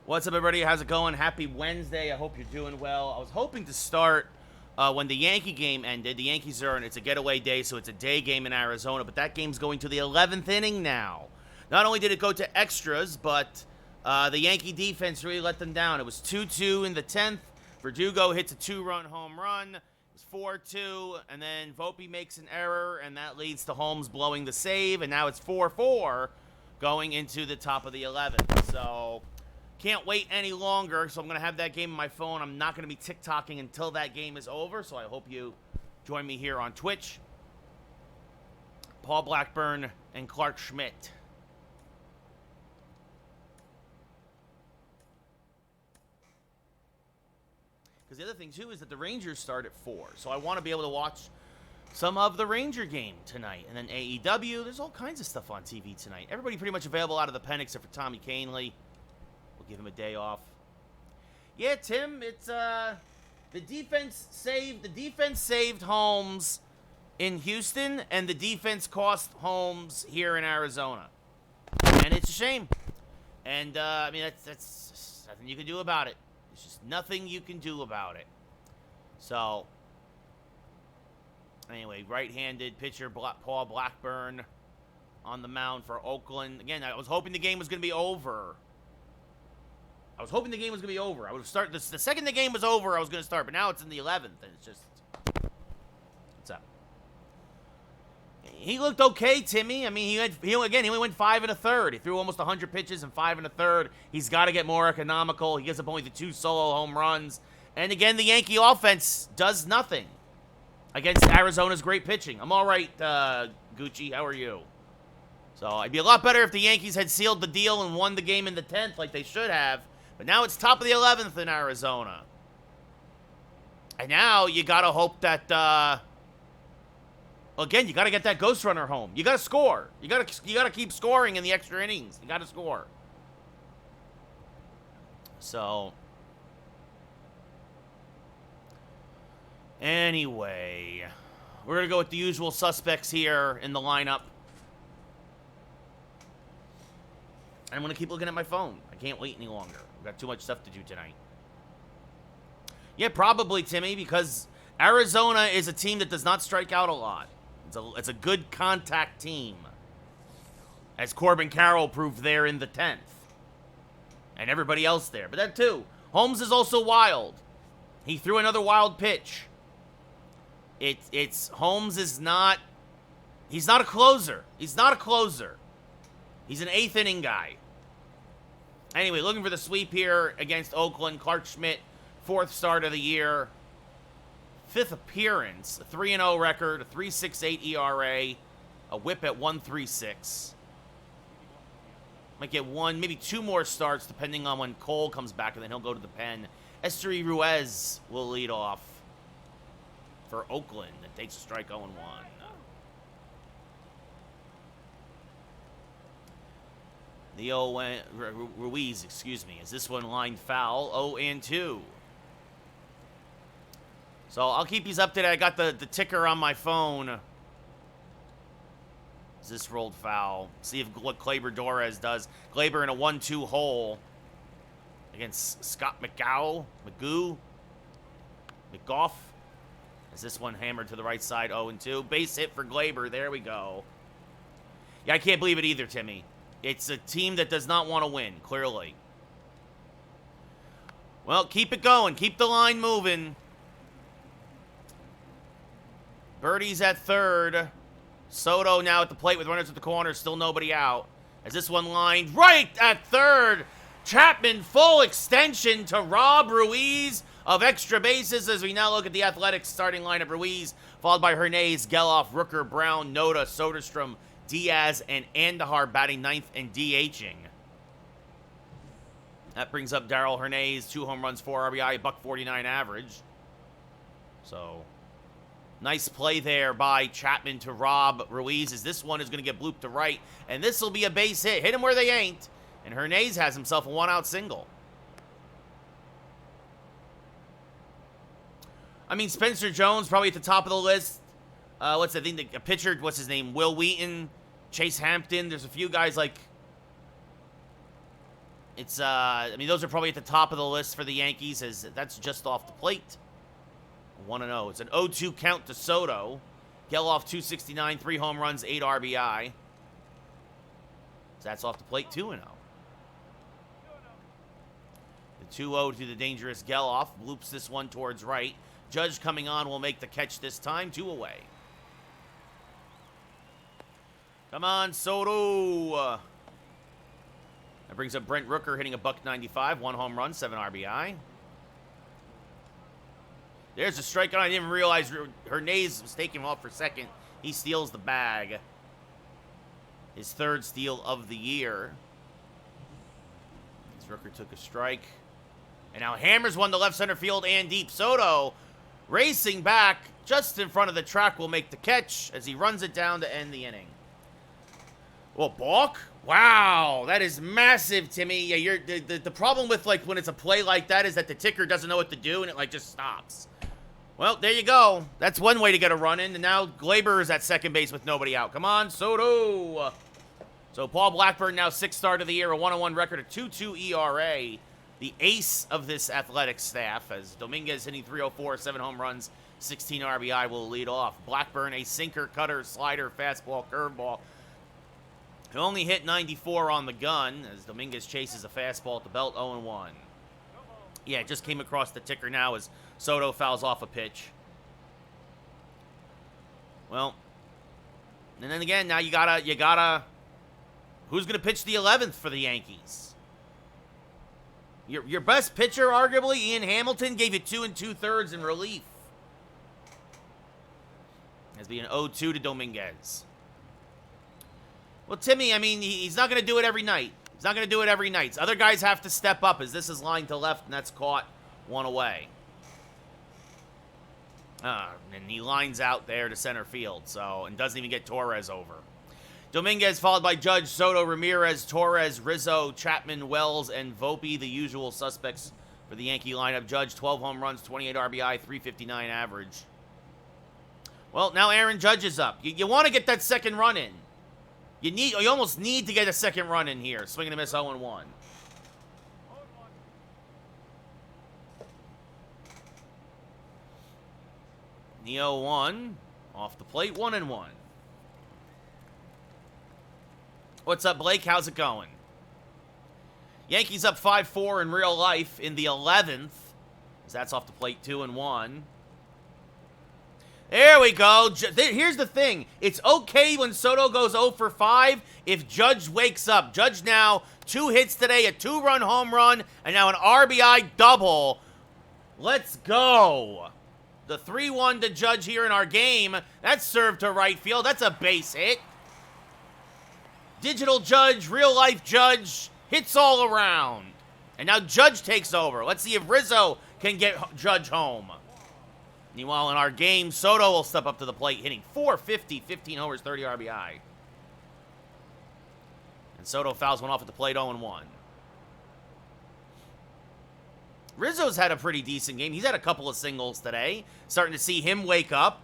What's up, everybody? How's it going? Happy Wednesday. I hope you're doing well. I was hoping to start when the Yankee game ended. The Yankees are, and it's a getaway day, so it's a day game in Arizona, but that game's going to the 11th inning now. Not only did it go to extras, but the Yankee defense really let them down. It was 2-2 in the 10th. Verdugo hits a two-run home run. It was 4-2, and then Volpe makes an error, and that leads to Holmes blowing the save, and now it's 4-4 going into the top of the 11th. So can't wait any longer, so I'm going to have that game on my phone. I'm not going to be TikToking until that game is over, so I hope you join me here on Twitch. Paul Blackburn and Clark Schmidt. Because the other thing, too, is that the Rangers start at 4, so I want to be able to watch some of the Ranger game tonight. And then AEW, there's all kinds of stuff on TV tonight. Everybody pretty much available out of the pen except for Tommy Canley. We'll give him a day off. Yeah, Tim, it's the defense saved Holmes in Houston, and the defense cost Holmes here in Arizona. And it's a shame. And I mean, that's just nothing you can do about it. There's just nothing you can do about it. So anyway, right-handed pitcher Paul Blackburn on the mound for Oakland. Again, I was hoping the game was going to be over. I would have started the second the game was over, I was going to start, but now it's in the 11th, and it's just, what's up? He looked okay, Timmy. I mean, he only went 5 1/3. He threw almost 100 pitches in 5 1/3. He's got to get more economical. He gives up only the 2 solo home runs, and again, the Yankee offense does nothing against Arizona's great pitching. I'm all right, Gucci. How are you? So it'd be a lot better if the Yankees had sealed the deal and won the game in the 10th like they should have. But now it's top of the 11th in Arizona. And now you got to hope that, again, you got to get that ghost runner home. You got to score. You got to keep scoring in the extra innings. You got to score. So anyway, we're going to go with the usual suspects here in the lineup. I'm going to keep looking at my phone. I can't wait any longer. I've got too much stuff to do tonight. Yeah, probably, Timmy, because Arizona is a team that does not strike out a lot. It's a good contact team, as Corbin Carroll proved there in the 10th. And everybody else there. But that, too. Holmes is also wild. He threw another wild pitch. Holmes is not... He's not a closer. He's not a closer. He's an 8th inning guy. Anyway, looking for the sweep here against Oakland. Clark Schmidt, 4th start of the year. 5th appearance. A 3-0 record. A 3.68 ERA. A whip at 1.36. Might get one, maybe 2 more starts depending on when Cole comes back, and then he'll go to the pen. Esteury Ruiz will lead off for Oakland. It takes a strike 0-1. Ruiz, excuse me. Is this one line foul? 0-2. So I'll keep these updated. I got the ticker on my phone. Is this rolled foul? See what Gleyber Torres does. Gleyber in a 1-2 hole against Scott McGough. McGough. Is this one hammered to the right side? 0-2. Base hit for Gleyber. There we go. Yeah, I can't believe it either, Timmy. It's a team that does not want to win, clearly. Well, keep it going. Keep the line moving. Birdie's at third. Soto now at the plate with runners at the corner. Still nobody out. As this one lined right at third. Chapman full extension to Rob Ruiz of extra bases as we now look at the Athletics starting lineup. Ruiz followed by Hernandez, Geloff, Rooker, Brown, Noda, Soderstrom, Diaz, and Andahar batting 9th and DHing. That brings up Darrell Hernandez, 2 home runs, 4 RBI, $1.49 average. So nice play there by Chapman to Rob Ruiz, as this one is going to get blooped to right, and this will be a base hit. Hit him where they ain't, and Hernandez has himself a 1-out single. I mean, Spencer Jones probably at the top of the list. A pitcher, what's his name? Will Wheaton, Chase Hampton. There's a few guys like It's, I mean, those are probably at the top of the list for the Yankees, as that's just off the plate. 1-0. It's an 0-2 count to Soto. Geloff, 269, 3 home runs, 8 RBI. So that's off the plate, 2-0. The 2-0 to the dangerous Geloff. Loops this one towards right. Judge coming on will make the catch this time. 2 away. Come on, Soto. That brings up Brent Rooker hitting a $195, 1 home run, 7 RBI. There's a strikeout. I didn't even realize Hernandez was taking him off for second. He steals the bag. His 3rd steal of the year. As Rooker took a strike. And now hammers one to left center field and deep. Soto racing back just in front of the track will make the catch as he runs it down to end the inning. Well, balk? Wow, that is massive, Timmy. Yeah, the problem with, like, when it's a play like that is that the ticker doesn't know what to do and it, like, just stops. Well, there you go. That's one way to get a run in. And now Gleyber is at second base with nobody out. Come on, Soto. So Paul Blackburn now 6th start of the year, a 1-1 record, a 2.2 ERA. The ace of this athletic staff, as Dominguez hitting 304, 7 home runs, 16 RBI will lead off. Blackburn, a sinker, cutter, slider, fastball, curveball. He only hit 94 on the gun as Dominguez chases a fastball at the belt, 0-1. Yeah, it just came across the ticker now as Soto fouls off a pitch. Well, and then again, now you gotta, who's gonna pitch the 11th for the Yankees? Your best pitcher, arguably, Ian Hamilton, gave you 2 2/3 in relief. As being 0-2 to Dominguez. Well, Timmy, I mean, he's not going to do it every night. He's not going to do it every night. Other guys have to step up as this is lined to left, and that's caught 1 away. And he lines out there to center field, so, and doesn't even get Torres over. Dominguez followed by Judge, Soto, Ramirez, Torres, Rizzo, Chapman, Wells, and Volpe, the usual suspects for the Yankee lineup. Judge, 12 home runs, 28 RBI, 359 average. Well, now Aaron Judge is up. You want to get that second run in. You almost need to get a second run in here. Swing and a miss, 0-1. The 0-1 off the plate, 1-1. What's up, Blake? How's it going? Yankees up 5-4 in real life in the 11th. That's off the plate, 2-1. There we go. Here's the thing. It's okay when Soto goes 0 for 5 if Judge wakes up. Judge now, 2 hits today, a 2-run home run, and now an RBI double. Let's go. The 3-1 to Judge here in our game. That's served to right field. That's a base hit. Digital Judge, real life Judge, hits all around. And now Judge takes over. Let's see if Rizzo can get Judge home. Meanwhile, in our game, Soto will step up to the plate, hitting .450, 15 homers, 30 RBI. And Soto fouls one off at the plate, 0-1. Rizzo's had a pretty decent game. He's had a couple of singles today. Starting to see him wake up.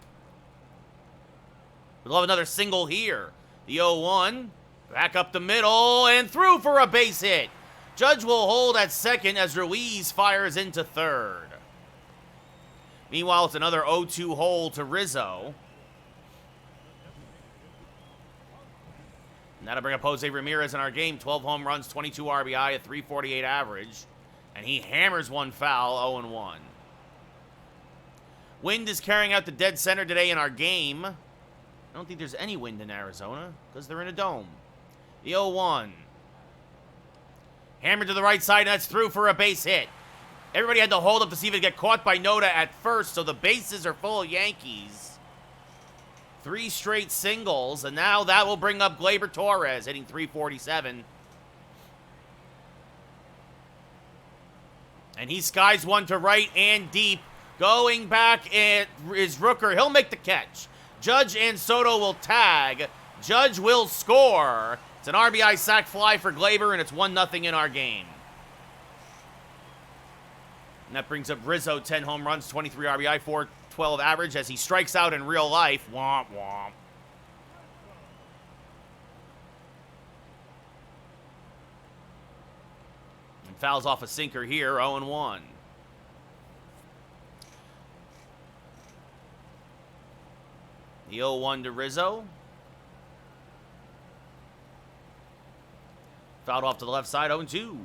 We'll have another single here. The 0-1, back up the middle, and through for a base hit. Judge will hold at second as Ruiz fires into third. Meanwhile, it's another 0-2 hole to Rizzo. And that'll bring up Jose Ramirez in our game. 12 home runs, 22 RBI, a 348 average. And he hammers one foul, 0-1. Wind is carrying out the dead center today in our game. I don't think there's any wind in Arizona because they're in a dome. The 0-1. Hammered to the right side, and that's through for a base hit. Everybody had to hold up to see if it get caught by Noda at first, so the bases are full of Yankees. 3 straight singles, and now that will bring up Gleyber Torres, hitting .347. And he skies one to right and deep. Going back is Rooker. He'll make the catch. Judge and Soto will tag. Judge will score. It's an RBI sac fly for Gleyber, and it's 1-0 in our game. And that brings up Rizzo, 10 home runs, 23 RBI, 412 average as he strikes out in real life. Womp, womp. Fouls off a sinker here, 0-1. The 0-1 to Rizzo. Fouled off to the left side, 0-2.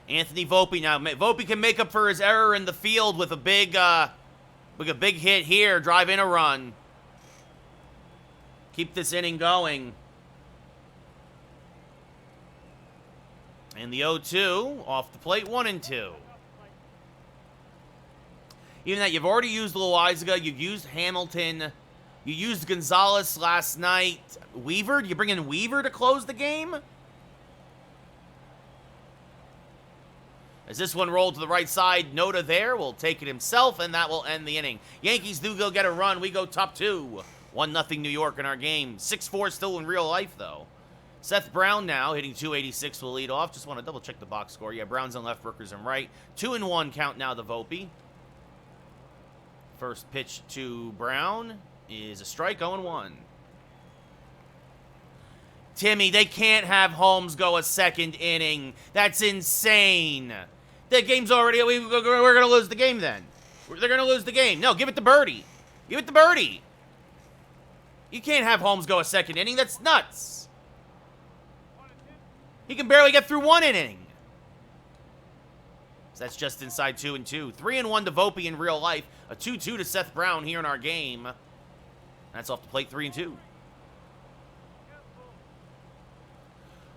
Anthony Volpe now. Volpe can make up for his error in the field with a big hit here. Drive in a run. Keep this inning going. And the 0-2 off the plate, 1-2. Even that, you've already used Loaizaga, you've used Hamilton, you used Gonzalez last night. Weaver, do you bring in Weaver to close the game? As this one rolled to the right side, Noda there will take it himself, and that will end the inning. Yankees do go get a run. We go top 2. 1-0 New York in our game. 6-4 still in real life, though. Seth Brown now hitting 286 will lead off. Just want to double check the box score. Yeah, Brown's on left, Brookers on right. 2-1 count now to Volpe. First pitch to Brown is a strike, 0-1. Timmy, they can't have Holmes go a second inning. That's insane. The game's already... We're going to lose the game then. They're going to lose the game. No, give it to Birdie. Give it to Birdie. You can't have Holmes go a second inning. That's nuts. He can barely get through one inning. So that's just inside 2-2. 3-1 to Volpe in real life. A 2-2 to Seth Brown here in our game. That's off the plate, 3-2.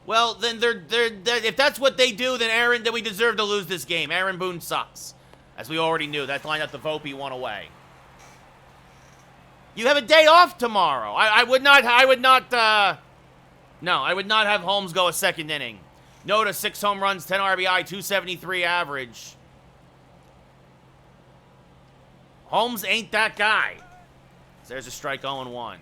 Well, then if that's what they do, then we deserve to lose this game. Aaron Boone sucks, as we already knew. That lineup, the Volpe won away. You have a day off tomorrow. I would not have Holmes go a second inning. Noda, 6 home runs, 10 RBI, 273 average. Holmes ain't that guy. There's a strike, 0-1.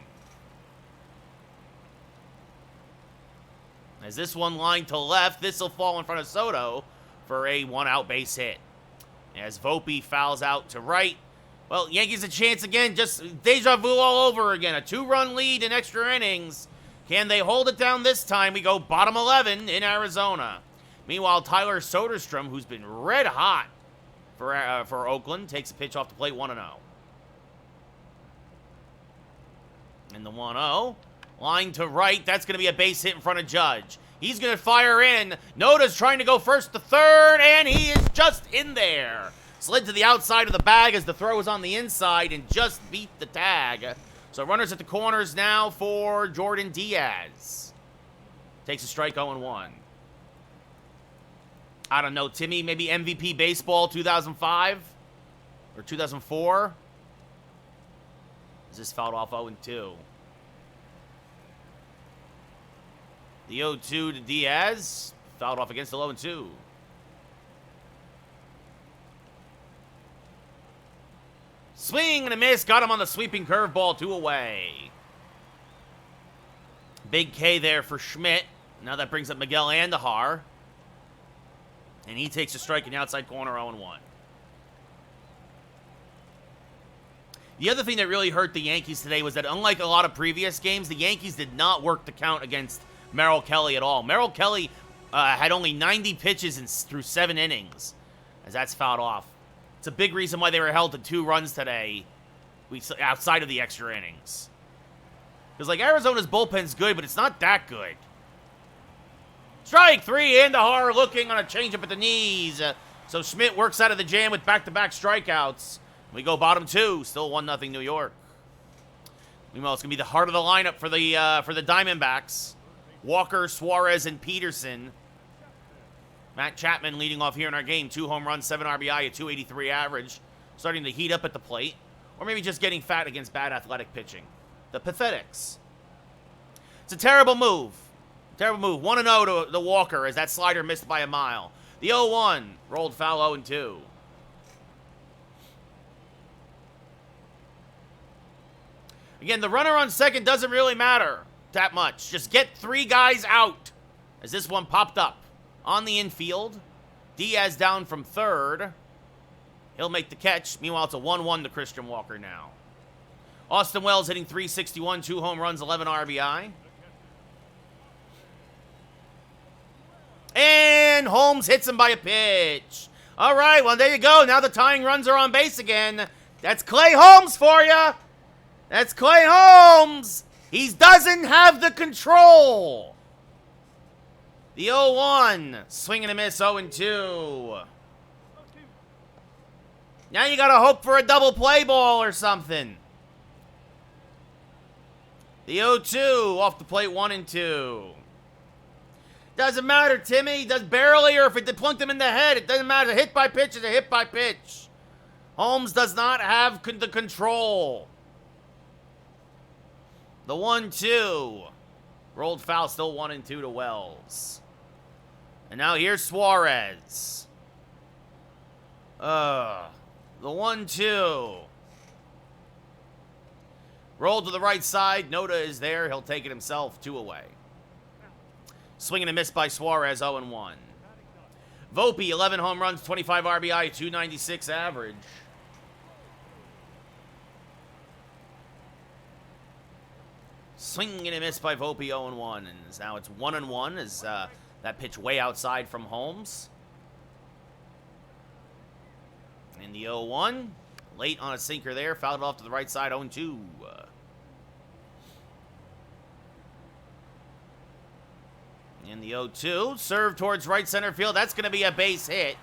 As this one lined to left, this will fall in front of Soto for a 1-out base hit. As Volpe fouls out to right. Well, Yankees a chance again, just deja vu all over again. A 2-run lead in extra innings. Can they hold it down this time? We go bottom 11 in Arizona. Meanwhile, Tyler Soderstrom, who's been red hot for Oakland, takes a pitch off the plate, 1-0. And the 1-0. Line to right. That's going to be a base hit in front of Judge. He's going to fire in. Noda's trying to go first to third, and he is just in there. Slid to the outside of the bag as the throw was on the inside and just beat the tag. So runners at the corners now for Jordan Diaz. Takes a strike, 0-1. I don't know, Timmy, maybe MVP baseball 2005 or 2004. Is this fouled off 0-2? The 0-2 to Diaz. Fouled off against the 0-2. Swing and a miss. Got him on the sweeping curveball, 2 away. Big K there for Schmidt. Now that brings up Miguel Andujar. And he takes a strike in the outside corner, 0-1. The other thing that really hurt the Yankees today was that unlike a lot of previous games, the Yankees did not work the count against Merrill Kelly at all. Merrill Kelly had only 90 pitches through 7 innings, as that's fouled off. It's a big reason why they were held to 2 runs today, outside of the extra innings. Because, like, Arizona's bullpen's good, but it's not that good. Strike 3, Andujar looking on a changeup at the knees. So Schmidt works out of the jam with back-to-back strikeouts. We go bottom 2, still 1-0 New York. Meanwhile, it's going to be the heart of the lineup for the Diamondbacks. Walker, Suarez, and Peterson. Matt Chapman leading off here in our game. 2 home runs, 7 RBI, a 283 average. Starting to heat up at the plate. Or maybe just getting fat against bad athletic pitching. The Pathetics. It's a terrible move. Terrible move. 1-0 to Walker as that slider missed by a mile. The 0-1 rolled foul, 0-2. Again, the runner on second doesn't really matter that much. Just get 3 guys out. As this one popped up on the infield. Diaz down from third. He'll make the catch. Meanwhile, it's a 1-1 to Christian Walker now. Austin Wells hitting 361, 2 home runs, 11 RBI. And Holmes hits him by a pitch. All right, well, there you go. Now the tying runs are on base again. That's Clay Holmes for you. That's Clay Holmes. He doesn't have the control. The 0-1. Swing and a miss, 0-2. Now you got to hope for a double play ball or something. The 0-2. Off the plate, 1-2. Doesn't matter, Timmy. Does barely, or if it plunked him in the head, it doesn't matter. A hit by pitch is a hit by pitch. Holmes does not have the control. The 1-2. Rolled foul, still 1-2 to Wells. And now here's Suarez. The 1-2. Rolled to the right side. Noda is there. He'll take it himself. 2 away. Swing and a miss by Suarez, 0-1. Volpe, 11 home runs, 25 RBI, 296 average. Swing and a miss by Volpe, 0-1. And now it's 1-1 as that pitch way outside from Holmes. And the 0-1. Late on a sinker there. Fouled it off to the right side, 0-2. And the 0-2. Serve towards right center field. That's going to be a base hit.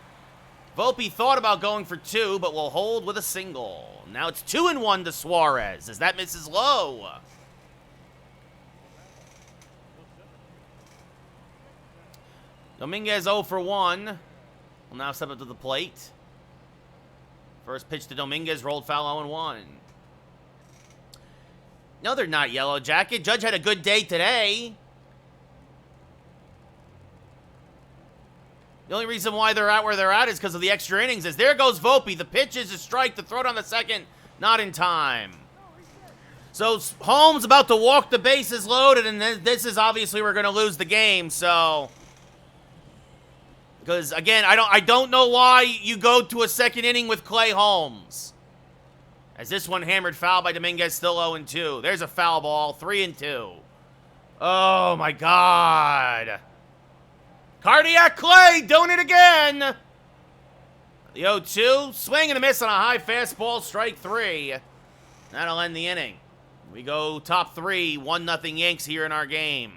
Volpe thought about going for 2, but will hold with a single. Now it's 2-1 to Suarez as that misses low. Dominguez 0 for 1. Will now step up to the plate. First pitch to Dominguez, rolled foul 0-1. No, they're not Yellow Jacket. Judge had a good day today. The only reason why they're at where they're at is because of the extra innings. As there goes Volpe. The pitch is a strike. The throw on the second, not in time. So Holmes about to walk the bases loaded, and this is obviously we're going to lose the game. So, because again, I don't know why you go to a second inning with Clay Holmes. As this one hammered foul by Dominguez, still 0-2. There's a foul ball, 3-2. Oh my God. Cardiac Clay doing it again. The 0-2. Swing and a miss on a high fastball. Strike 3. That'll end the inning. We go top 3. 1-0 Yanks here in our game.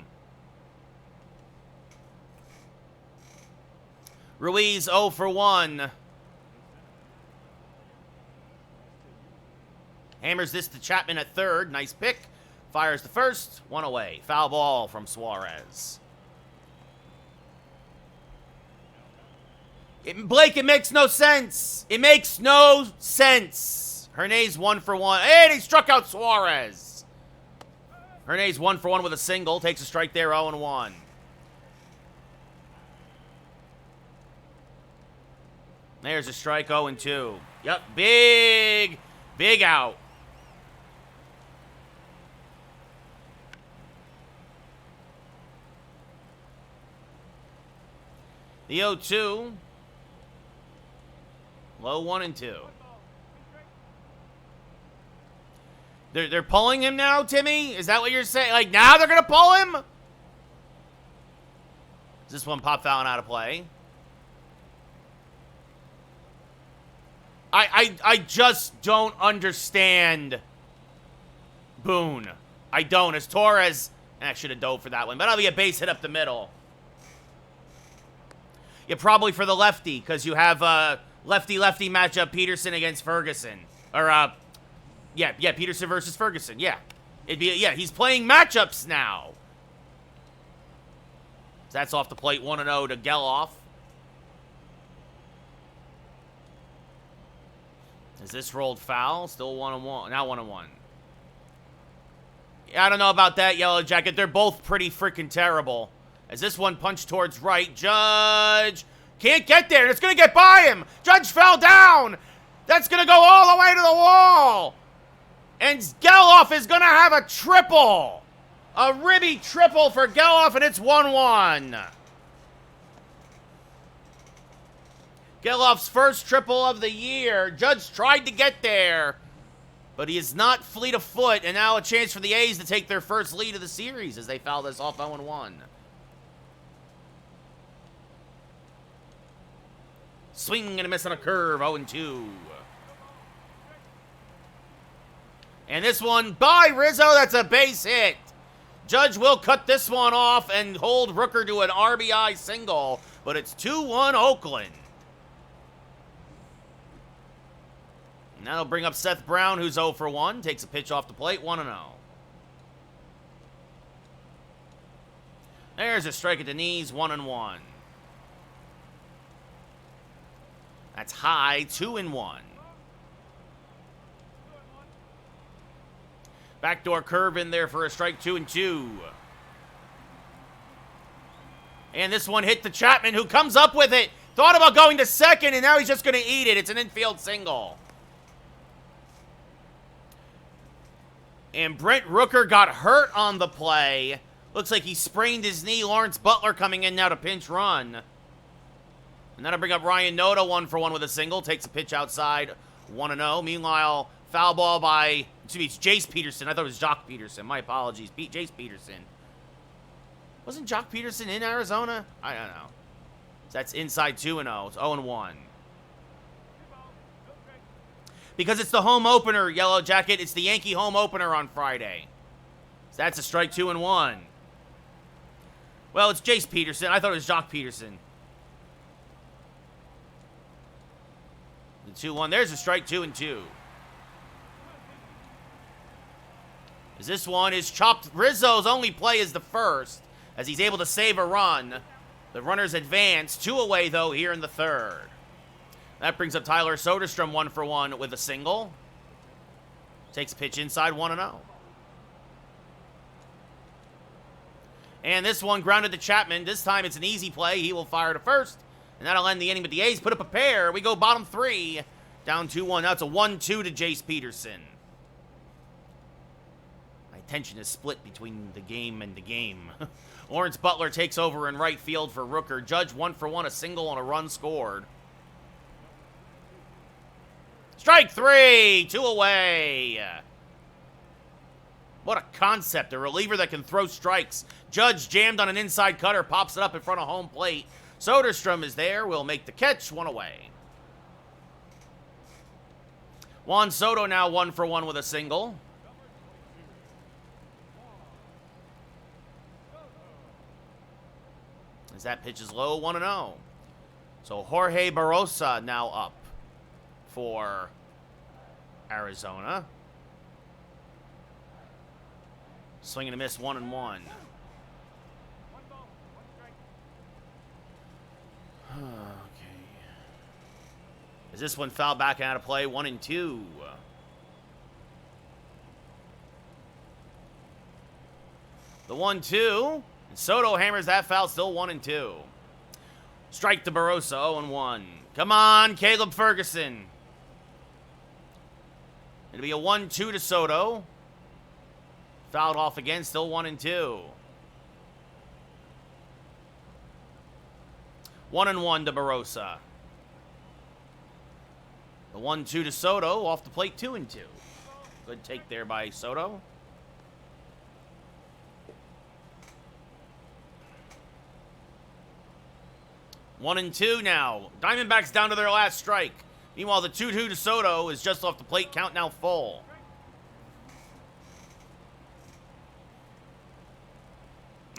Ruiz 0 for 1. Hammers this to Chapman at third. Nice pick. Fires the first. 1 away. Foul ball from Suarez. Blake, it makes no sense. It makes no sense. Hernandez 1 for 1. And he struck out Suarez. Hernandez 1 for 1 with a single. Takes a strike there, 0-1. There's a strike, 0-2. Yep, big out. The 0-2. Low 1-2. They're pulling him now, Timmy? Is that what you're saying? Like, now they're going to pull him? Is this one pop fouling out of play? I just don't understand Boone. I don't. As Torres, I should have dove for that one, but that'll be a base hit up the middle. Yeah, probably for the lefty, because you have lefty-lefty matchup, Peterson against Ferguson. Or, yeah, Peterson versus Ferguson, yeah. He's playing matchups now. So that's off the plate, 1-0 to Geloff. Is this rolled foul? Still 1-1. Now 1-1. Yeah, I don't know about that, Yellow Jacket. They're both pretty freaking terrible. As this one punched towards right. Judge can't get there. It's going to get by him. Judge fell down. That's going to go all the way to the wall. And Geloff is going to have a triple. A ribby triple for Geloff, and it's 1-1. Geloff's first triple of the year. Judge tried to get there, but he is not fleet of foot, and now a chance for the A's to take their first lead of the series as they foul this off 0-1. Swing and a miss on a curve, 0-2. And this one by Rizzo, that's a base hit. Judge will cut this one off and hold Rooker to an RBI single, but it's 2-1 Oakland. And that'll bring up Seth Brown, who's 0 for 1, takes a pitch off the plate, 1-0. There's a strike at the knees, 1-1. That's high, 2-1. Backdoor curve in there for a strike, 2-2. And this one hit the Chapman, who comes up with it. Thought about going to second, and now he's just going to eat it. It's an infield single. And Brent Rooker got hurt on the play. Looks like he sprained his knee. Lawrence Butler coming in now to pinch run. And that'll bring up Ryan Noda, 1 for 1 with a single. Takes a pitch outside, 1-0. Meanwhile, foul ball by, it's Jace Peterson. I thought it was Jock Peterson. My apologies. Jace Peterson. Wasn't Jock Peterson in Arizona? I don't know. So that's inside 2-0. It's 0-1. Because it's the home opener, Yellow Jacket. It's the Yankee home opener on Friday. So that's a strike, 2-1. Well, it's Jace Peterson. I thought it was Jock Peterson. The 2-1. There's a strike, 2-2. As this one is chopped. Rizzo's only play is the first, as he's able to save a run. The runners advance. 2 away, though, here in the third. That brings up Tyler Soderstrom, 1 for 1 with a single. Takes a pitch inside, 1-0. And this one grounded to Chapman. This time it's an easy play. He will fire to first. And that'll end the inning. But the A's put up a pair. We go bottom 3. Down 2-1. Now it's a 1-2 to Jace Peterson. My attention is split between the game and the game. Lawrence Butler takes over in right field for Rooker. Judge 1 for 1. A single on a run scored. Strike 3. 2 away. What a concept. A reliever that can throw strikes. Judge jammed on an inside cutter. Pops it up in front of home plate. Soderstrom is there. Will make the catch. 1 away. Juan Soto now 1 for 1 with a single. As that pitch is low, 1-0. So Jorge Barrosa now up for Arizona. Swing and a miss, 1-1. Okay. As this one fouled back out of play, 1-2. The 1-2. And Soto hammers that foul, still 1-2. Strike to Barrosa, 0-1. Come on, Caleb Ferguson. It'll be a 1-2 to Soto. Fouled off again, still 1-2. 1-1 to Barrosa. The 1-2 to Soto, off the plate, 2-2. Good take there by Soto. One and two now. Diamondbacks down to their last strike. Meanwhile, the 2-2 to Soto is just off the plate, count now full.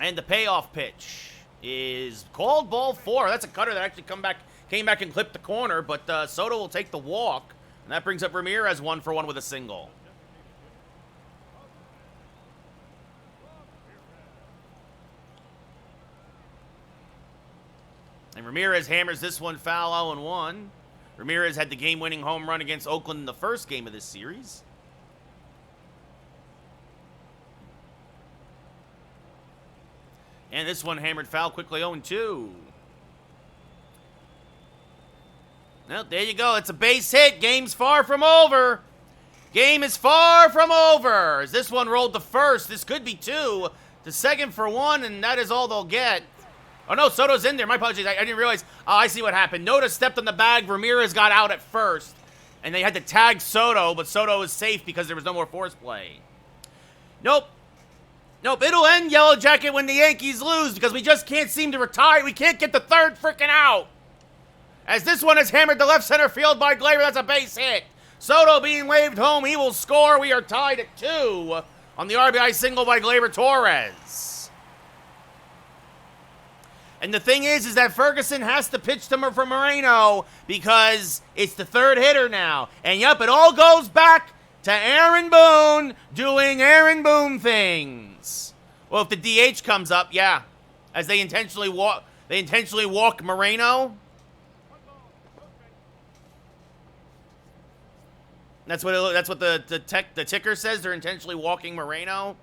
And the payoff pitch is called ball 4. That's a cutter that actually came back and clipped the corner, but Soto will take the walk. And that brings up Ramirez 1 for 1 with a single. And Ramirez hammers this one foul, 0-1. Ramirez had the game-winning home run against Oakland in the first game of this series. And this one hammered foul quickly, 0-2. Well, there you go. It's a base hit. Game's far from over. Game is far from over. As this one rolled to first, this could be 2. To second for 1, and that is all they'll get. Oh, no, Soto's in there. My apologies. I didn't realize. Oh, I see what happened. Noda stepped on the bag. Ramirez got out at first. And they had to tag Soto, but Soto was safe because there was no more force play. Nope. Nope, it'll end Yellow Jacket when the Yankees lose because we just can't seem to retire. We can't get the third freaking out. As this one is hammered to left center field by Gleyber. That's a base hit. Soto being waved home. He will score. We are tied at 2 on the RBI single by Gleyber Torres. And the thing is that Ferguson has to pitch to for Moreno because it's the third hitter now. And yep, it all goes back to Aaron Boone doing Aaron Boone things. Well, if the DH comes up, yeah, as they intentionally walk Moreno. That's what the ticker says. They're intentionally walking Moreno.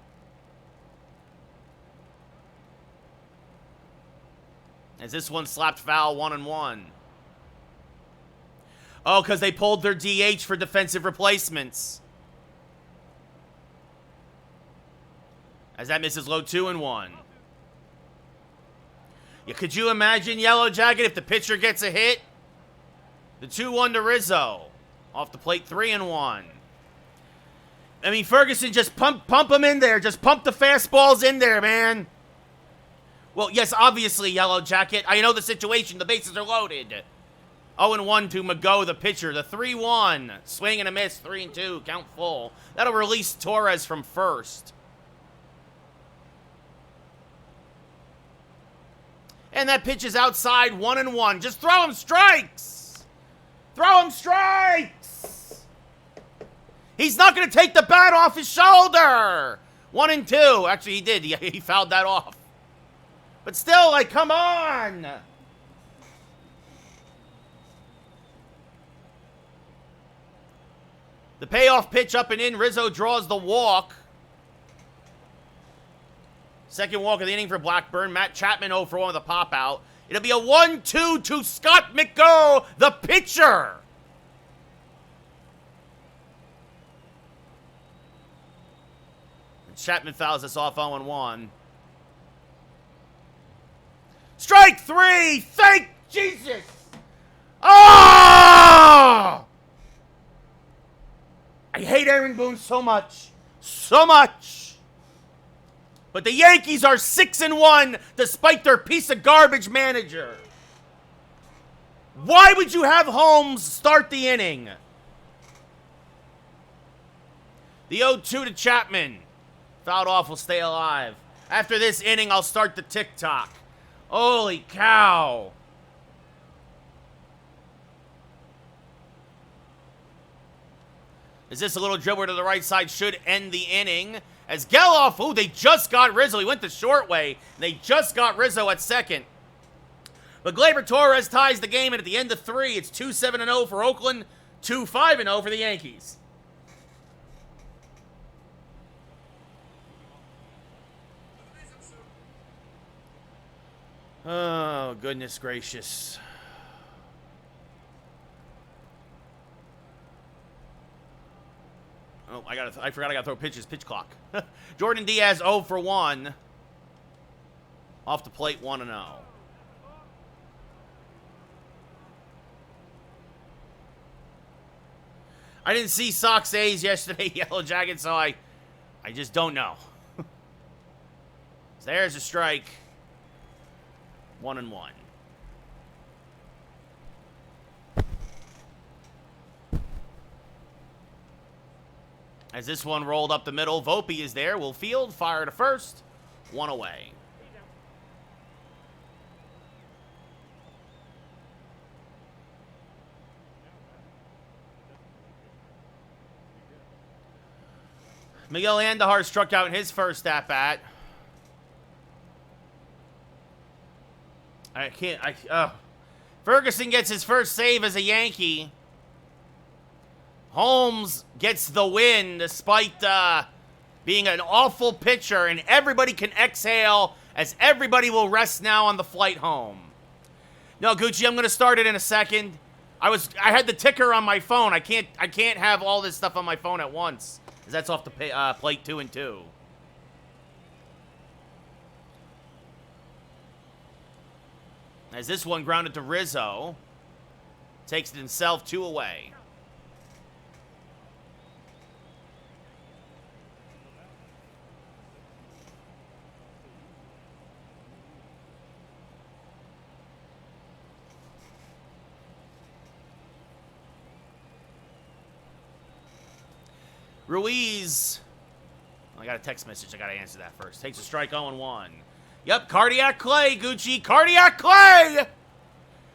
As this one slapped foul 1-1. Oh, because they pulled their DH for defensive replacements. As that misses low 2-1. Yeah, could you imagine, Yellow Jacket, if the pitcher gets a hit? The 2-1 to Rizzo. Off the plate, 3-1. I mean, Ferguson, just pump them in there. Just pump the fastballs in there, man. Well, yes, obviously, Yellow Jacket. I know the situation. The bases are loaded. 0-1 to Mago, the pitcher. The 3-1. Swing and a miss. 3-2. Count full. That'll release Torres from first. And that pitch is outside. 1-1. Just throw him strikes. Throw him strikes. He's not going to take the bat off his shoulder. 1-2. Actually, he did. He fouled that off. But still, like, come on. The payoff pitch up and in. Rizzo draws the walk. Second walk of the inning for Blackburn. Matt Chapman 0 for 1 with a pop out. It'll be a 1-2 to Scott McGough, the pitcher. And Chapman fouls us off 0-1. Strike 3! Thank Jesus! Oh! I hate Aaron Boone so much. So much. But the Yankees are 6-1 despite their piece of garbage manager. Why would you have Holmes start the inning? The 0-2 to Chapman. Fouled off will stay alive. After this inning, I'll start the tick-tock. Holy cow. Is this a little dribbler to the right side? Should end the inning. As Geloff, ooh, they just got Rizzo. He went the short way. They just got Rizzo at second. But Gleyber Torres ties the game, and at the end of 3, it's 2-7-0 for Oakland, 2-5-0 for the Yankees. Oh, goodness gracious. Oh, I forgot I gotta throw pitches. Pitch clock. Jordan Diaz 0 for 1. Off the plate, 1-0. I didn't see Sox A's yesterday, Yellow Jacket, so I just don't know. So there's a strike. 1-1. As this one rolled up the middle, Volpe is there. Will field, fire to first. 1 away. Miguel Andujar struck out in his first at-bat. Ferguson gets his first save as a Yankee. Holmes gets the win despite being an awful pitcher, and everybody can exhale as everybody will rest now on the flight home. No, Gucci, I'm going to start it in a second. I had the ticker on my phone. I can't have all this stuff on my phone at once, because that's off the plate 2-2. As this one grounded to Rizzo. Takes it himself, 2 away. Ruiz. I got a text message. I got to answer that first. Takes a strike 0-1. Yep, cardiac clay, Gucci. Cardiac clay!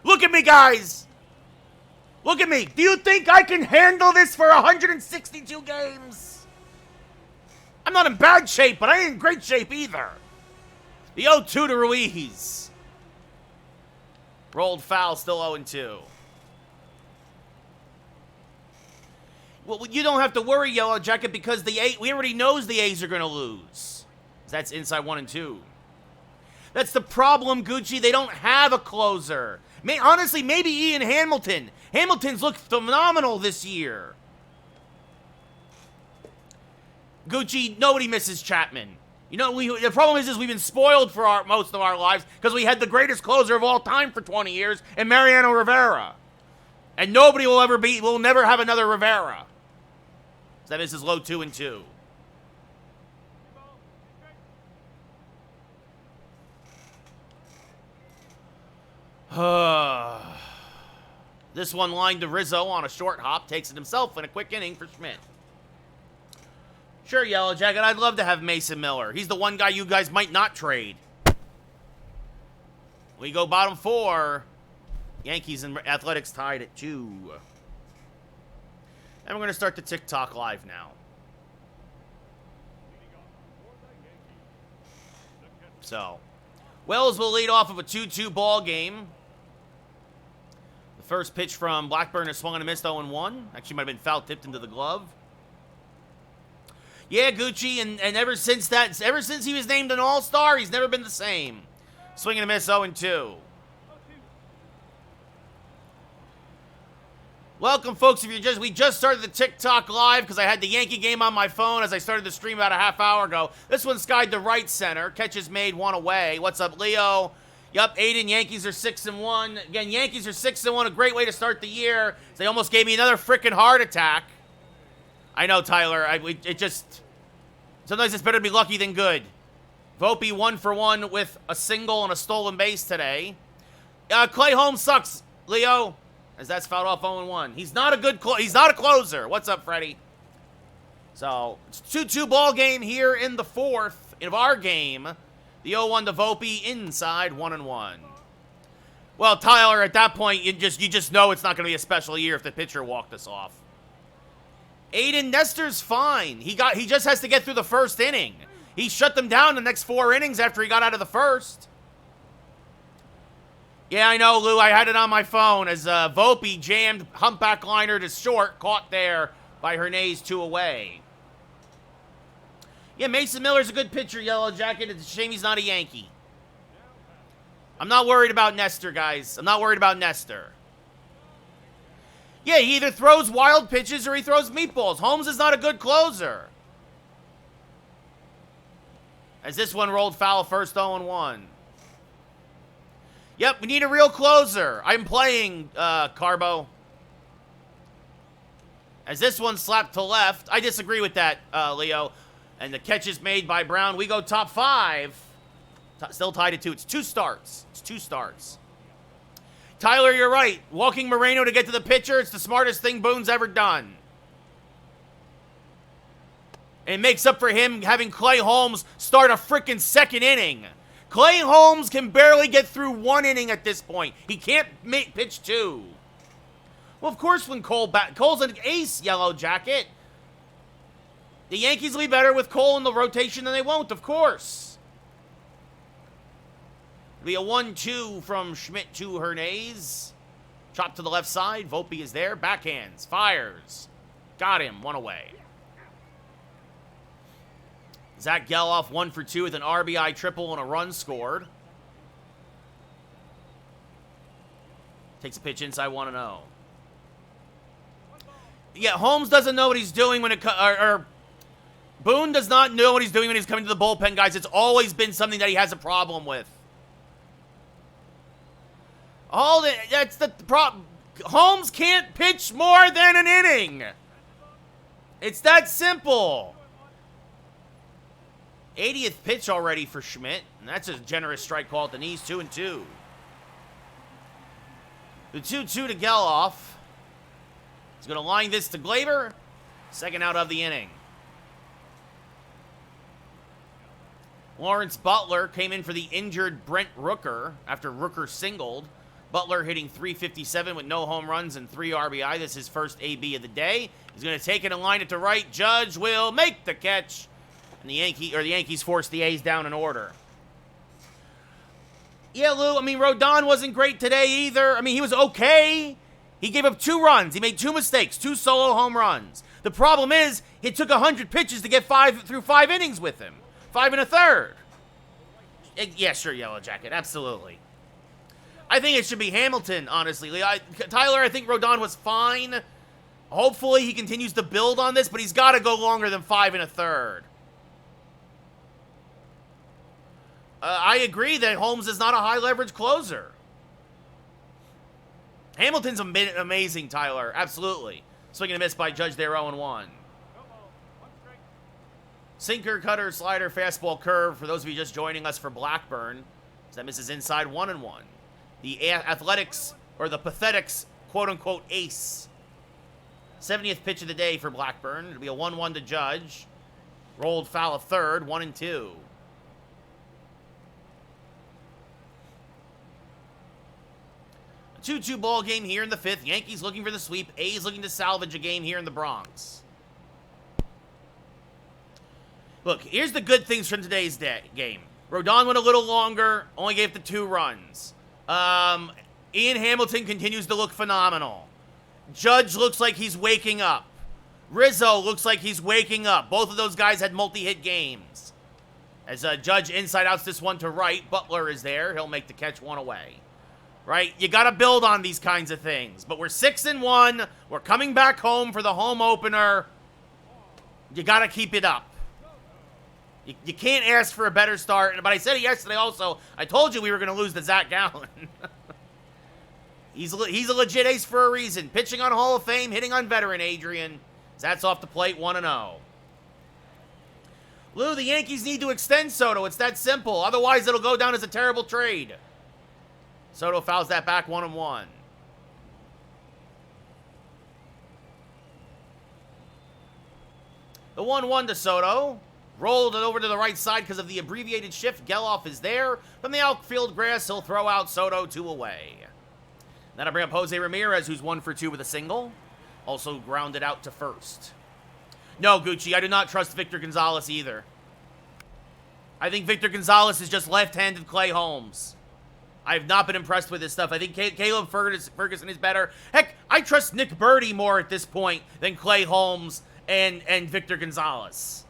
Look at me, guys. Look at me. Do you think I can handle this for 162 games? I'm not in bad shape, but I ain't in great shape either. The 0-2 to Ruiz. Rolled foul, still 0-2. Well, you don't have to worry, Yellow Jacket, because we already knows the A's are going to lose. That's inside 1 and 2. That's the problem, Gucci. They don't have a closer. Honestly, maybe Ian Hamilton. Hamilton's looked phenomenal this year. Gucci, nobody misses Chapman. You know, the problem is we've been spoiled for most of our lives because we had the greatest closer of all time for 20 years in Mariano Rivera. And nobody will never have another Rivera. So that misses low 2 and 2. This one lined to Rizzo on a short hop. Takes it himself in a quick inning for Schmidt. Sure, Yellow Jacket. I'd love to have Mason Miller. He's the one guy you guys might not trade. We go bottom 4. Yankees and Athletics tied at 2. And we're going to start the TikTok live now. So, Wells will lead off of a 2-2 ball game. The first pitch from Blackburn is swung and a missed 0-1. Actually might have been foul tipped into the glove. Yeah, Gucci, and ever since he was named an All-Star, he's never been the same. Swing and a miss 0-2. Welcome, folks. We just started the TikTok live because I had the Yankee game on my phone as I started the stream about a half hour ago. This one skied to right center. Catches made, one away. What's up, Leo? Yup, Aiden, Yankees are 6-1. Again, Yankees are 6-1. A great way to start the year. They almost gave me another freaking heart attack. I know, Tyler. Sometimes it's better to be lucky than good. Volpe 1 for 1 with a single and a stolen base today. Clay Holmes sucks, Leo. As that's fouled off 0-1. He's not a closer. What's up, Freddie? So, it's a 2-2 ball game here in the 4th of our game. The 0-1 to Volpe inside 1-1. Well, Tyler, at that point, you just know it's not going to be a special year if the pitcher walked us off. Aiden Nestor's fine. He just has to get through the first inning. He shut them down the next 4 innings after he got out of the first. Yeah, I know, Lou. I had it on my phone as Volpe jammed humpback liner to short, caught there by Hernandez 2 away. Yeah, Mason Miller's a good pitcher, Yellow Jacket. It's a shame he's not a Yankee. I'm not worried about Nestor, guys. I'm not worried about Nestor. Yeah, he either throws wild pitches or he throws meatballs. Holmes is not a good closer. As this one rolled foul first 0-1. Yep, we need a real closer. I'm playing, Carbo. As this one slapped to left. I disagree with that, Leo. And the catch is made by Brown. We go top 5. Still tied at 2. It's 2 starts. It's 2 starts. Tyler, you're right. Walking Moreno to get to the pitcher, it's the smartest thing Boone's ever done. And it makes up for him having Clay Holmes start a freaking 2nd inning. Clay Holmes can barely get through 1 inning at this point. He can't pitch 2. Well, of course, when Cole's an ace, Yellow Jacket. The Yankees will be better with Cole in the rotation than they won't, of course. It'll be a 1-2 from Schmidt to Hernandez. Chop to the left side. Volpe is there. Backhands. Fires. Got him. 1 away. Zach Geloff 1 for 2 with an RBI triple and a run scored. Takes a pitch inside 1-0. Yeah, Holmes doesn't know what he's doing when Boone does not know what he's doing when he's coming to the bullpen, guys. It's always been something that he has a problem with. That's the problem. Holmes can't pitch more than an inning. It's that simple. 80th pitch already for Schmidt. And that's a generous strike call at the knees, 2-2. The 2-2 to Geloff. He's going to line this to Glaber. 2nd out of the inning. Lawrence Butler came in for the injured Brent Rooker after Rooker singled. Butler hitting .357 with no home runs and 3 RBI. This is his first AB of the day. He's going to take it and line it to right. Judge will make the catch. And the Yankees force the A's down in order. Yeah, Lou, I mean, Rodon wasn't great today either. I mean, he was okay. He gave up 2 runs. He made 2 mistakes, 2 solo home runs. The problem is, it took 100 pitches to get 5 innings with him. 5 1/3. Yeah, sure, Yellow Jacket, absolutely. I think it should be Hamilton, honestly. Tyler, I think Rodon was fine. Hopefully he continues to build on this, but he's got to go longer than 5 1/3. I agree that Holmes is not a high-leverage closer. Hamilton's amazing, Tyler. Absolutely. Swing and a miss by Judge there, 0-1. Sinker, cutter, slider, fastball, curve. For those of you just joining us for Blackburn, so that misses inside, 1-1. The Athletics, or the Pathetics, quote-unquote, ace. 70th pitch of the day for Blackburn. It'll be a 1-1 to Judge. Rolled foul of third, 1-2. A 2-2 ball game here in the 5th. Yankees looking for the sweep. A's looking to salvage a game here in the Bronx. Look, here's the good things from today's game. Rodon went a little longer, only gave the 2 runs. Ian Hamilton continues to look phenomenal. Judge looks like he's waking up. Rizzo looks like he's waking up. Both of those guys had multi-hit games. As Judge inside outs this one to right, Butler is there. He'll make the catch, 1 away. Right? You got to build on these kinds of things. But we're 6-1. We're coming back home for the home opener. You got to keep it up. You can't ask for a better start. But I said it yesterday also. I told you we were going to lose to Zach Gallen. He's a legit ace for a reason. Pitching on Hall of Fame, hitting on veteran Adrian. That's off the plate, 1-0. Lou, the Yankees need to extend Soto. It's that simple. Otherwise, it'll go down as a terrible trade. Soto fouls that back, 1-1. The 1-1 to Soto. Rolled it over to the right side because of the abbreviated shift. Geloff is there. From the outfield grass, he'll throw out Soto, 2 away. Then I bring up Jose Ramirez, who's 1 for 2 with a single. Also grounded out to first. No, Gucci, I do not trust Victor Gonzalez either. I think Victor Gonzalez is just left-handed Clay Holmes. I have not been impressed with his stuff. I think Caleb Ferguson is better. Heck, I trust Nick Birdie more at this point than Clay Holmes and Victor Gonzalez.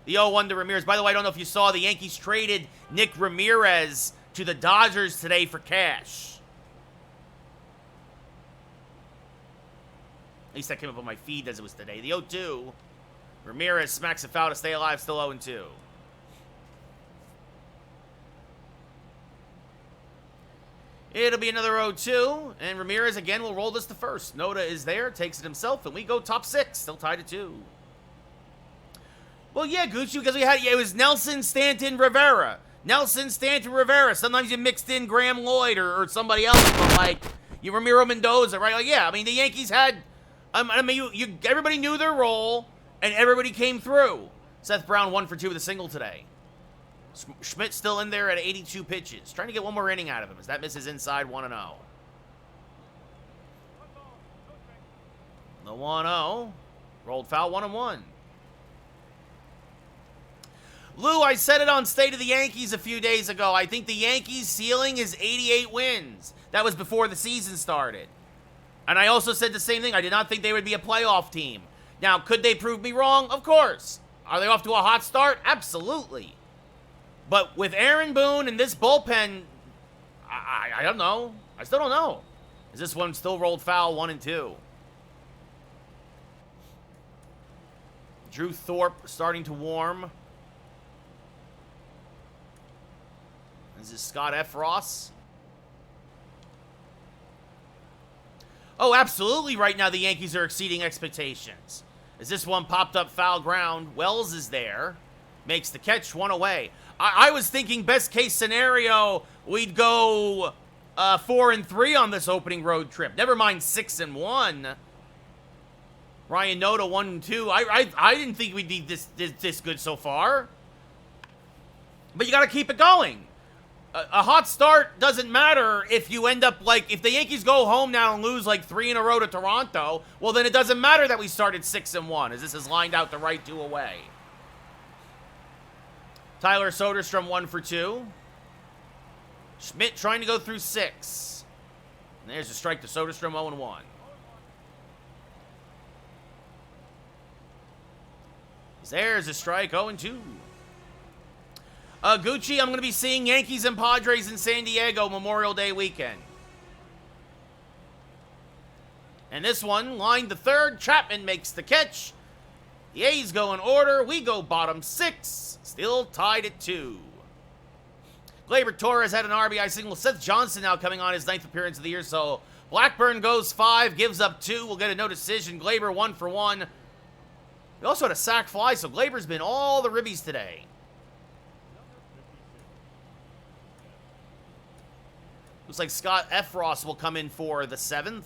The 0-1 to Ramirez. By the way, I don't know if you saw, the Yankees traded Nick Ramirez to the Dodgers today for cash. At least that came up on my feed as it was today. The 0-2. Ramirez smacks a foul to stay alive, still 0-2. It'll be another 0-2, and Ramirez again will roll this to first. Noda is there, takes it himself, and we go top 6. Still tied at 2. Well, yeah, Gucci, because it was Nelson, Stanton, Rivera. Nelson, Stanton, Rivera. Sometimes you mixed in Graham Lloyd or somebody else, but like you Ramiro Mendoza, right? Like, yeah, I mean, the Yankees had, everybody knew their role, and everybody came through. Seth Brown 1 for 2 with a single today. Schmidt still in there at 82 pitches. Trying to get one more inning out of him as that misses inside, 1-0. The 1-0. Rolled foul, 1-1. Lou, I said it on State of the Yankees a few days ago. I think the Yankees' ceiling is 88 wins. That was before the season started. And I also said the same thing. I did not think they would be a playoff team. Now, could they prove me wrong? Of course. Are they off to a hot start? Absolutely. But with Aaron Boone and this bullpen, I don't know. I still don't know. Is this one still rolled foul, 1-2? Drew Thorpe starting to warm. This is Scott F. Ross. Oh, absolutely right now the Yankees are exceeding expectations. As this one popped up foul ground, Wells is there. Makes the catch, 1 away. I was thinking best case scenario, we'd go 4-3 on this opening road trip. Never mind 6-1. Ryan Noda 1-2. I didn't think we'd be this good so far. But you got to keep it going. A hot start doesn't matter if you end up like, if the Yankees go home now and lose like 3 in a row to Toronto, well then it doesn't matter that we started 6-1, as this is lined out the right 2 away. Tyler Soderstrom 1 for 2. Schmidt trying to go through 6. And there's a strike to Soderstrom, 0-1. There's a strike, 0-2. Gucci, I'm going to be seeing Yankees and Padres in San Diego Memorial Day weekend. And this one, lined to third. Chapman makes the catch. The A's go in order. We go bottom 6. Still tied at 2. Gleyber Torres had an RBI single. Seth Johnson now coming on his 9th appearance of the year. So Blackburn goes 5, gives up 2. We'll get a no decision. Gleyber 1 for 1. We also had a sac fly, so Gleyber's been all the ribbies today. Looks like Scott Efros will come in for the 7th.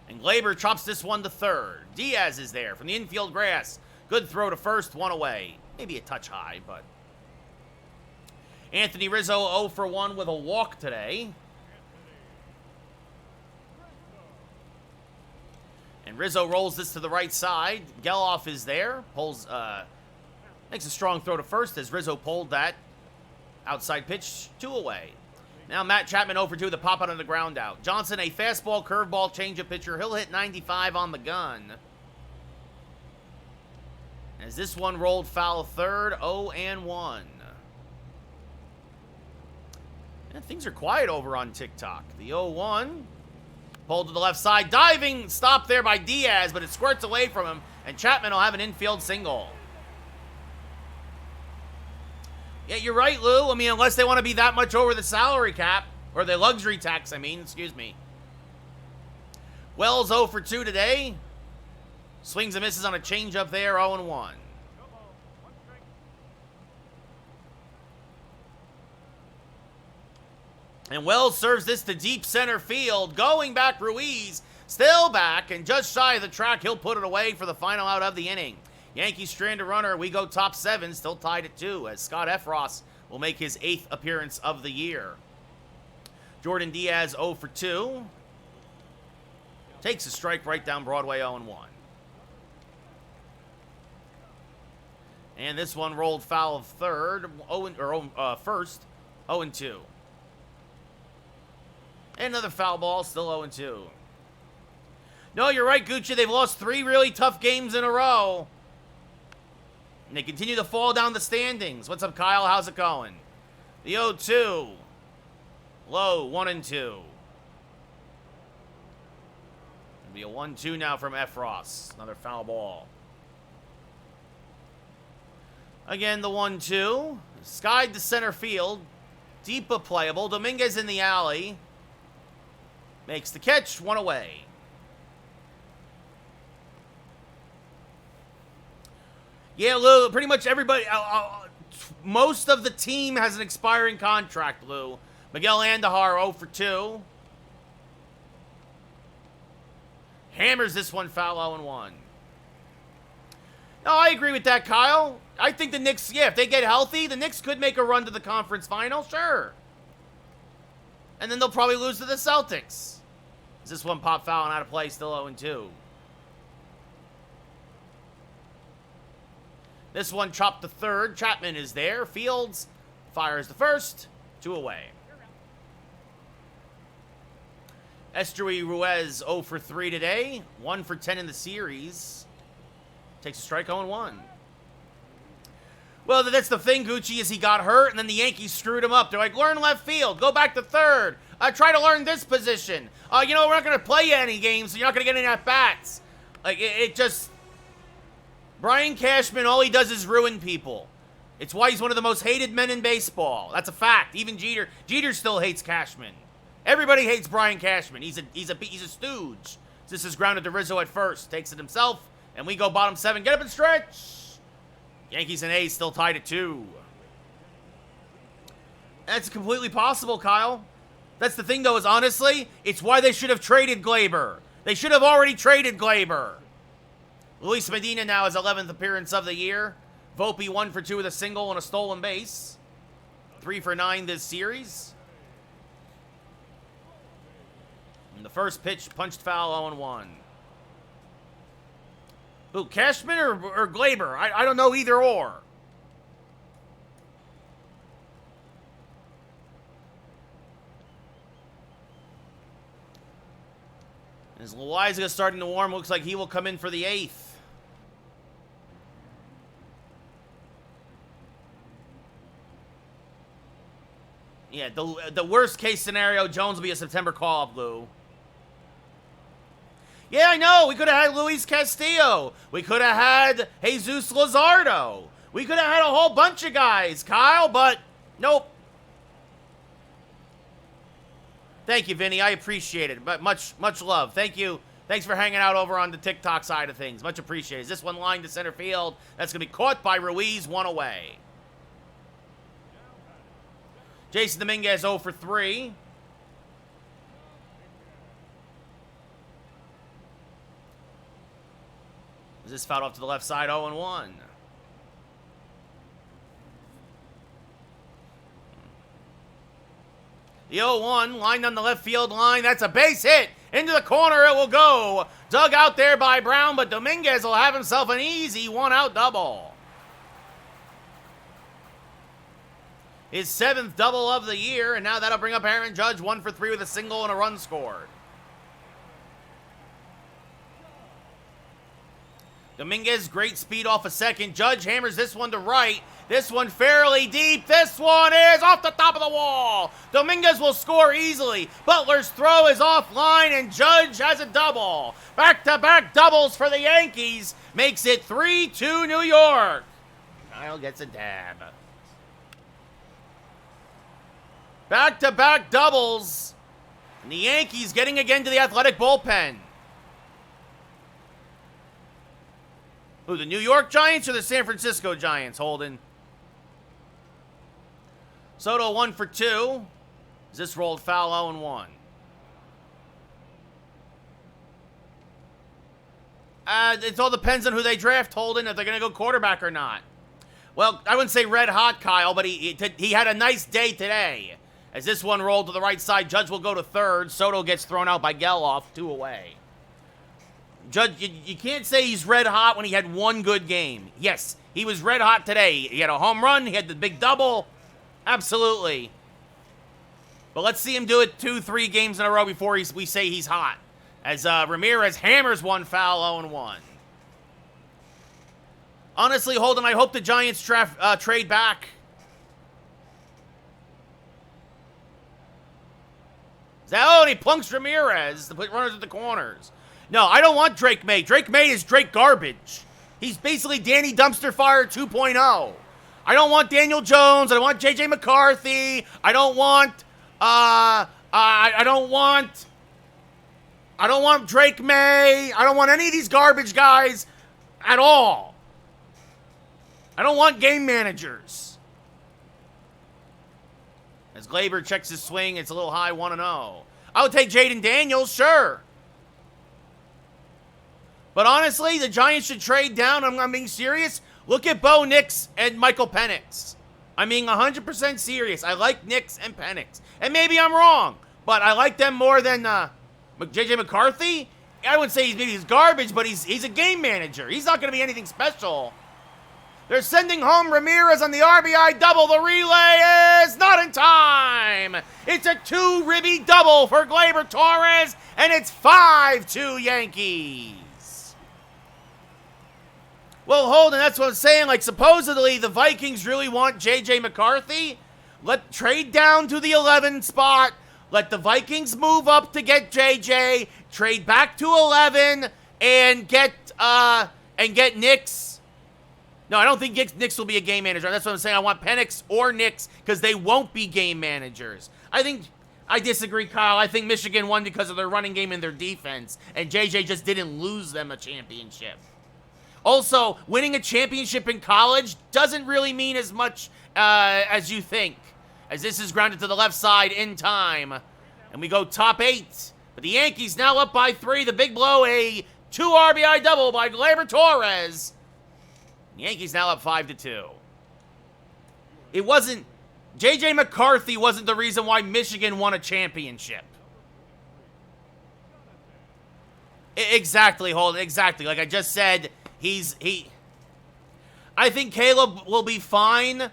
And Gleyber chops this one to third. Diaz is there from the infield grass. Good throw to first, 1 away. Maybe a touch high, but... Anthony Rizzo 0 for 1 with a walk today. And Rizzo rolls this to the right side. Geloff is there. Pulls, makes a strong throw to first as Rizzo pulled that outside pitch 2 away. Now Matt Chapman 0 for 2 with a pop out on the ground out. Johnson, a fastball, curveball, changeup pitcher. He'll hit 95 on the gun. As this one rolled foul third, 0-1. And things are quiet over on TikTok. The 0-1. Pulled to the left side. Diving stop there by Diaz, but it squirts away from him. And Chapman will have an infield single. Yeah, you're right, Lou. I mean, unless they want to be that much over the salary cap. Or the luxury tax, I mean. Excuse me. Wells 0 for 2 today. Swings and misses on a changeup there, 0-1. And Wells serves this to deep center field. Going back, Ruiz. Still back, and just shy of the track, he'll put it away for the final out of the inning. Yankees strand a runner. We go top 7, still tied at 2, as Scott Efros will make his 8th appearance of the year. Jordan Diaz 0 for 2. Takes a strike right down Broadway, 0-1. And this one rolled foul of third, first, 0-2. And another foul ball, still 0-2. No, you're right, Gucci. They've lost 3 really tough games in a row. And they continue to fall down the standings. What's up, Kyle? How's it going? The 0-2. Low, 1-2. It'll be a 1-2 now from Efros. Another foul ball. Again, the 1-2. Skied to center field. Deep but playable. Dominguez in the alley. Makes the catch, 1 away. Yeah, Lou, pretty much everybody, most of the team has an expiring contract, Lou. Miguel Andujar 0 for 2. Hammers this one foul, 0-1. No, I agree with that, Kyle. I think the Knicks, yeah, if they get healthy, the Knicks could make a run to the conference final, sure. And then they'll probably lose to the Celtics. Is this one pop foul and out of play, still 0-2. This one chopped to third. Chapman is there. Fields fires the first. 2 away. Estuary Ruiz 0 for 3 today. 1 for 10 in the series. Takes a strike, 0-1. Well, that's the thing, Gucci, is he got hurt, and then the Yankees screwed him up. They're like, learn left field. Go back to third. Try to learn this position. You know, we're not going to play you any games, so you're not going to get any at-bats. Like, it just... Brian Cashman, all he does is ruin people. It's why he's one of the most hated men in baseball. That's a fact. Even Jeter. Jeter still hates Cashman. Everybody hates Brian Cashman. He's a stooge. This is grounded to Rizzo at first. Takes it himself, and we go bottom 7. Get up and stretch. Yankees and A's still tied at 2. That's completely possible, Kyle. That's the thing, though, is honestly, it's why they should have traded Gleyber. They should have already traded Gleyber. Luis Medina now his 11th appearance of the year. Volpe 1 for 2 with a single and a stolen base. 3 for 9 this series. And the first pitch punched foul 0-1. Who, Cashman or Glaber? I don't know either or. As Loizaga starting to warm, looks like he will come in for the 8th. Yeah, the worst case scenario, Jones will be a September call-up, Lou. Yeah, I know. We could have had Luis Castillo. We could have had Jesus Luzardo. We could have had a whole bunch of guys, Kyle, but nope. Thank you, Vinny. I appreciate it. But much love. Thank you. Thanks for hanging out over on the TikTok side of things. Much appreciated. Is this one lined to center field? That's going to be caught by Ruiz, 1 away. Jason Dominguez 0 for 3. Is this fouled off to the left side? 0-1. The 0-1 lined on the left field line. That's a base hit. Into the corner it will go. Dug out there by Brown, but Dominguez will have himself an easy 1-out double. His 7th double of the year, and now that'll bring up Aaron Judge 1 for 3 with a single and a run scored. Dominguez, great speed off a second. Judge hammers this one to right. This one fairly deep. This one is off the top of the wall. Dominguez will score easily. Butler's throw is offline, and Judge has a double. Back-to-back doubles for the Yankees. Makes it 3-2 New York. Kyle gets a dab. Back-to-back doubles. And the Yankees getting again to the Athletic bullpen. Who, the New York Giants or the San Francisco Giants, Holden? Soto 1 for 2. Is this rolled foul 0-1? It all depends on who they draft, Holden, if they're going to go quarterback or not. Well, I wouldn't say red hot, Kyle, but he had a nice day today. As this one rolled to the right side, Judge will go to third. Soto gets thrown out by Geloff, 2 away. Judge, you can't say he's red hot when he had one good game. Yes, he was red hot today. He had a home run. He had the big double. Absolutely. But let's see him do it 2-3 games in a row before we say he's hot. As Ramirez hammers one foul, 0-1. Honestly, Holden, I hope the Giants trade back. And he plunks Ramirez to put runners at the corners. No, I don't want Drake May. Drake May is Drake Garbage. He's basically Danny Dumpster Fire 2.0. I don't want Daniel Jones. I don't want J.J. McCarthy. I don't want Drake May. I don't want any of these garbage guys at all. I don't want game managers. As Glaber checks his swing, it's a little high, 1-0. I would take Jaden Daniels, sure. But honestly, the Giants should trade down. I'm being serious. Look at Bo Nix and Michael Penix. I'm being 100% serious. I like Nix and Penix. And maybe I'm wrong, but I like them more than J.J. McCarthy. I wouldn't say he's garbage, but he's a game manager. He's not going to be anything special. They're sending home Ramirez on the RBI double. The relay is not in time. It's a 2-ribby double for Gleyber Torres, and it's 5-2 Yankees. Well, Holden, that's what I'm saying. Like, supposedly, the Vikings really want J.J. McCarthy. Trade down to the 11 spot. Let the Vikings move up to get J.J. Trade back to 11 and get Nix. No, I don't think Nix will be a game manager. That's what I'm saying. I want Penix or Nix because they won't be game managers. I disagree, Kyle. I think Michigan won because of their running game and their defense, and J.J. just didn't lose them a championship. Also, winning a championship in college doesn't really mean as much as you think, as this is grounded to the left side in time, and we go top 8. But the Yankees now up by 3. The big blow, a 2 RBI double by Gleyber Torres. Yankees now up 5-2. It wasn't... J.J. McCarthy wasn't the reason why Michigan won a championship. Exactly, Holden. Exactly. Like I just said, I think Caleb will be fine.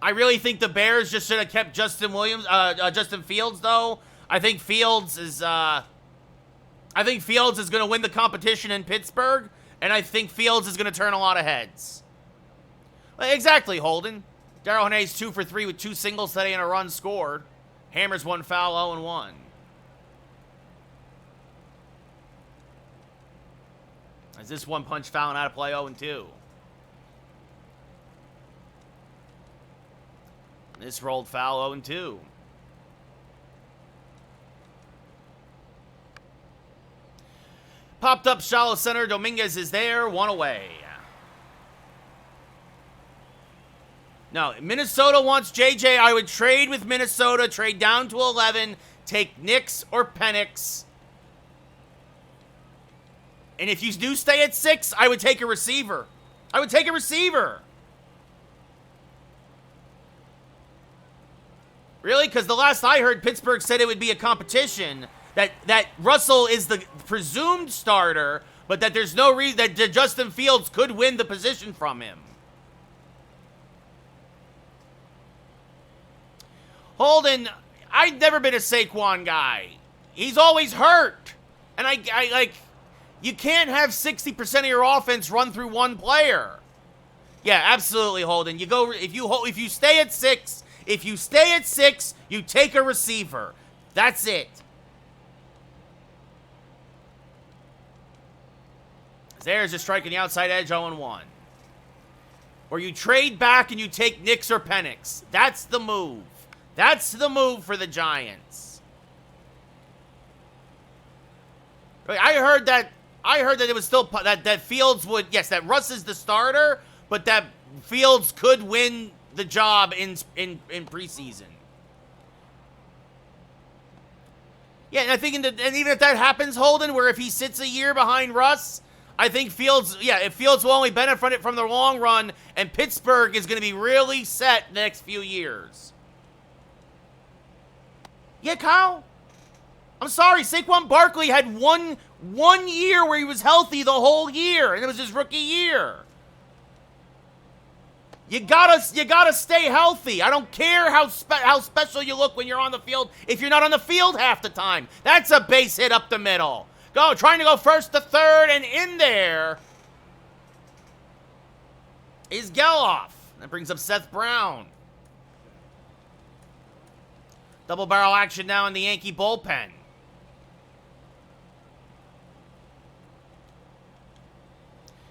I really think the Bears just should have kept Justin Fields, though. I think Fields is going to win the competition in Pittsburgh, and I think Fields is going to turn a lot of heads. Exactly, Holden. Darrell Hernandez 2 for 3 with 2 singles today and a run scored. Hammers 1 foul, 0-1. As this one punch foul and out of play, 0-2. This rolled foul, 0-2. Popped up shallow center. Dominguez is there. 1 away. No, Minnesota wants JJ. I would trade with Minnesota. Trade down to 11. Take Nix or Penix. And if you do stay at 6, I would take a receiver. I would take a receiver. Really? Because the last I heard, Pittsburgh said it would be a competition. That Russell is the presumed starter, but that there's no reason that Justin Fields could win the position from him. Holden, I've never been a Saquon guy. He's always hurt. And I like, you can't have 60% of your offense run through one player. Yeah, absolutely, Holden. You go, if you stay at 6, you take a receiver. That's it. There's a strike on the outside edge, 0-1. Or you trade back and you take Nix or Penix. That's the move. That's the move for the Giants. I heard that it was still that Fields would, yes, that Russ is the starter, but that Fields could win the job in preseason. Yeah, and I think and even if that happens, Holden, where if he sits a year behind Russ, I think Fields, if Fields will only benefit from the long run, and Pittsburgh is going to be really set the next few years. Yeah, Kyle? I'm sorry, Saquon Barkley had one year where he was healthy the whole year, and it was his rookie year. You gotta stay healthy. I don't care how special you look when you're on the field if you're not on the field half the time. That's a base hit up the middle. Trying to go first to third, and in there is Geloff. That brings up Seth Brown. Double barrel action now in the Yankee bullpen.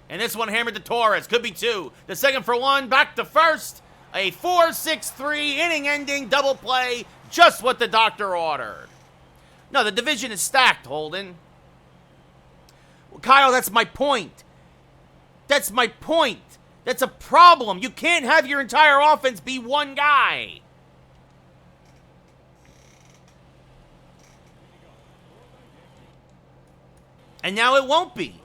And this one hammered to Torres. Could be 2. The second for 1. Back to first. A 4-6-3 inning-ending double play. Just what the doctor ordered. No, the division is stacked, Holden. Well, Kyle, that's my point. That's my point. That's a problem. You can't have your entire offense be one guy. And now it won't be.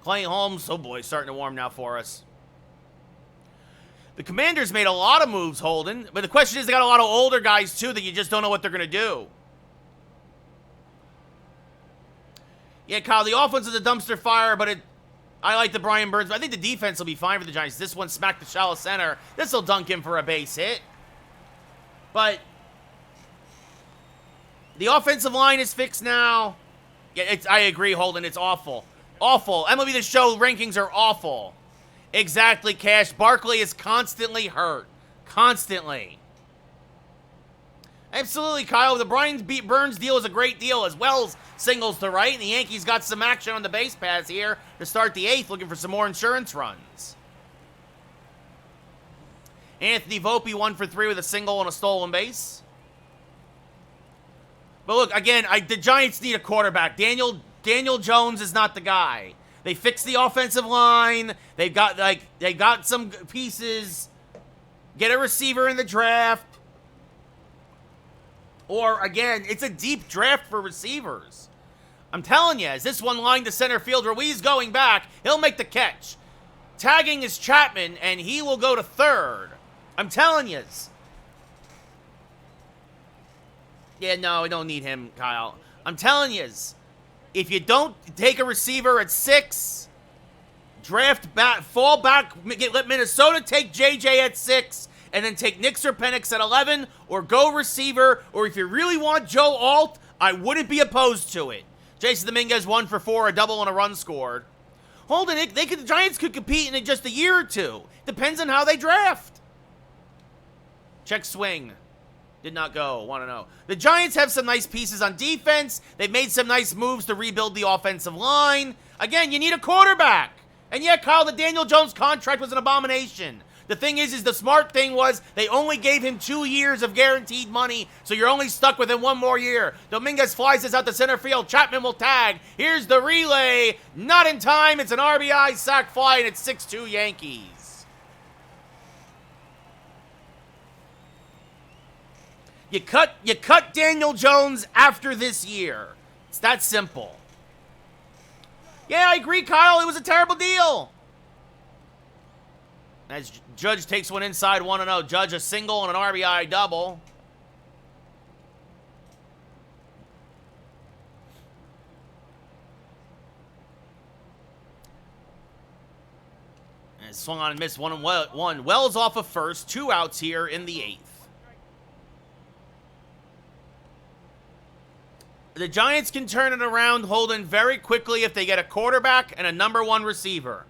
Clay Holmes, oh boy, starting to warm now for us. The Commanders made a lot of moves, Holden, but the question is they got a lot of older guys too that you just don't know what they're going to do. Yeah, Kyle, the offense is a dumpster fire, but I like the Brian Burns. I think the defense will be fine for the Giants. This one smacked the shallow center. This will dunk him for a base hit. But the offensive line is fixed now. Yeah, I agree, Holden. It's awful. Awful. MLB The Show rankings are awful. Exactly, Cash. Barkley is constantly hurt. Constantly. Absolutely, Kyle. The Brian Burns deal is a great deal, as well as singles to right. And the Yankees got some action on the base paths here to start the 8th, looking for some more insurance runs. Anthony Volpe 1 for 3 with a single and a stolen base. But look, again, the Giants need a quarterback. Daniel Jones is not the guy. They fixed the offensive line. They got some pieces. Get a receiver in the draft. Or, again, it's a deep draft for receivers. I'm telling you, as this one lined to center field, Ruiz going back, he'll make the catch. Tagging is Chapman, and he will go to third. I'm telling you. Yeah, no, I don't need him, Kyle. I'm telling you, if you don't take a receiver at 6, draft back, fall back, let Minnesota take JJ at 6, and then take Nick Serpenix at 11, or go receiver, or if you really want Joe Alt, I wouldn't be opposed to it. Jason Dominguez 1 for 4, a double and a run scored. Holden, the Giants could compete in just a year or two. Depends on how they draft. Check swing. Did not go. 1-0. The Giants have some nice pieces on defense. They've made some nice moves to rebuild the offensive line. Again, you need a quarterback. And yeah, Kyle, the Daniel Jones contract was an abomination. The thing is the smart thing was they only gave him 2 years of guaranteed money, so you're only stuck with him 1 more year. Dominguez flies this out to center field. Chapman will tag. Here's the relay. Not in time. It's an RBI sac fly, and it's 6-2 Yankees. You cut Daniel Jones after this year. It's that simple. Yeah, I agree, Kyle. It was a terrible deal. As Judge takes one inside, 1-0. Judge a single and an RBI double. And swung on and missed 1-1. Wells off of first. 2 outs here in the 8th. The Giants can turn it around, Holden, very quickly if they get a quarterback and a number 1 receiver.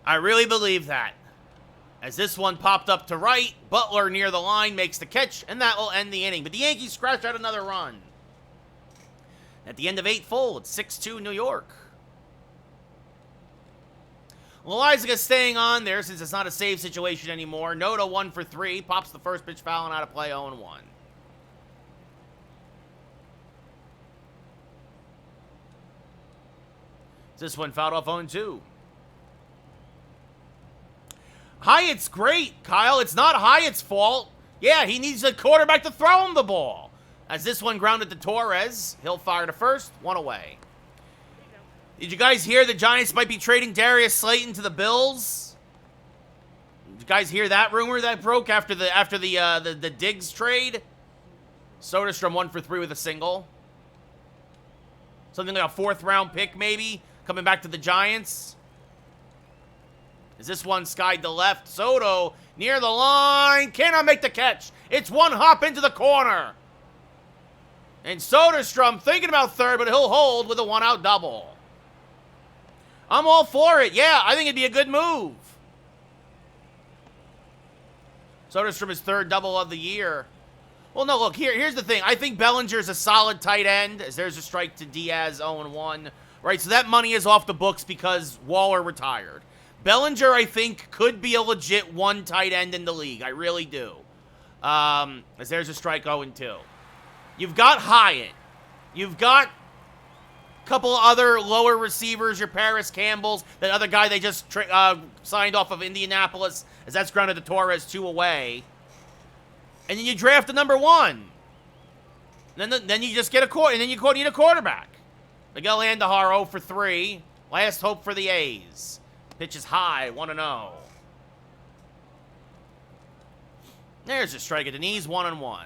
I really believe that. As this one popped up to right, Butler near the line makes the catch, and that will end the inning. But the Yankees scratch out another run. At the end of 8 full, it's 6-2 New York. Loizaga staying on there since it's not a save situation anymore. Noda 1 for 3, pops the first pitch foul and out of play 0-1. This one fouled off 0-2. Hyatt's great, Kyle. It's not Hyatt's fault. Yeah, he needs a quarterback to throw him the ball. As this one grounded to Torres, he'll fire to first, 1 away. Did you guys hear the Giants might be trading Darius Slayton to the Bills? Did you guys hear that rumor that broke after the Diggs trade? Soderstrom 1 for 3 with a single. Something like a 4th round pick, maybe, coming back to the Giants. Is this one skied to left? Soto near the line. Cannot make the catch. It's 1 hop into the corner. And Soderstrom thinking about third, but he'll hold with a 1-out double. I'm all for it. Yeah, I think it'd be a good move. Soderstrom is 3rd double of the year. Well, no, look, here's the thing. I think Bellinger's a solid tight end, as there's a strike to Diaz, 0-1. Right, so that money is off the books because Waller retired. Bellinger, I think, could be a legit 1 tight end in the league. I really do. As there's a strike 0-2. You've got Hyatt. You've got a couple other lower receivers, your Paris Campbells, that other guy they just signed off of Indianapolis, as that's grounded to Torres 2 away. And then you draft a number 1. Then you just get and then you need a quarterback. Miguel Andujar 0 for 3. Last hope for the A's. Pitch is high, 1-0. There's a strike at the knees, 1-1.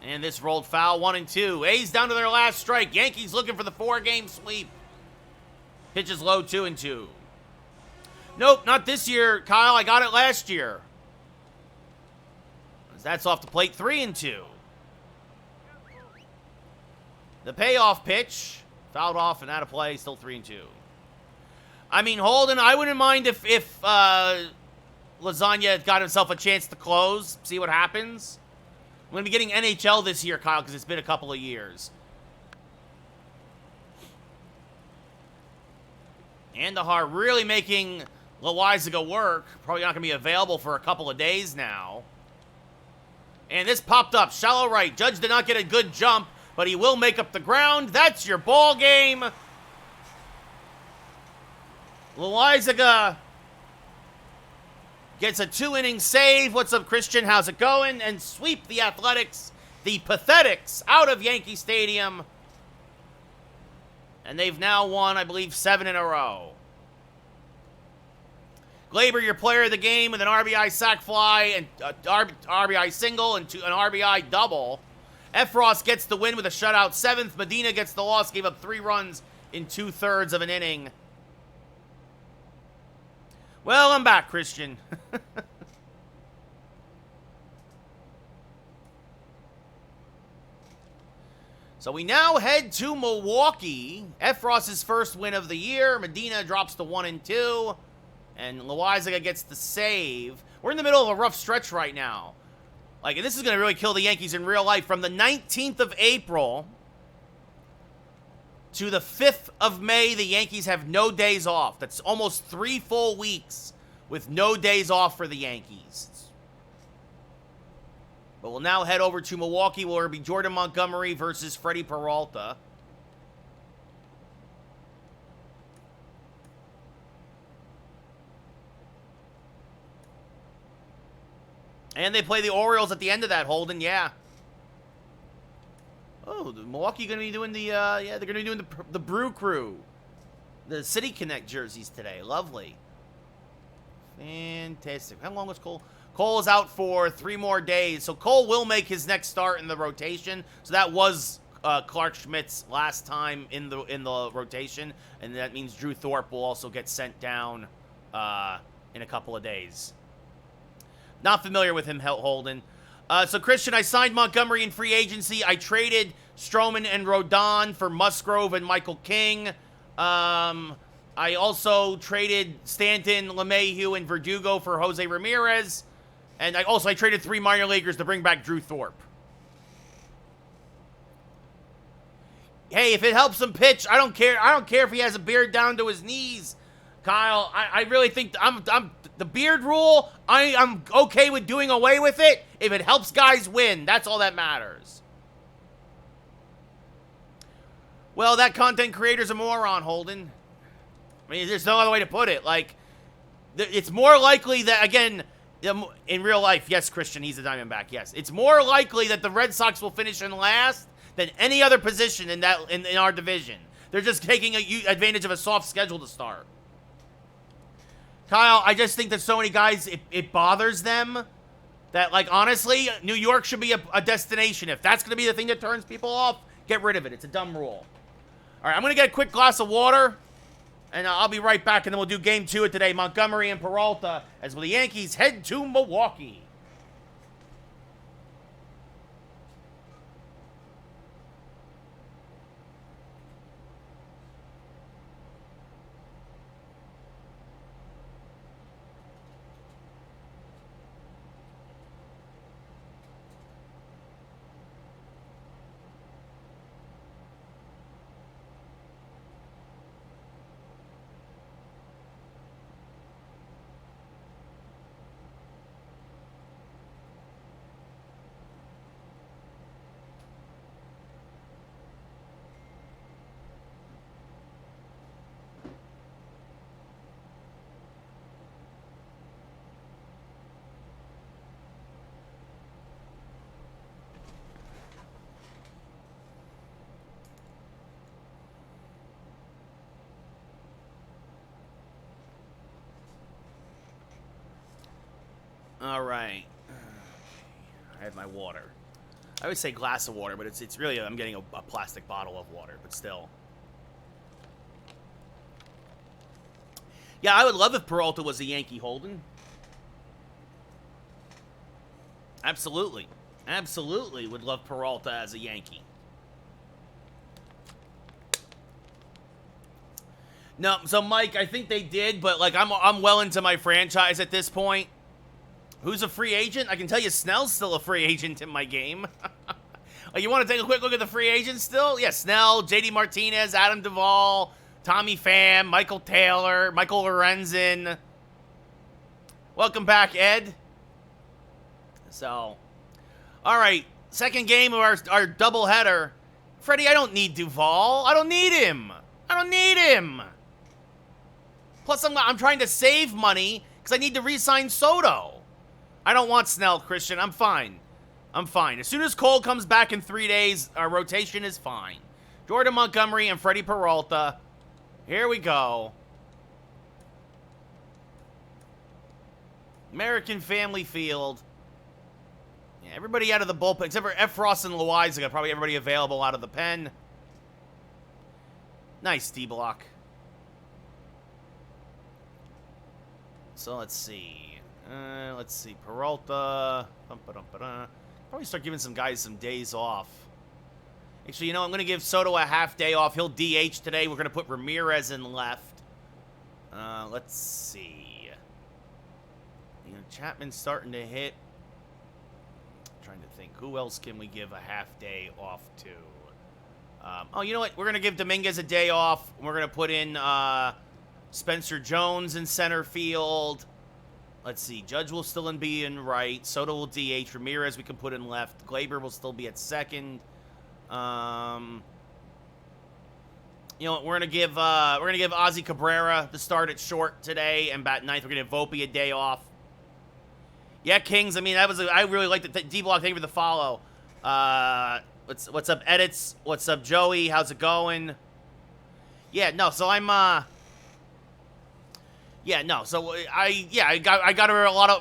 And this rolled foul, 1-2. A's down to their last strike. Yankees looking for the 4-game sweep. Pitch is low, 2-2. Nope, not this year, Kyle. I got it last year. That's off the plate, 3-2. The payoff pitch. Fouled off and out of play, still 3-2. I mean, Holden, I wouldn't mind if Lasagna got himself a chance to close, see what happens. I'm going to be getting NHL this year, Kyle, because it's been a couple of years. Andujar really making Loizaga work. Probably not going to be available for a couple of days now. And this popped up, shallow right. Judge did not get a good jump, but he will make up the ground. That's your ball game. Loizaga Gets a 2-inning save. What's up, Christian? How's it going? And sweep the Athletics, the Pathetics, out of Yankee Stadium. And they've now won, I believe, 7 in a row. Glaber, your player of the game, with an RBI sac fly and RBI single and an RBI double. Efros gets the win with a shutout 7th. Medina gets the loss, gave up 3 runs in 2/3 of an inning. Well, I'm back, Christian. So we now head to Milwaukee. Efros' first win of the year. Medina drops to 1-2. And Loaizaga gets the save. We're in the middle of a rough stretch right now. Like, this is going to really kill the Yankees in real life. From the 19th of April to the 5th of May, the Yankees have no days off. That's almost 3 full weeks with no days off for the Yankees. But we'll now head over to Milwaukee, where it'll be Jordan Montgomery versus Freddie Peralta. And they play the Orioles at the end of that, Holden, yeah. Oh, Milwaukee going to be doing the, yeah, they're going to be doing the Brew Crew. The City Connect jerseys today. Lovely. Fantastic. How long was Cole? Cole is out for 3 more days. So Cole will make his next start in the rotation. So that was Clark Schmidt's last time in the rotation. And that means Drew Thorpe will also get sent down in a couple of days. Not familiar with him, Holden. So, Christian, I signed Montgomery in free agency. I traded Stroman and Rodon for Musgrove and Michael King. I also traded Stanton, LeMahieu, and Verdugo for Jose Ramirez. And I traded 3 minor leaguers to bring back Drew Thorpe. Hey, if it helps him pitch, I don't care. I don't care if he has a beard down to his knees. Kyle, I really think I'm the beard rule, I'm okay with doing away with it if it helps guys win. That's all that matters. Well, that content creator's a moron, Holden. I mean, there's no other way to put it. Like, it's more likely that, again, in real life, yes, Christian, he's a Diamondback, yes. It's more likely that the Red Sox will finish in last than any other position in our division. They're just taking advantage of a soft schedule to start. Kyle, I just think that so many guys, it bothers them that, like, honestly, New York should be a destination. If that's going to be the thing that turns people off, get rid of it. It's a dumb rule. All right, I'm going to get a quick glass of water, and I'll be right back, and then we'll do Game 2 of today, Montgomery and Peralta, as the Yankees head to Milwaukee. All right. I have my water. I would say glass of water, but it's really, I'm getting a plastic bottle of water, but still. Yeah, I would love if Peralta was a Yankee, Holden. Absolutely. Absolutely would love Peralta as a Yankee. No, so Mike, I think they did, but like I'm well into my franchise at this point. Who's a free agent? I can tell you Snell's still a free agent in my game. Like, you want to take a quick look at the free agents still? Yeah, Snell, JD Martinez, Adam Duvall, Tommy Pham, Michael Taylor, Michael Lorenzen. Welcome back, Ed. So, all right, second game of our doubleheader. Freddie, I don't need Duvall. I don't need him. I don't need him. Plus, I'm trying to save money Because I need to re-sign Soto. I don't want Snell, Christian. I'm fine. I'm fine. As soon as Cole comes back in 3 days, our rotation is fine. Jordan Montgomery and Freddie Peralta. Here we go. American Family Field. Yeah, everybody out of the bullpen, except for Efros and Loizaga. Probably everybody available out of the pen. Nice D-block. So let's see. Peralta. Probably start giving some guys some days off. Actually, you know, I'm going to give Soto a half day off. He'll DH today. We're going to put Ramirez in left. Let's see. You know, Chapman's starting to hit. I'm trying to think. Who else can we give a half day off to? Oh, you know what? We're going to give Dominguez a day off. We're going to put in Spencer Jones in center field. Let's see. Judge will still be in right. Soto will DH. Ramirez we can put in left. Glaber will still be at second. You know what? We're gonna give Ozzy Cabrera the start at short today and bat ninth. We're gonna give Volpe a day off. Yeah, Kings. I mean, I really like the D-block. Thank you for the follow. What's up, Edits? What's up, Joey? How's it going? Yeah, no. So I'm yeah, no. So I got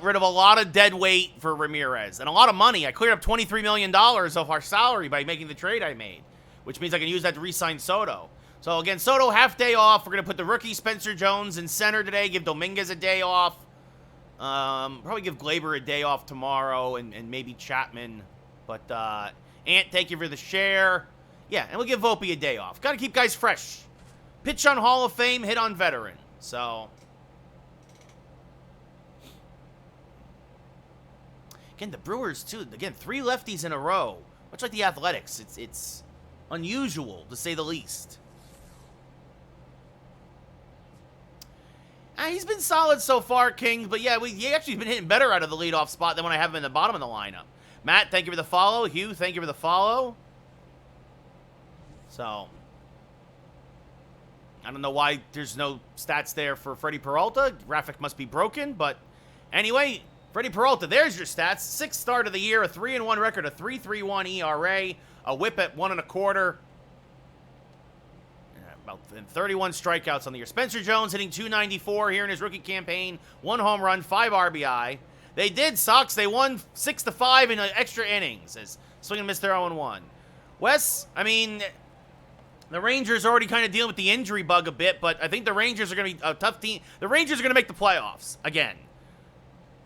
rid of a lot of dead weight for Ramirez and a lot of money. I cleared up $23 million off our salary by making the trade I made, which means I can use that to re-sign Soto. So again, Soto half day off. We're gonna put the rookie Spencer Jones in center today. Give Dominguez a day off. Probably give Glaber a day off tomorrow and maybe Chapman. But Ant, thank you for the share. Yeah, and we'll give Volpe a day off. Got to keep guys fresh. Pitch on Hall of Fame, hit on veteran. So. Again, the Brewers, too. Again, 3 lefties in a row. Much like the Athletics. It's unusual, to say the least. He's been solid so far, King. But, yeah, he actually been hitting better out of the leadoff spot than when I have him in the bottom of the lineup. Matt, thank you for the follow. Hugh, thank you for the follow. So, I don't know why there's no stats there for Freddie Peralta. Graphic must be broken. But, anyway, Freddie Peralta, there's your stats. 6th start of the year, a 3-1 record, a 3.31 ERA, a whip at 1 1/4. About 31 strikeouts on the year. Spencer Jones hitting .294 here in his rookie campaign. 1 home run, 5 RBI. They did, Sox. They won 6-5 in extra innings as swing and miss their 0-1. Wes, I mean, the Rangers are already kind of dealing with the injury bug a bit, but I think the Rangers are going to be a tough team. The Rangers are going to make the playoffs again.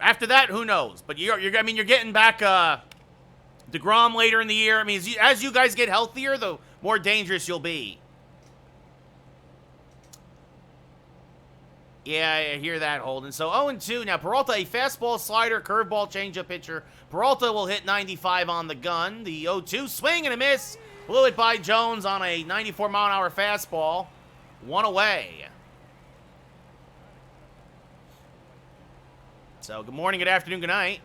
After that, who knows? But you're getting back DeGrom later in the year. I mean, as you guys get healthier, the more dangerous you'll be. Yeah, I hear that, Holden. So 0-2. Now, Peralta, a fastball, slider, curveball, changeup pitcher. Peralta will hit 95 on the gun. The 0-2, swing and a miss. Blew it by Jones on a 94-mile-an-hour fastball. 1 away. So, good morning, good afternoon, good night.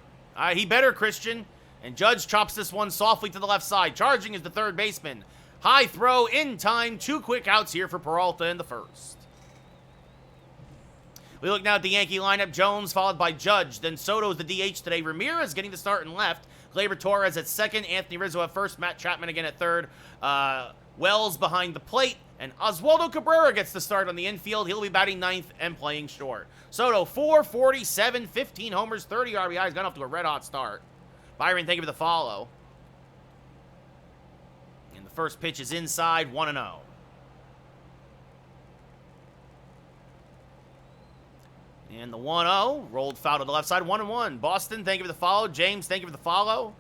He better, Christian. And Judge chops this one softly to the left side. Charging is the third baseman. High throw in time. 2 quick outs here for Peralta in the first. We look now at the Yankee lineup. Jones followed by Judge. Then Soto's the DH today. Ramirez getting the start in left. Gleyber Torres at second. Anthony Rizzo at first. Matt Chapman again at third. Wells behind the plate. And Oswaldo Cabrera gets the start on the infield. He'll be batting ninth and playing short. Soto, 447, 15 homers, 30 RBIs. Got off to a red-hot start. Byron, thank you for the follow. And the first pitch is inside, 1-0. And the 1-0, rolled foul to the left side, 1-1. Boston, thank you for the follow. James, thank you for the follow.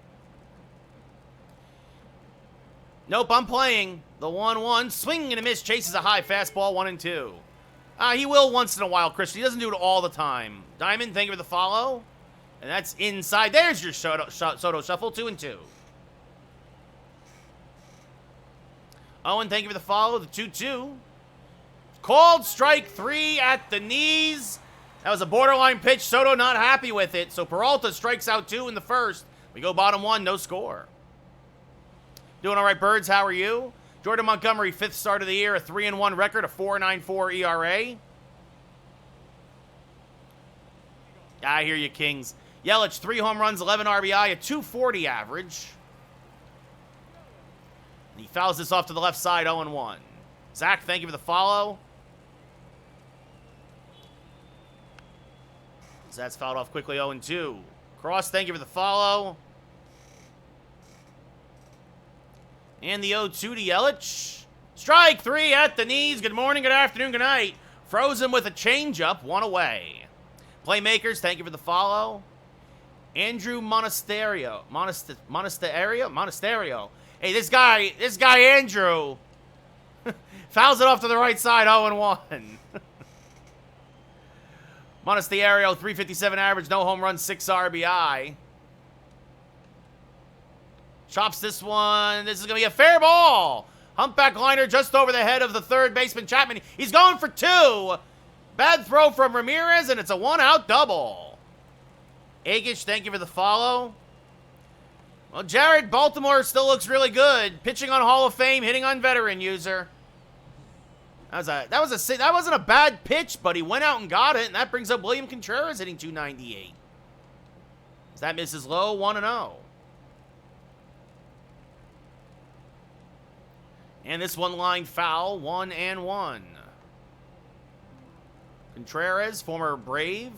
Nope, I'm playing. The 1-1, swing and a miss, chases a high fastball, 1-2. He will once in a while, Christian. He doesn't do it all the time. Diamond, thank you for the follow. And that's inside. There's your Soto shuffle, 2-2. Owen, thank you for the follow. The 2-2. Called strike 3 at the knees. That was a borderline pitch. Soto not happy with it. So Peralta strikes out 2 in the first. We go bottom 1, no score. Doing all right, Birds. How are you? Jordan Montgomery, 5th start of the year, a 3-1 record, a 4.94 ERA. I hear you, Kings. Yelich, 3 home runs, 11 RBI, a 240 average. And he fouls this off to the left side, 0-1. Zach, thank you for the follow. That's fouled off quickly, 0-2. Cross, thank you for the follow. And the 0-2 to Yelich. Strike 3 at the knees. Good morning, good afternoon, good night. Frozen with a changeup, 1 away. Playmakers, thank you for the follow. Andrew Monasterio. Monasterio. Hey, this guy Andrew, fouls it off to the right side, 0-1. Monasterio, 357 average, no home runs, 6 RBI. Chops this one. This is going to be a fair ball. Humpback liner just over the head of the third baseman, Chapman. He's going for 2. Bad throw from Ramirez, and it's a 1-out double. Agish, thank you for the follow. Well, Jared, Baltimore still looks really good. Pitching on Hall of Fame, hitting on veteran user. That wasn't a bad pitch, but he went out and got it, and that brings up William Contreras hitting 298. As that misses low, 1-0. And this one line foul, 1-1. Contreras, former Brave.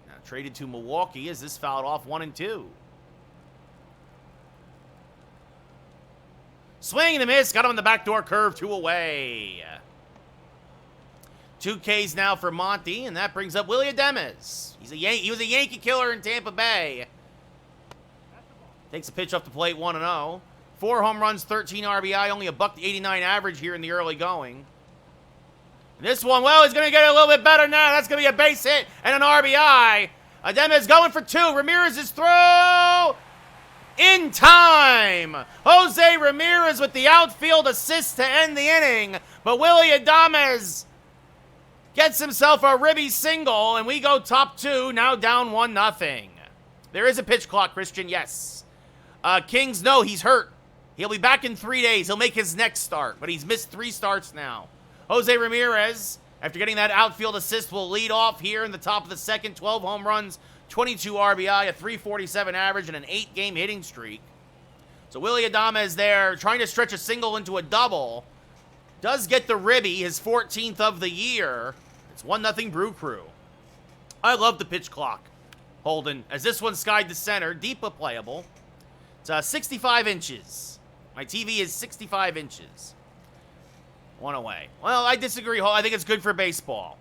Now traded to Milwaukee as this fouled off, 1-2. Swing and a miss, got him on the backdoor curve, 2 away. 2 Ks now for Monty, and that brings up Willie Adames. He was a Yankee killer in Tampa Bay. Takes a pitch off the plate, 1-0. 4 home runs, 13 RBI, only a $1.89 average here in the early going. And this one, well, he's going to get a little bit better now. That's going to be a base hit and an RBI. Adames going for 2. Ramirez is through. In time. Jose Ramirez with the outfield assist to end the inning. But Willie Adames gets himself a ribby single, and we go top 2, now down 1-0. There is a pitch clock, Christian, yes. Kings, no, he's hurt. He'll be back in 3 days. He'll make his next start, but he's missed 3 starts now. Jose Ramirez, after getting that outfield assist, will lead off here in the top of the second. 12 home runs, 22 RBI, a 347 average, and an 8-game hitting streak. So Willie Adames there trying to stretch a single into a double. Does get the ribby, his 14th of the year. It's 1-0 Brew Crew. I love the pitch clock, Holden, as this one skied to center, deep but playable. It's 65 inches. My TV is 65 inches. 1 away. Well, I disagree. I think it's good for baseball.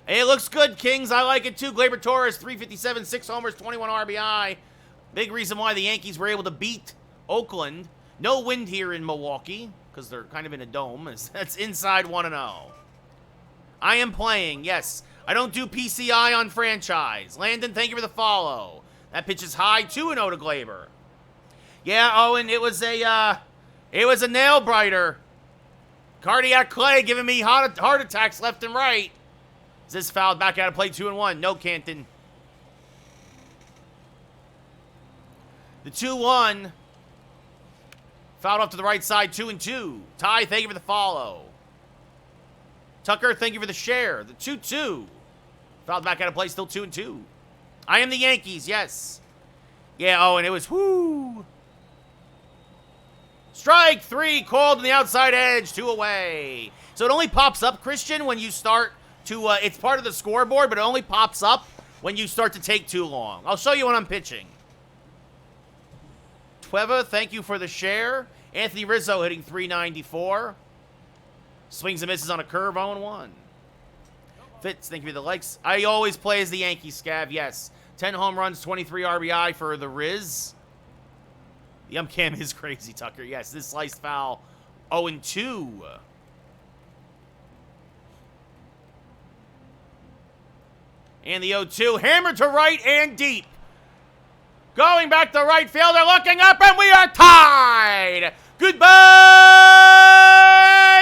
Hey, it looks good, Kings. I like it too. Gleyber Torres, 357, 6 homers, 21 RBI. Big reason why the Yankees were able to beat Oakland. No wind here in Milwaukee because they're kind of in a dome. That's inside 1-0. I am playing, yes. I don't do PCI on franchise. Landon, thank you for the follow. That pitch is high, 2-0 to Gleyber. Yeah, Owen, it was a nail biter. Cardiac Clay giving me heart attacks left and right. Is this fouled back out of play, 2-1? No, Canton. The 2-1. Fouled off to the right side, 2-2. Ty, thank you for the follow. Tucker, thank you for the share. The 2-2. Fouled back out of play, still 2-2. I am the Yankees, yes. Yeah, oh, and it was, whoo. Strike 3, called on the outside edge, 2 away. So it only pops up, Christian, when you start to, it's part of the scoreboard, but it only pops up when you start to take too long. I'll show you when I'm pitching. Tweva, thank you for the share. Anthony Rizzo hitting 394. Swings and misses on a curve, 0-1. Fitz, thank you for the likes. I always play as the Yankees, Scav, yes. 10 home runs, 23 RBI for the Riz. The cam is crazy, Tucker. Yes, this sliced foul, 0-2. And the 0-2, hammered to right and deep. Going back to right field, they're looking up, and we are tied. Goodbye,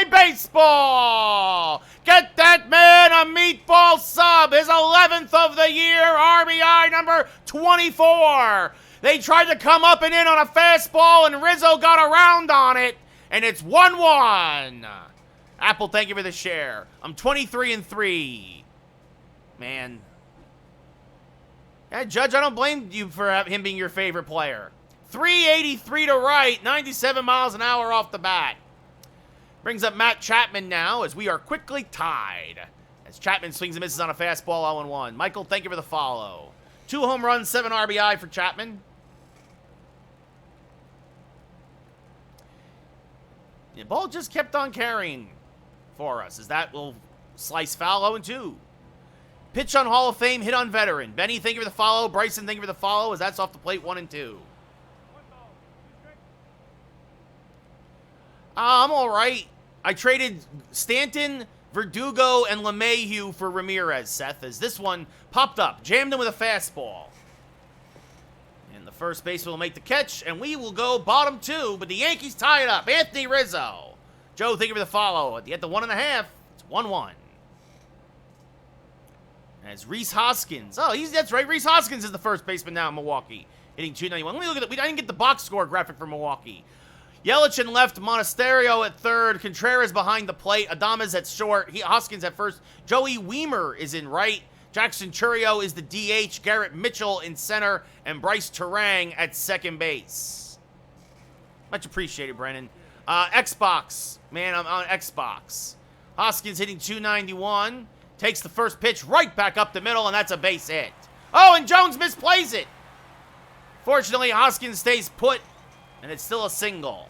baseball. Get that man a meatball sub, his 11th of the year, RBI number 24. They tried to come up and in on a fastball, and Rizzo got around on it, and it's 1-1. Apple, thank you for the share. I'm 23-3. man. Yeah, Judge, I don't blame you for him being your favorite player. 383 to right, 97 miles an hour off the bat. Brings up Matt Chapman now as we are quickly tied. As Chapman swings and misses on a fastball 0-1. Michael, thank you for the follow. 2 home runs, 7 RBI for Chapman. The ball just kept on carrying for us as that will slice foul 0-2. Pitch on Hall of Fame, hit on veteran. Benny, thank you for the follow. Bryson, thank you for the follow as that's off the plate 1-2. I'm all right. I traded Stanton, Verdugo, and LeMahieu for Ramirez, Seth, as this one popped up. Jammed him with a fastball. And the first baseman will make the catch, and we will go bottom 2, but the Yankees tie it up. Anthony Rizzo. Joe, thank you for the follow. At the 1.5, it's 1-1. As Rhys Hoskins. Oh, that's right. Rhys Hoskins is the first baseman now in Milwaukee, hitting 291. Let me look at it. I didn't get the box score graphic for Milwaukee. Yelich in left, Monasterio at third, Contreras behind the plate, Adames at short, Hoskins at first, Joey Weimer is in right, Jackson Chourio is the DH, Garrett Mitchell in center, and Bryce Terang at second base. Much appreciated, Brennan. Xbox. Man, I'm on Xbox. Hoskins hitting 291, takes the first pitch right back up the middle, and that's a base hit. Oh, and Jones misplays it. Fortunately, Hoskins stays put, and it's still a single.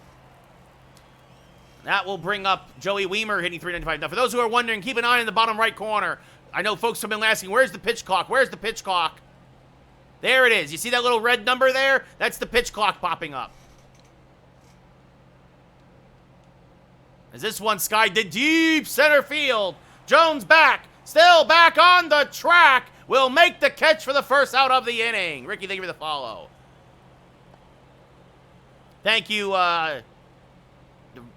That will bring up Joey Weimer hitting 395. Now, for those who are wondering, keep an eye in the bottom right corner. I know folks have been asking, where's the pitch clock? Where's the pitch clock? There it is. You see that little red number there? That's the pitch clock popping up. As this one skied to deep center field. Jones back. Still back on the track. Will make the catch for the first out of the inning. Ricky, thank you for the follow. Thank you,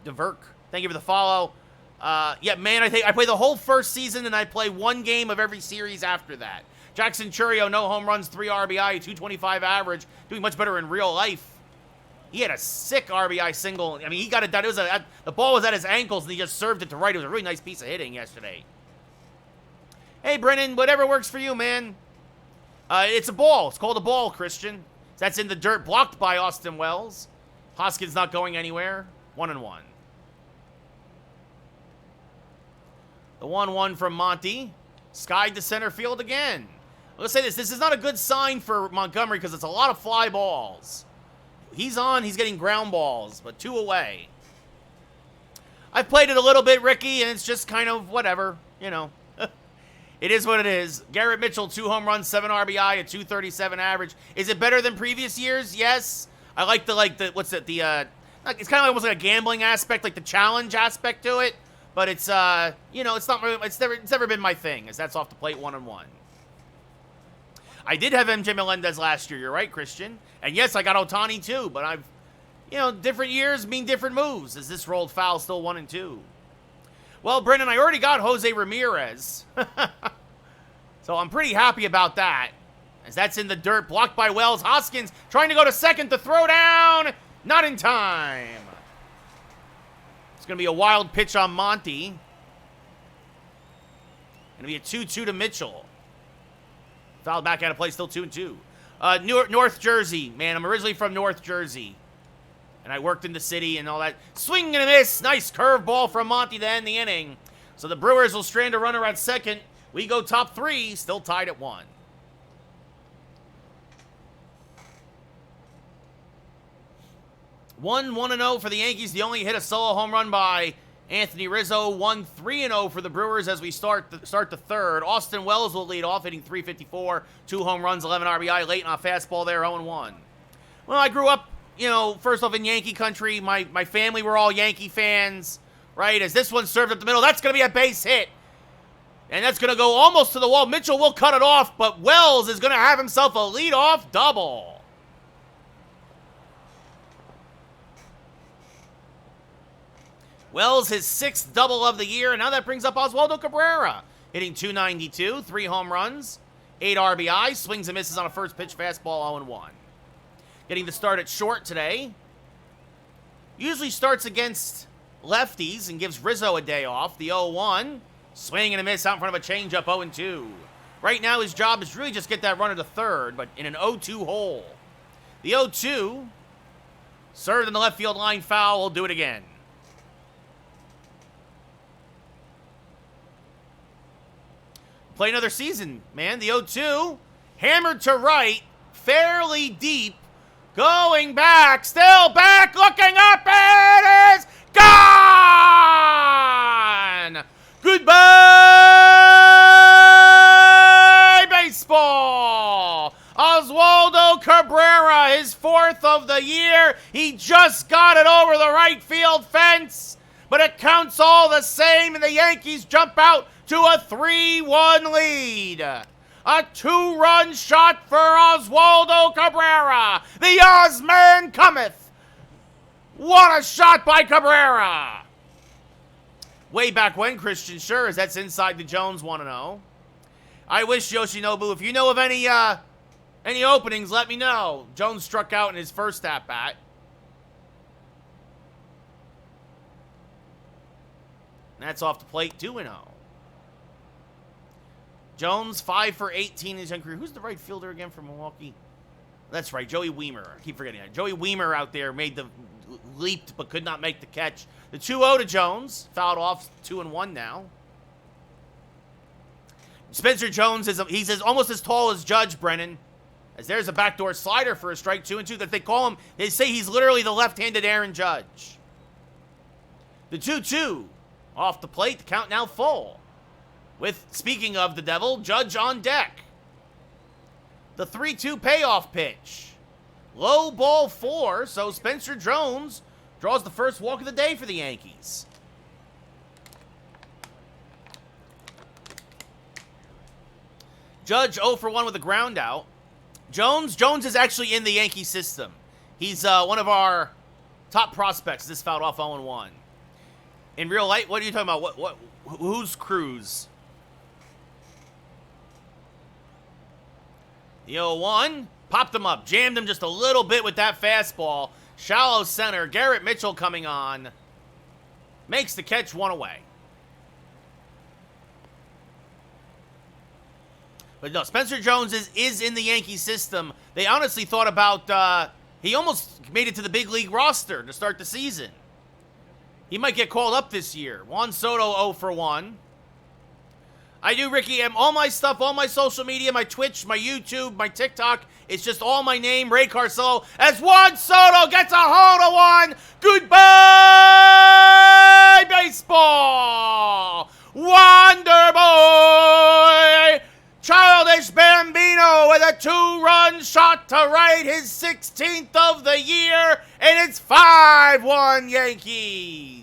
DeVerk. Thank you for the follow. Yeah, man, I play the whole first season, and I play one game of every series after that. Jackson Chourio, no home runs, 3 RBI, 225 average, doing much better in real life. He had a sick RBI single. I mean, he got it done. The ball was at his ankles, and he just served it to right. It was a really nice piece of hitting yesterday. Hey, Brennan, whatever works for you, man. It's a ball. It's called a ball, Christian. That's in the dirt, blocked by Austin Wells. Hoskins not going anywhere. 1-1. The 1-1 from Monty. Skied to center field again. Let's say this. This is not a good sign for Montgomery because it's a lot of fly balls. He's on. He's getting ground balls, but 2 away. I've played it a little bit, Ricky, and it's just kind of whatever. You know. It is what it is. Garrett Mitchell, 2 home runs, 7 RBI, a 237 average. Is it better than previous years? Yes. I like what's it, it's kind of almost like a gambling aspect, like the challenge aspect to it. But it's, you know, it's never been my thing, as that's off the plate 1-1. I did have MJ Melendez last year. You're right, Christian. And yes, I got Ohtani too, but I've, you know, different years mean different moves, as this rolled foul still 1-2. Well, Brendan, I already got Jose Ramirez. So I'm pretty happy about that. As that's in the dirt, blocked by Wells. Hoskins trying to go to second to throw down. Not in time. It's going to be a wild pitch on Monty. Going to be a 2-2 to Mitchell. Fouled back out of play, still 2-2. North Jersey. Man, I'm originally from North Jersey. And I worked in the city and all that. Swing and a miss. Nice curveball from Monty to end the inning. So the Brewers will strand a runner at second. We go top 3, still tied at 1. 1-0 for the Yankees. They only hit a solo home run by Anthony Rizzo. 3-0 for the Brewers as we start the third. Austin Wells will lead off, hitting .354. 2 home runs, 11 RBI. Late on a fastball there, 0-1. Well, I grew up, you know, first off in Yankee country. My family were all Yankee fans, right? As this one served up the middle, that's going to be a base hit. And that's going to go almost to the wall. Mitchell will cut it off, but Wells is going to have himself a leadoff double. Wells, his 6th double of the year, and now that brings up Oswaldo Cabrera, hitting .292, 3 home runs, 8 RBI, swings and misses on a first pitch fastball, 0-1. Getting the start at short today. Usually starts against lefties and gives Rizzo a day off. The 0-1, swing and a miss out in front of a changeup, 0-2. Right now, his job is really just get that runner to third, but in an 0-2 hole. The 0-2, served in the left field line foul. We'll do it again. Play another season, man. The 0-2, hammered to right, fairly deep, going back, still back, looking up, it is gone! Goodbye, baseball! Oswaldo Cabrera, his 4th of the year. He just got it over the right field fence, but it counts all the same, and the Yankees jump out to a 3-1 lead. A 2-run shot for Oswaldo Cabrera. The Ozman cometh. What a shot by Cabrera. Way back when, Christian, sure, as that's inside the Jones 1-0. I wish, Yoshinobu, if you know of any openings, let me know. Jones struck out in his first at-bat. That's off the plate, 2-0. Jones, 5 for 18 in his young career. Who's the right fielder again for Milwaukee? That's right, Joey Wiemer. I keep forgetting that. Joey Wiemer out there leaped but could not make the catch. The 2-0 to Jones. Fouled off, 2-1 now. Spencer Jones, he's almost as tall as Judge, Brennan. As there's a backdoor slider for a strike, 2-2. That they say he's literally the left-handed Aaron Judge. The 2-2. Off the plate, the count now full. With, speaking of the devil, Judge on deck. The 3-2 payoff pitch. Low ball 4, so Spencer Jones draws the first walk of the day for the Yankees. Judge 0 for 1 with a ground out. Jones is actually in the Yankee system. He's one of our top prospects. This fouled off 0-1. In real life, what are you talking about? Who's Cruz? The 0-1, popped him up, jammed him just a little bit with that fastball. Shallow center, Garrett Mitchell coming on. Makes the catch, 1 away. But no, Spencer Jones is in the Yankee system. They honestly thought about, he almost made it to the big league roster to start the season. He might get called up this year. Juan Soto 0 for 1. I do, Ricky. All my stuff, all my social media, my Twitch, my YouTube, my TikTok, it's just all my name, Ray Carcillo, as Juan Soto gets a hold of one. Goodbye, baseball. Wonder Boy. Childish Bambino with a 2-run shot to right, his 16th of the year, and it's 5-1 Yankees.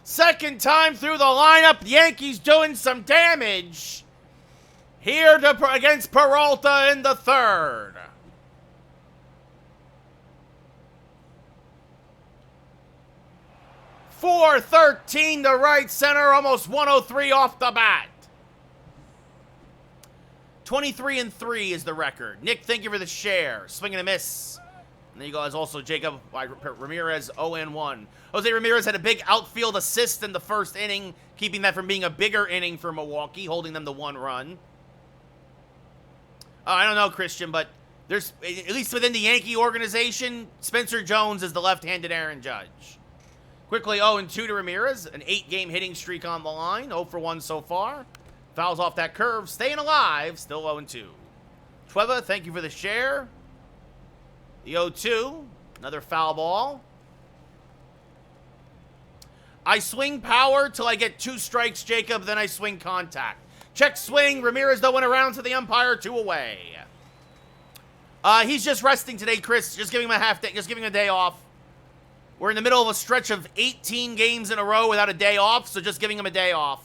Second time through the lineup, the Yankees doing some damage. Here against Peralta in the third. .413 to right center, almost 103 off the bat. 23-3 is the record. Nick, thank you for the share. Swing and a miss. And there you go. As also Jacob Ramirez 0-1. Jose Ramirez had a big outfield assist in the first inning, keeping that from being a bigger inning for Milwaukee, holding them to 1 run. I don't know, Christian, but there's, at least within the Yankee organization, Spencer Jones is the left-handed Aaron Judge. Quickly 0-2 to Ramirez, an 8-game hitting streak on the line, 0 for 1 so far. Fouls off that curve, staying alive, still 0-2. Tweva, thank you for the share. The 0-2, another foul ball. I swing power till I get 2 strikes, Jacob, then I swing contact. Check swing, Ramirez though went around to the umpire, 2 away. He's just resting today, Chris, just giving him a half day, just giving him a day off. We're in the middle of a stretch of 18 games in a row without a day off, so just giving him a day off.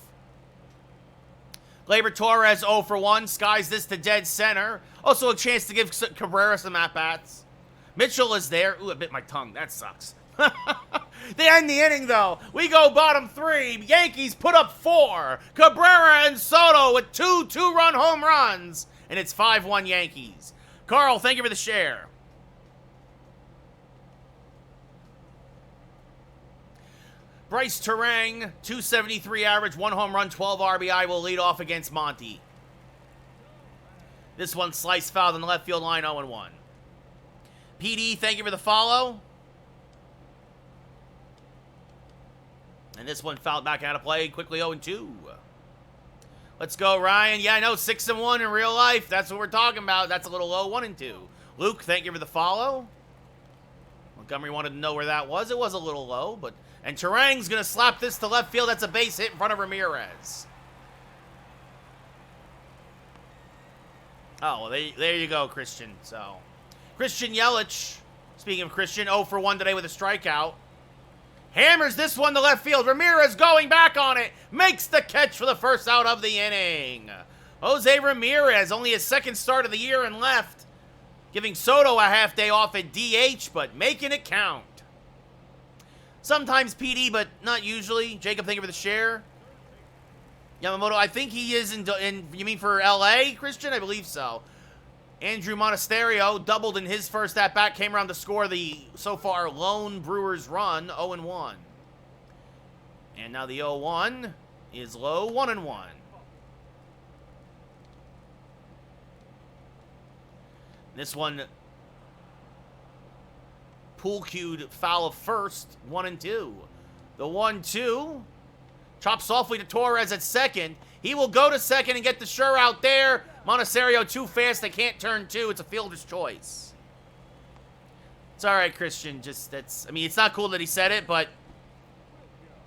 Gleyber Torres 0 for 1, skies this to dead center. Also a chance to give Cabrera some at-bats. Mitchell is there. Ooh, I bit my tongue. That sucks. They end the inning, though. We go bottom 3. Yankees put up 4. Cabrera and Soto with 2 two-run home runs. And it's 5-1 Yankees. Carl, thank you for the share. Bryce Terang, 273 average, 1 home run, 12 RBI will lead off against Monty. This one sliced fouled in the left field line, 0-1. PD, thank you for the follow. And this one fouled back out of play, quickly 0-2. Let's go, Ryan. Yeah, I know, 6-1 in real life. That's what we're talking about. That's a little low, 1-2. Luke, thank you for the follow. Montgomery wanted to know where that was. It was a little low, but... And Terang's going to slap this to left field. That's a base hit in front of Ramirez. Oh, well, there you go, Christian. So, Christian Yelich, speaking of Christian, 0 for 1 today with a strikeout. Hammers this one to left field. Ramirez going back on it. Makes the catch for the first out of the inning. Jose Ramirez, only his second start of the year and left. Giving Soto a half day off at DH, but making it count. Sometimes PD, but not usually. Jacob, thank you for the share. Yamamoto, I think he is in you mean for LA, Christian? I believe so. Andrew Monasterio doubled in his first at-bat, came around to score the, so far, lone Brewers run, 0-1. And now the 0-1 is low, 1-1. This one, pool cued foul of first, 1-2. The 1-2, chops softly to Torres at second. He will go to second and get the sure out there. Monasterio too fast, they can't turn two. It's a fielder's choice. It's all right, Christian. Just I mean, it's not cool that he said it, but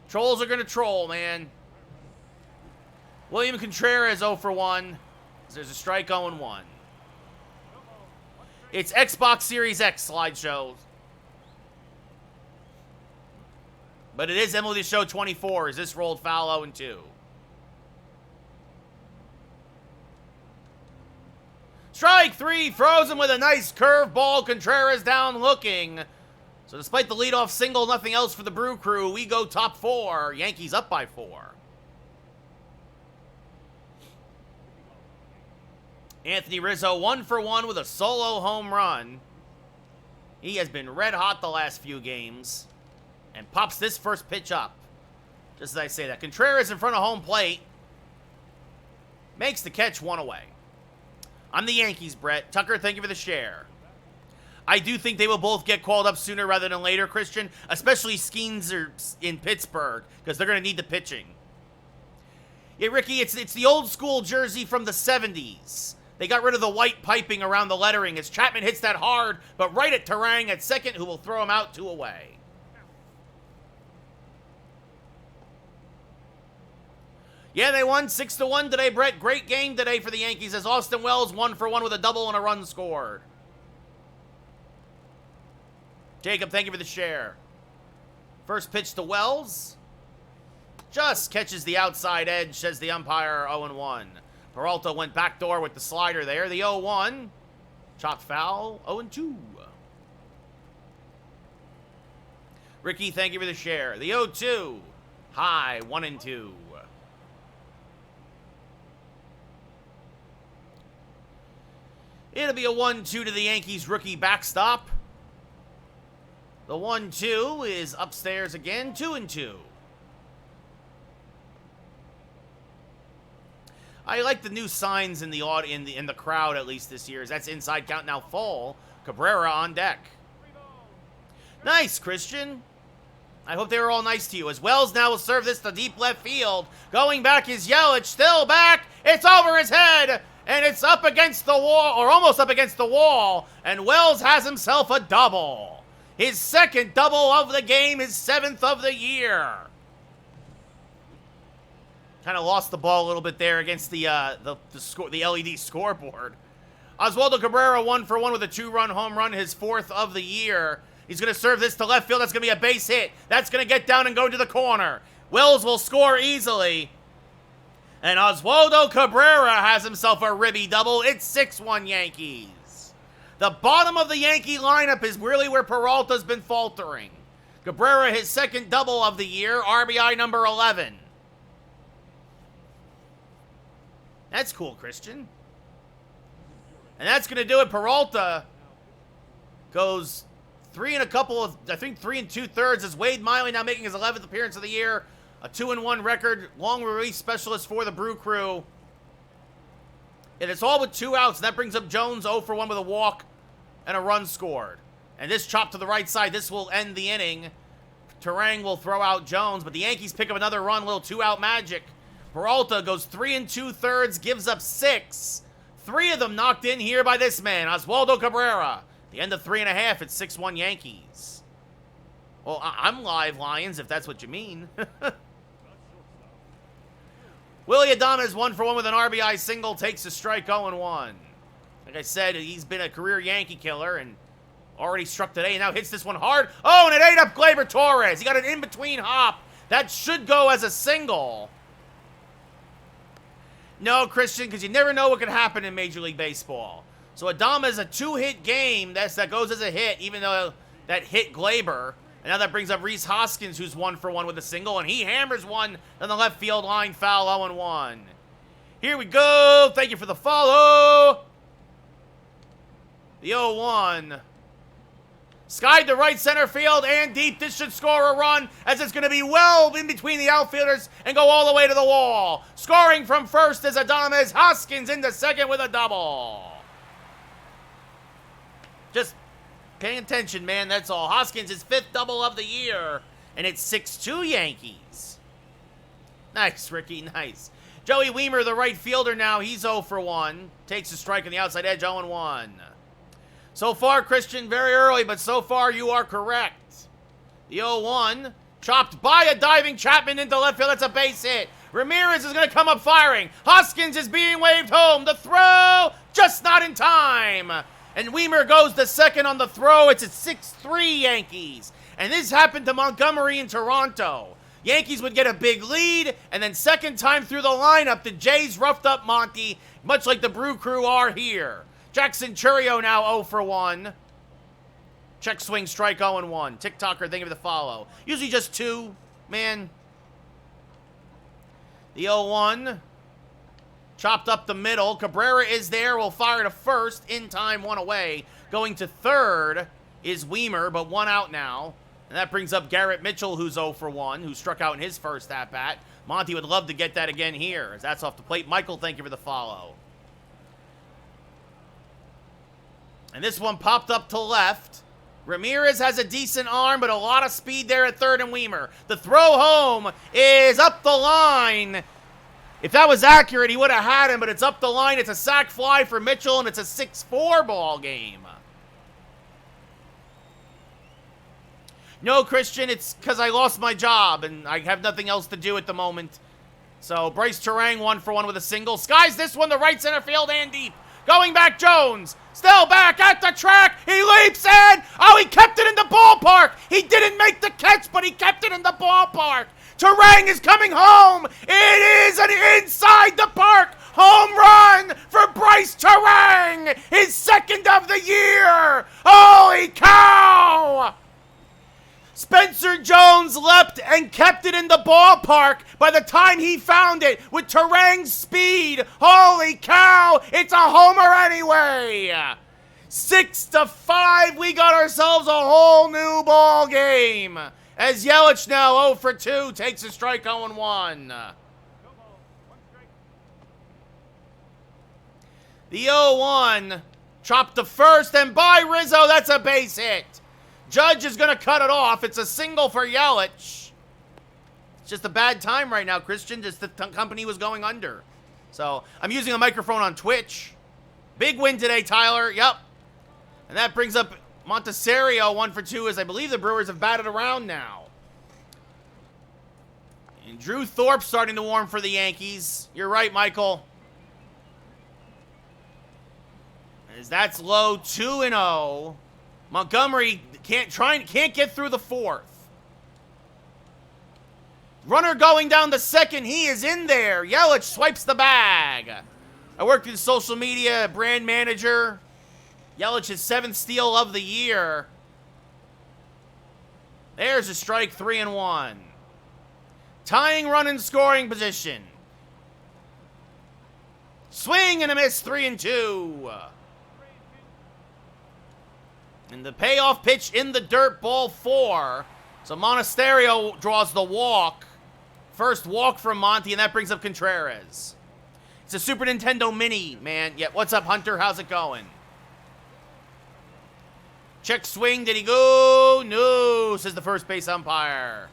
trolls are gonna troll, man. William Contreras 0 for 1. There's a strike 0-1. It's Xbox Series X slideshow. But it is MLB Show 24. Is this rolled foul 0-2? Strike 3, frozen with a nice curveball. Contreras down looking. So despite the leadoff single, nothing else for the Brew Crew. We go top 4. Yankees up by 4. Anthony Rizzo 1 for 1 with a solo home run. He has been red hot the last few games. And pops this first pitch up. Just as I say that. Contreras in front of home plate. Makes the catch, 1 away. I'm the Yankees, Brett. Tucker, thank you for the share. I do think they will both get called up sooner rather than later, Christian. Especially Skeens in Pittsburgh. Because they're going to need the pitching. Yeah, Ricky, it's the old school jersey from the 70s. They got rid of the white piping around the lettering as Chapman hits that hard, but right at Terang at second, who will throw him out 2 away. Yeah, they won 6-1 today, Brett. Great game today for the Yankees as Austin Wells 1 for 1 with a double and a run scored. Jacob, thank you for the share. First pitch to Wells. Just catches the outside edge, says the umpire, 0-1. Peralta went backdoor with the slider there. The 0-1. Chopped foul, 0-2. Ricky, thank you for the share. The 0-2. High, 1-2. It'll be a 1-2 to the Yankees rookie backstop. The 1-2 is upstairs again, 2-2. I like the new signs in the crowd at least this year. That's inside count now full. Cabrera on deck. Nice, Christian. I hope they were all nice to you. As Wells now will serve this to deep left field. Going back is Yelich. Still back. It's over his head. And it's up against the wall, or almost up against the wall. And Wells has himself a double. His second double of the game, his 7th of the year. Kind of lost the ball a little bit there against the LED scoreboard. Oswaldo Cabrera 1 for 1 with a 2-run home run, his 4th of the year. He's going to serve this to left field. That's going to be a base hit. That's going to get down and go to the corner. Wells will score easily. And Oswaldo Cabrera has himself a ribby double. It's 6-1 Yankees. The bottom of the Yankee lineup is really where Peralta's been faltering. Cabrera, his second double of the year, RBI number 11. That's cool, Christian. And that's going to do it. Peralta goes 3 and 2/3 as Wade Miley now making his 11th appearance of the year. A 2-1 record, long release specialist for the Brew Crew. And it's all with 2 outs, and that brings up Jones 0 for 1 with a walk and a run scored. And this chop to the right side, this will end the inning. Turang will throw out Jones, but the Yankees pick up another run, little 2-out magic. Peralta goes 3 2/3, gives up 6. 3 of them knocked in here by this man, Oswaldo Cabrera. The end of 3.5, it's 6-1 Yankees. Well, I'm live, Lions, if that's what you mean. Willie Adames 1 for 1 with an RBI single, takes a strike 0-1. Like I said, he's been a career Yankee killer and already struck today and now hits this one hard. Oh, and it ate up Gleyber Torres. He got an in-between hop. That should go as a single. No, Christian, because you never know what could happen in Major League Baseball. So Adames, a 2-hit game. That goes as a hit, even though that hit Gleyber. And now that brings up Rhys Hoskins, who's 1 for 1 with a single, and he hammers one on the left field line foul, 0-1. Here we go. Thank you for the follow. The 0-1. Skied to right center field and deep. This should score a run, as it's going to be well in between the outfielders and go all the way to the wall. Scoring from first is Adames. Hoskins into second with a double. Just paying attention, man, that's all. Hoskins, his 5th double of the year, and it's 6-2 Yankees. Nice, Ricky, nice. Joey Wiemer, the right fielder now, he's 0 for 1. Takes a strike on the outside edge, 0-1. So far, Christian, very early, but so far you are correct. The 0-1, chopped by a diving Chapman into left field. That's a base hit. Ramirez is going to come up firing. Hoskins is being waved home. The throw, just not in time. And Wiemer goes to second on the throw. It's a 6-3 Yankees. And this happened to Montgomery in Toronto. Yankees would get a big lead, and then second time through the lineup, the Jays roughed up Monty, much like the Brew Crew are here. Jackson Chourio now 0 for 1. Check swing strike 0-1. TikToker, thank you for the follow. Usually just 2, man. The 0-1. Chopped up the middle. Cabrera is there. Will fire to first. In time, 1 away. Going to third is Wiemer, but 1 out now. And that brings up Garrett Mitchell, who's 0 for 1, who struck out in his first at-bat. Monty would love to get that again here, as that's off the plate. Michael, thank you for the follow. And this one popped up to left. Ramirez has a decent arm, but a lot of speed there at third and Wiemer. The throw home is up the line. If that was accurate, he would have had him, but it's up the line. It's a sac fly for Mitchell, and it's a 6-4 ball game. No, Christian, it's because I lost my job, and I have nothing else to do at the moment. So, Bryce Turang 1 for 1 with a single. Skies this one to right center field and deep. Going back, Jones. Still back at the track. He leaps in. Oh, he kept it in the ballpark. He didn't make the catch, but he kept it in the ballpark. Turang is coming home. It is an inside the park home run for Bryce Turang. His 2nd of the year. Holy cow. Spencer Jones leapt and kept it in the ballpark by the time he found it with Turang's speed. Holy cow, it's a homer anyway. 6-5, we got ourselves a whole new ball game. As Yelich now 0 for 2 takes a strike 0-1. The 0-1 chopped to first and by Rizzo, that's a base hit. Judge is going to cut it off. It's a single for Yelich. It's just a bad time right now, Christian. Just the company was going under. So, I'm using a microphone on Twitch. Big win today, Tyler. Yep. And that brings up Montecchio 1 for 2, as I believe the Brewers have batted around now. And Drew Thorpe starting to warm for the Yankees. You're right, Michael. As that's low, 2-0. Montgomery can't get through the 4th. Runner going down the second. He is in there. Yelich swipes the bag. I worked in social media, brand manager. Yelich's 7th steal of the year. There's a strike, 3-1. Tying run in scoring position. Swing and a miss, 3-2. And the payoff pitch in the dirt, ball 4. So Monasterio draws the walk. First walk from Monty, and that brings up Contreras. It's a Super Nintendo Mini, man. Yeah, what's up, Hunter? How's it going? Check swing. Did he go? No, says the first base umpire.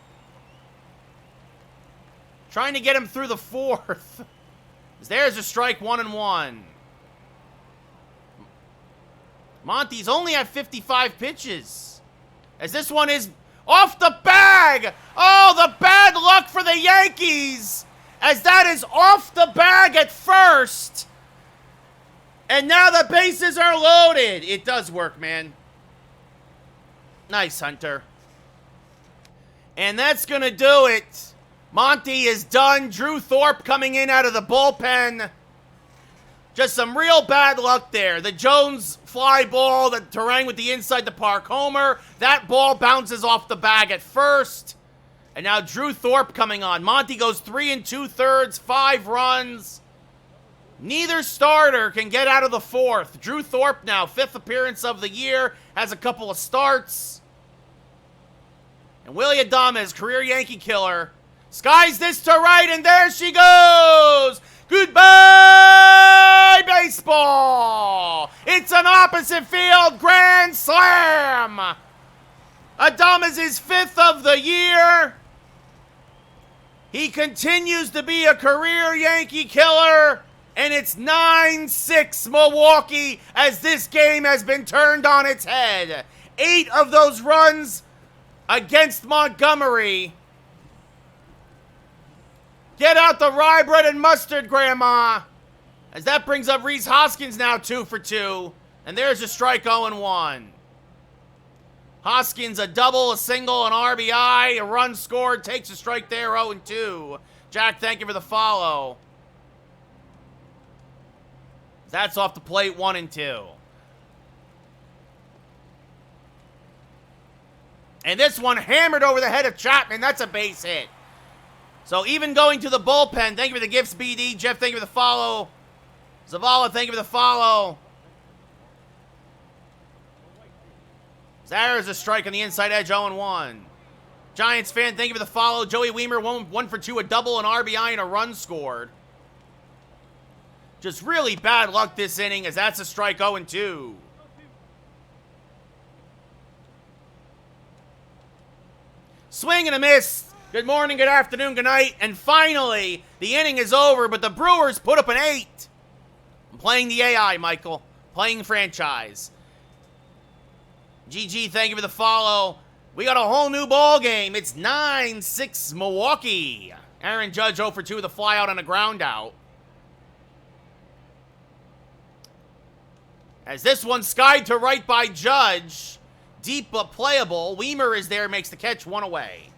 Trying to get him through the fourth. There's a strike, 1-1. Monty's only at 55 pitches. As this one is off the bag. Oh, the bad luck for the Yankees. As that is off the bag at first. And now the bases are loaded. It does work, man. Nice, Hunter. And that's going to do it. Monty is done. Drew Thorpe coming in out of the bullpen. Just some real bad luck there. The Jones fly ball, the Terang with the inside the park homer. That ball bounces off the bag at first. And now Drew Thorpe coming on. Monty goes 3 2/3, 5 runs. Neither starter can get out of the fourth. Drew Thorpe now, 5th appearance of the year, has a couple of starts. And Willie Adames, career Yankee killer, skies this to right, and there she goes! Goodbye, baseball! It's an opposite field grand slam! Adames is 5th of the year. He continues to be a career Yankee killer. And it's 9-6 Milwaukee as this game has been turned on its head. 8 of those runs against Montgomery. Get out the rye bread and mustard, Grandma. As that brings up Rhys Hoskins now 2 for 2. And there's a strike, 0-1. Hoskins a double, a single, an RBI, a run scored, takes a strike there, 0-2. Jack, thank you for the follow. That's off the plate, 1-2. And this one hammered over the head of Chapman. That's a base hit. So even going to the bullpen, thank you for the gifts, BD. Jeff, thank you for the follow. Zavala, thank you for the follow. There's a strike on the inside edge, 0-1. Giants fan, thank you for the follow. Joey Weimer, 1 for 2, a double, an RBI, and a run scored. Just really bad luck this inning, as that's a strike, 0-2. Swing and a miss. Good morning, good afternoon, good night. And finally, the inning is over, but the Brewers put up an 8. I'm playing the AI, Michael. Playing franchise. GG, thank you for the follow. We got a whole new ball game. It's 9-6 Milwaukee. Aaron Judge 0 for 2 with a flyout on a ground out. As this one skied to right by Judge. Deep but playable. Weimer is there, makes the catch, 1 away.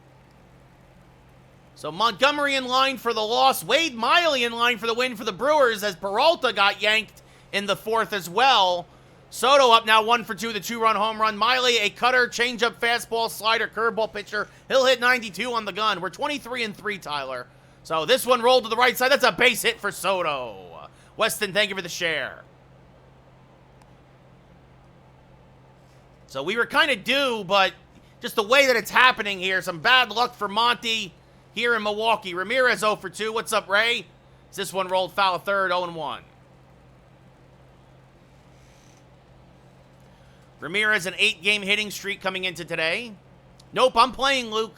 So Montgomery in line for the loss. Wade Miley in line for the win for the Brewers as Peralta got yanked in the 4th as well. Soto up now 1 for 2 with a 2-run home run. Miley, a cutter, changeup, fastball, slider, curveball pitcher. He'll hit 92 on the gun. We're 23-3, Tyler. So this one rolled to the right side. That's a base hit for Soto. Weston, thank you for the share. So we were kind of due, but just the way that it's happening here, some bad luck for Monty here in Milwaukee. Ramirez 0 for 2. What's up, Ray? This one rolled foul of third, 0-1. Ramirez, an 8-game hitting streak coming into today. Nope, I'm playing, Luke.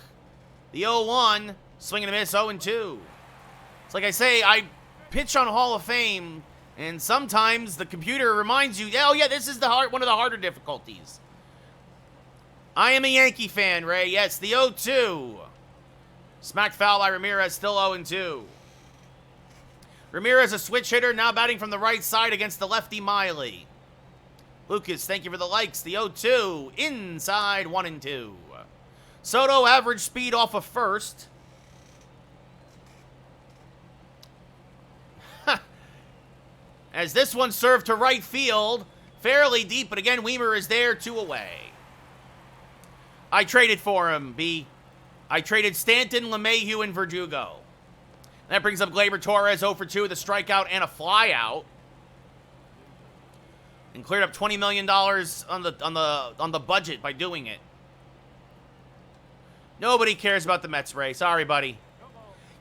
The 0-1, swing and a miss, 0-2. It's like I say, I pitch on Hall of Fame, and sometimes the computer reminds you, oh yeah, this is one of the harder difficulties. I am a Yankee fan, Ray. Yes, the 0-2. Smacked foul by Ramirez, still 0-2. Ramirez, a switch hitter, now batting from the right side against the lefty Miley. Lucas, thank you for the likes. The 0-2, inside, 1-2. Soto, average speed off of first. As this one served to right field, fairly deep, but again, Weimer is there, 2 away. I traded for him, B. I traded Stanton, LeMahieu, and Verdugo. That brings up Gleyber Torres, 0 for 2 with a strikeout and a flyout. And cleared up $20 million on the budget by doing it. Nobody cares about the Mets, Ray. Sorry, buddy.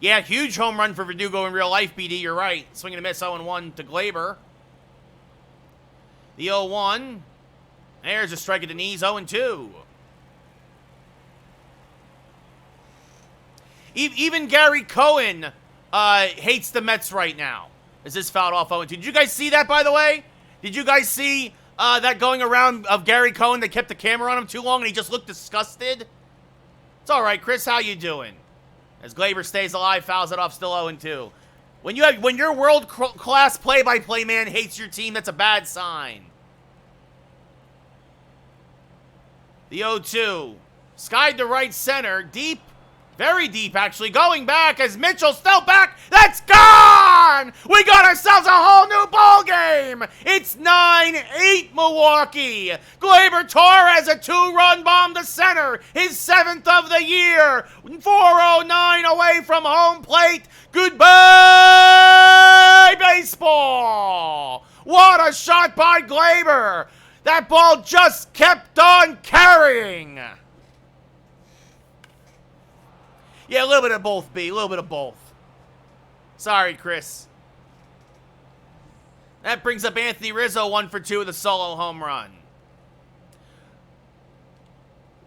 Yeah, huge home run for Verdugo in real life, BD. You're right. Swing and a miss, 0-1 to Glaber. The 0-1. There's a strike at the knees, 0-2. Even Gary Cohen hates the Mets right now. Is this fouled off 0-2? Did you guys see that, by the way? Did you guys see that going around of Gary Cohen? They kept the camera on him too long and he just looked disgusted. It's all right, Chris. How you doing? As Glaber stays alive, fouls it off, still 0-2. When your world-class play-by-play man hates your team, that's a bad sign. The 0-2. Skied to right center. Deep. Very deep, actually. Going back as Mitchell's still back. That's gone! We got ourselves a whole new ball game. It's 9-8 Milwaukee. Glaber Torres a 2-run bomb to center. His 7th of the year. 4:09 away from home plate. Goodbye, baseball. What a shot by Glaber. That ball just kept on carrying. Yeah, a little bit of both, B. A little bit of both. Sorry, Chris. That brings up Anthony Rizzo 1 for 2 with a solo home run.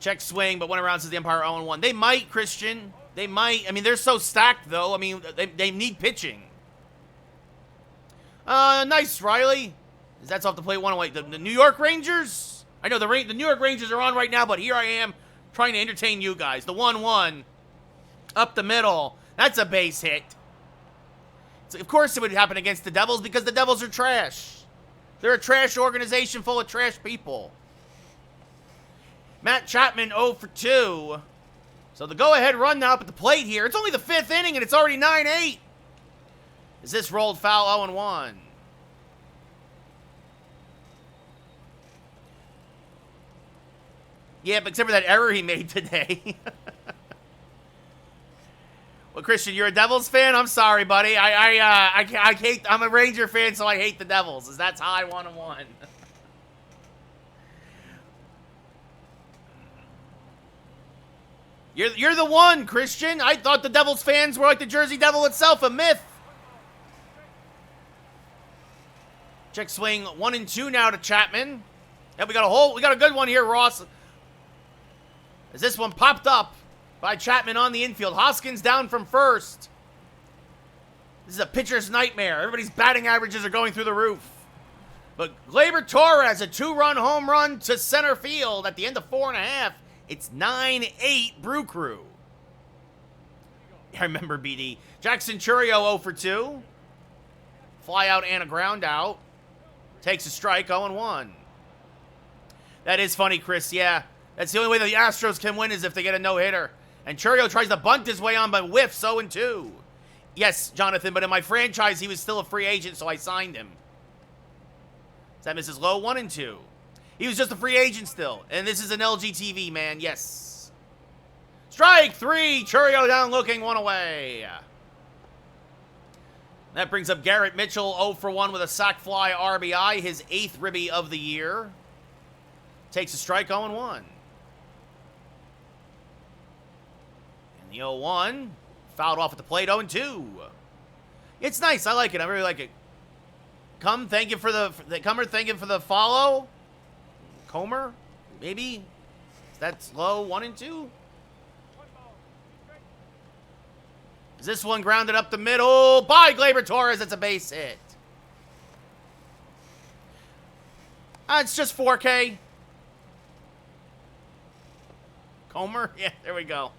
Check swing, but went around says the umpire 0-1. They might, Christian. They might. I mean, they're so stacked, though. I mean, they need pitching. Nice, Riley. That's off the plate 1 away. The New York Rangers? I know the New York Rangers are on right now, but here I am trying to entertain you guys. The 1-1. Up the middle. That's a base hit. So of course it would happen against the Devils because the Devils are trash. They're a trash organization full of trash people. Matt Chapman 0 for 2. So the go-ahead run now up at the plate here. It's only the 5th inning and it's already 9-8. Is this rolled foul 0-1? Yeah, but except for that error he made today. Well, Christian, you're a Devils fan? I'm sorry, buddy. I hate. I'm a Ranger fan, so I hate the Devils. That's how I want to win. You're the one, Christian. I thought the Devils fans were like the Jersey Devil itself, a myth. Check swing 1-2 now to Chapman. Yeah, we got a good one here, Ross. As this one popped up by Chapman on the infield. Hoskins down from first. This is a pitcher's nightmare. Everybody's batting averages are going through the roof. But Glaber Torres, a 2-run home run to center field at the end of 4.5. It's 9-8 Brew Crew. I remember BD. Jackson Churio 0 for 2. Fly out and a ground out. Takes a strike, 0-1. That is funny, Chris. Yeah, that's the only way that the Astros can win is if they get a no-hitter. And Churio tries to bunt his way on by whiffs, 0-2. Yes, Jonathan, but in my franchise, he was still a free agent, so I signed him. That misses low, 1-2. He was just a free agent still. And this is an LGTV, man, yes. Strike 3, Churio down looking, 1 away. That brings up Garrett Mitchell, 0 for 1 with a sac fly RBI, his 8th ribby of the year. Takes a strike, 0-1. And the 0-1, fouled off at the plate, 0-2. It's nice, I like it, I really like it. Thank you for the follow. Comer, maybe? That's low, 1-2. Is this one grounded up the middle by Glaber Torres? It's a base hit. It's just 4K. Comer? Yeah, there we go.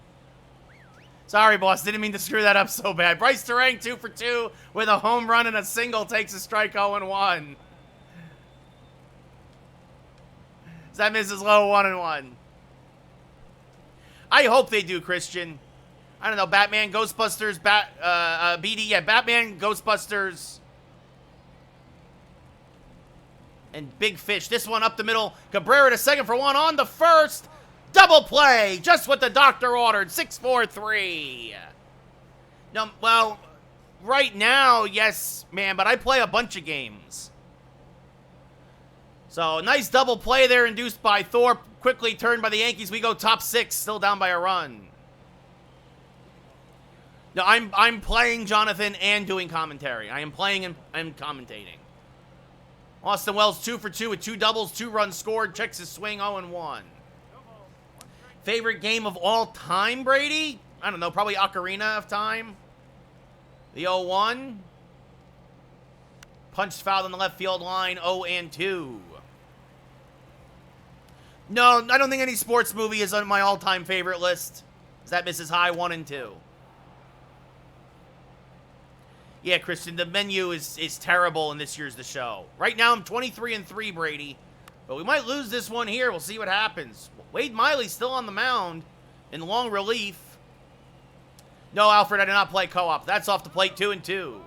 Sorry, boss. Didn't mean to screw that up so bad. Bryce Terang, 2 for 2 with a home run and a single, takes a strike, 0-1. That misses low, 1-1. I hope they do, Christian. I don't know, Batman, Ghostbusters, BD, yeah, Batman, Ghostbusters, and Big Fish. This one up the middle. Cabrera to second for 1 on the first. Double play, just what the doctor ordered, 6-4-3. No, well, right now, yes, man, but I play a bunch of games. So, nice double play there induced by Thorpe. Quickly turned by the Yankees. We go top 6, still down by a run. No, I'm playing Jonathan and doing commentary. I am playing and commentating. Austin Wells 2 for 2 with 2 doubles, 2 runs scored. Checks his swing 0-1. Favorite game of all time, Brady? I don't know, probably Ocarina of Time. The 0-1. Punched fouled on the left field line, 0-2. No, I don't think any sports movie is on my all-time favorite list. Is that Mrs. High 1 and 2? Yeah, Christian, the menu is terrible in this year's The Show. Right now, I'm 23-3, Brady. But we might lose this one here. We'll see what happens. Wade Miley's still on the mound in long relief. No, Alfred, I did not play co-op. That's off the plate, 2-2.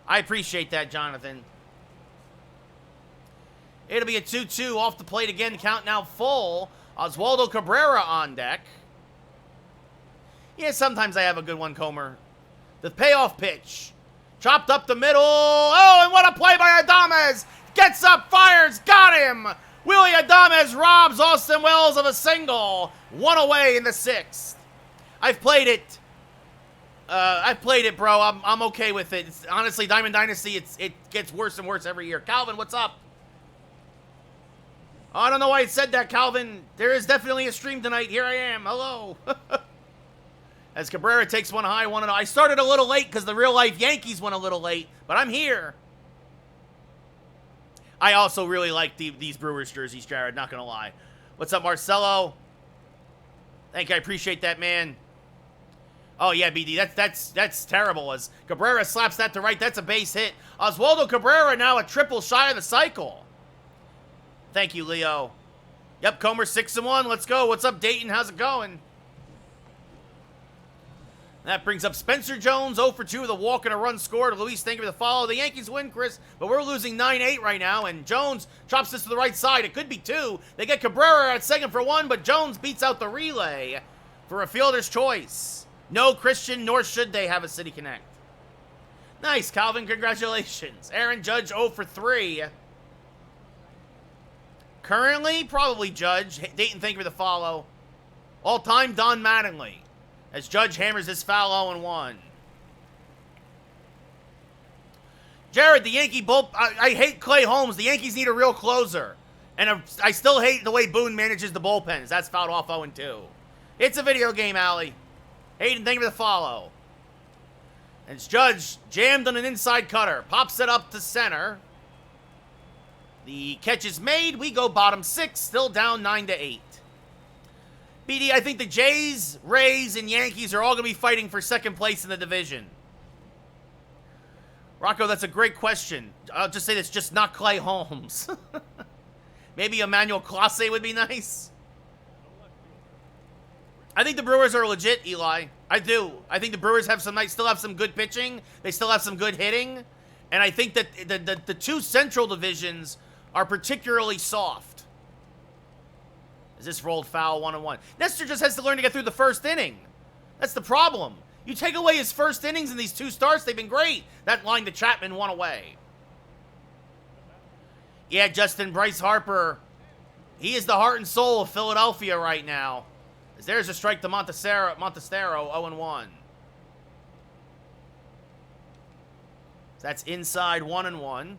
I appreciate that, Jonathan. It'll be a 2-2 off the plate again. Count now full. Oswaldo Cabrera on deck. Yeah, sometimes I have a good one, Comer. The payoff pitch. Chopped up the middle. Oh, and what a play by Adames. Gets up, fires, got him. Willie Adames robs Austin Wells of a single. 1 away in the 6th. I've played it. Bro. I'm okay with it. Honestly, Diamond Dynasty, it gets worse and worse every year. Calvin, what's up? Oh, I don't know why it said that, Calvin. There is definitely a stream tonight. Here I am. Hello. As Cabrera takes one high, 1-0. I started a little late because the real-life Yankees went a little late, but I'm here. I also really like these Brewers jerseys, Jared, not going to lie. What's up, Marcelo? Thank you. I appreciate that, man. Oh, yeah, BD. That's terrible. As Cabrera slaps that to right, that's a base hit. Oswaldo Cabrera now a triple shy of the cycle. Thank you, Leo. Yep, Comer 6-1. Let's go. What's up, Dayton? How's it going? That brings up Spencer Jones, 0 for 2 with a walk and a run scored. Luis, thank you for the follow. The Yankees win, Chris, but we're losing 9-8 right now, and Jones chops this to the right side. It could be 2. They get Cabrera at second for 1, but Jones beats out the relay for a fielder's choice. No, Christian, nor should they have a City Connect. Nice, Calvin. Congratulations. Aaron Judge, 0 for 3. Currently, probably Judge. Dayton, thank you for the follow. All-time, Don Mattingly. As Judge hammers his foul 0-1. Jared, the Yankee I hate Clay Holmes. The Yankees need a real closer. And I still hate the way Boone manages the bullpens. That's fouled off 0-2. It's a video game, Allie. Hayden, thank you for the follow. And Judge jammed on an inside cutter. Pops it up to center. The catch is made. We go bottom 6. Still down 9-8. BD, I think the Jays, Rays, and Yankees are all going to be fighting for second place in the division. Rocco, that's a great question. I'll just say this, just not Clay Holmes. Maybe Emmanuel Clase would be nice. I think the Brewers are legit, Eli. I do. I think the Brewers have still have some good pitching. They still have some good hitting. And I think that the two central divisions are particularly soft. Is this rolled foul 1-1? Nestor just has to learn to get through the first inning. That's the problem. You take away his first innings in these 2 starts, they've been great. That line to Chapman 1 away. Yeah, Justin, Bryce Harper, he is the heart and soul of Philadelphia right now. As there's a strike to Montestero, 0-1. That's inside 1-1.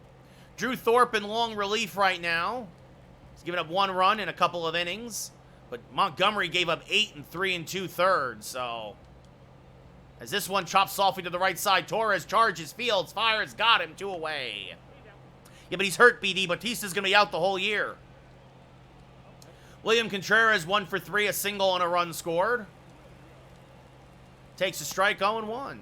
Drew Thorpe in long relief right now. Giving up 1 run in a couple of innings. But Montgomery gave up 8 and 3 2/3. So, as this one chops softly to the right side, Torres charges, fields, fires, got him, 2 away. Yeah, but he's hurt, BD. Batista's going to be out the whole year. William Contreras, 1 for 3, a single and a run scored. Takes a strike, 0-1.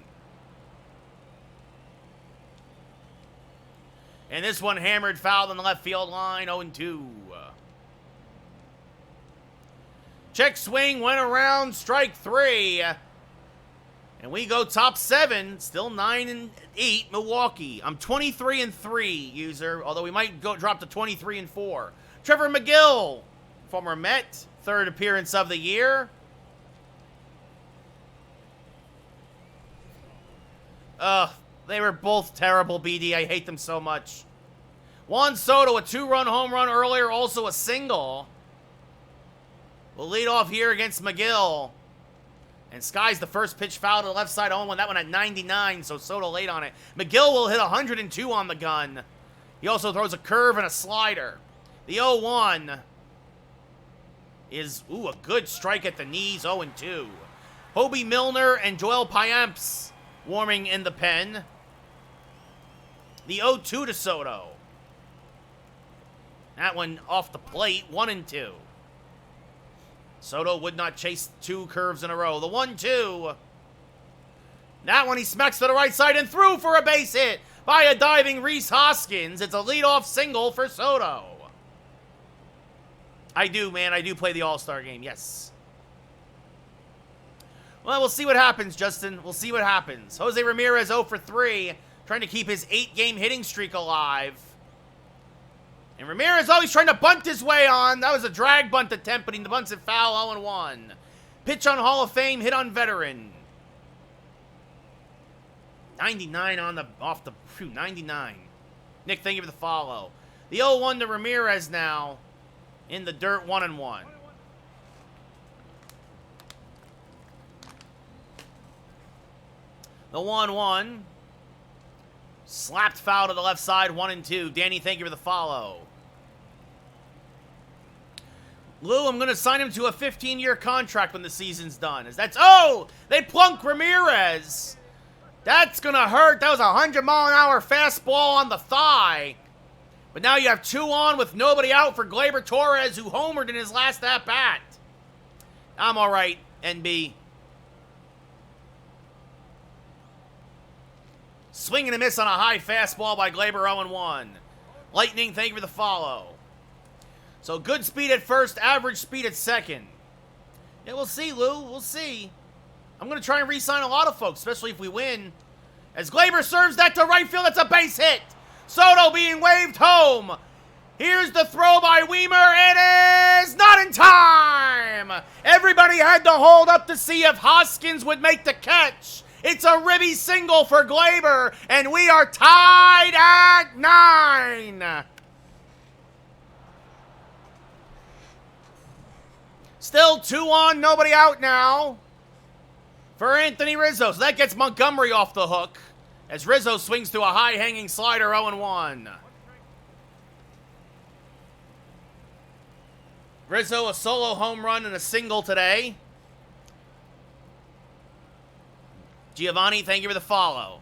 And this one hammered, fouled on the left field line, 0-2. Check swing, went around, strike 3. And we go top 7, still 9-8, Milwaukee. I'm 23-3, user, although we might drop to 23-4. Trevor McGill, former Met, 3rd appearance of the year. They were both terrible, BD. I hate them so much. Juan Soto, a 2-run home run earlier, also a single. We'll lead off here against McGill. And Sky's the first pitch foul to the left side, 0-1. That one at 99, so Soto late on it. McGill will hit 102 on the gun. He also throws a curve and a slider. The 0-1 is, a good strike at the knees, 0-2. Hobie Milner and Joel Payamps warming in the pen. The 0-2 to Soto. That one off the plate, 1-2. Soto would not chase 2 curves in a row. The 1-2. That one he smacks to the right side and through for a base hit by a diving Rhys Hoskins. It's a leadoff single for Soto. I do play the All-Star game, yes. Well, we'll see what happens, Justin. We'll see what happens. Jose Ramirez 0 for 3, trying to keep his 8-game hitting streak alive. And Ramirez always trying to bunt his way on. That was a drag bunt attempt, but he bunts it foul, 0-1. Pitch on Hall of Fame, hit on veteran. 99 on the, 99. Nick, thank you for the follow. The 0-1 to Ramirez now. In the dirt, 1-1. The 1-1. Slapped foul to the left side, 1-2. Danny, thank you for the follow. Lou, I'm going to sign him to a 15-year contract when the season's done. They plunk Ramirez. That's going to hurt. That was a 100-mile-an-hour fastball on the thigh. But now you have 2 on with nobody out for Gleyber Torres, who homered in his last at-bat. I'm all right, NB. Swing and a miss on a high fastball by Gleyber, 0-1. Lightning, thank you for the follow. So good speed at first, average speed at second. Yeah, we'll see, Lou. We'll see. I'm going to try and re-sign a lot of folks, especially if we win. As Gleyber serves that to right field, it's a base hit. Soto being waved home. Here's the throw by Weimer. It is not in time. Everybody had to hold up to see if Hoskins would make the catch. It's a ribby single for Gleyber, and we are tied at 9. Still 2 on, nobody out now for Anthony Rizzo. So that gets Montgomery off the hook as Rizzo swings to a high-hanging slider, 0-1. Rizzo, a solo home run and a single today. Giovanni, thank you for the follow.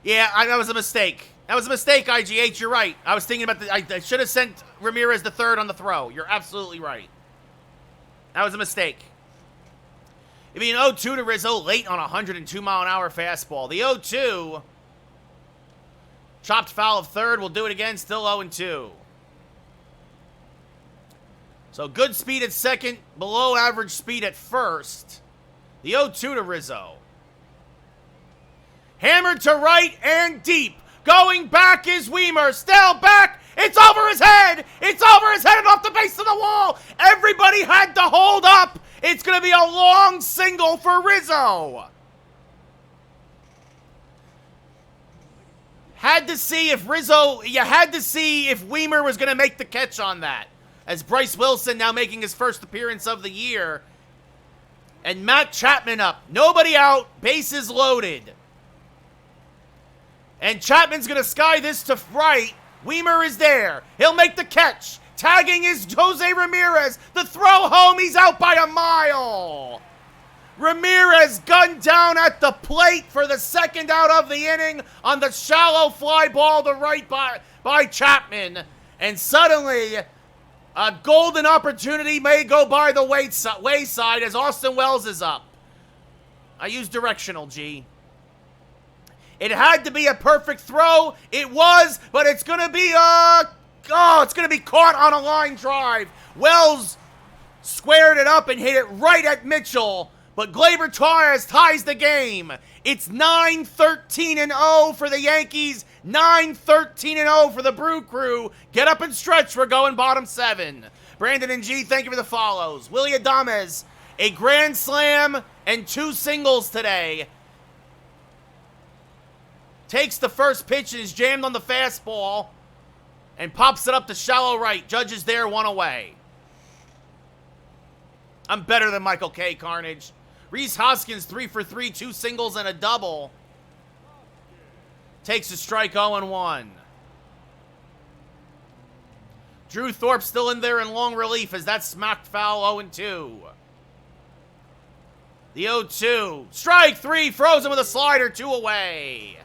Yeah, that was a mistake. That was a mistake, IGH. You're right. I was thinking about I should have sent Ramirez the third on the throw. You're absolutely right. That was a mistake. It'd be an 0-2 to Rizzo late on a 102-mile-an-hour fastball. The 0-2. Chopped foul of third. We'll do it again. Still 0-2. So good speed at second. Below average speed at first. The 0-2 to Rizzo. Hammered to right and deep. Going back is Weimer. Still back. It's over his head. It's over his head and off the base of the wall. Everybody had to hold up. It's going to be a long single for Rizzo. Had to see if Weimer was going to make the catch on that. As Bryce Wilson now making his first appearance of the year. And Matt Chapman up. Nobody out. Bases loaded. And Chapman's going to sky this to right. Weimer is there. He'll make the catch. Tagging is Jose Ramirez. The throw home. He's out by a mile. Ramirez gunned down at the plate for the second out of the inning on the shallow fly ball to right by Chapman. And suddenly, a golden opportunity may go by the wayside as Austin Wells is up. I use directional, G. It had to be a perfect throw. It was, but it's going to be it's going to be caught on a line drive. Wells squared it up and hit it right at Mitchell, but Gleyber Torres ties the game. It's 9-13-0 for the Yankees, 9-13-0 for the Brew Crew. Get up and stretch. We're going bottom 7. Brandon and G, thank you for the follows. Willie Adames, a grand slam and 2 singles today. Takes the first pitch and is jammed on the fastball and pops it up to shallow right. Judge is there, 1 away. I'm better than Michael K. Carnage. Rhys Hoskins, 3 for 3, 2 singles and a double. Takes a strike, 0-1. Drew Thorpe still in there in long relief as that's smacked foul, 0-2. The 0-2. Strike 3, throws him with a slider, 2 away.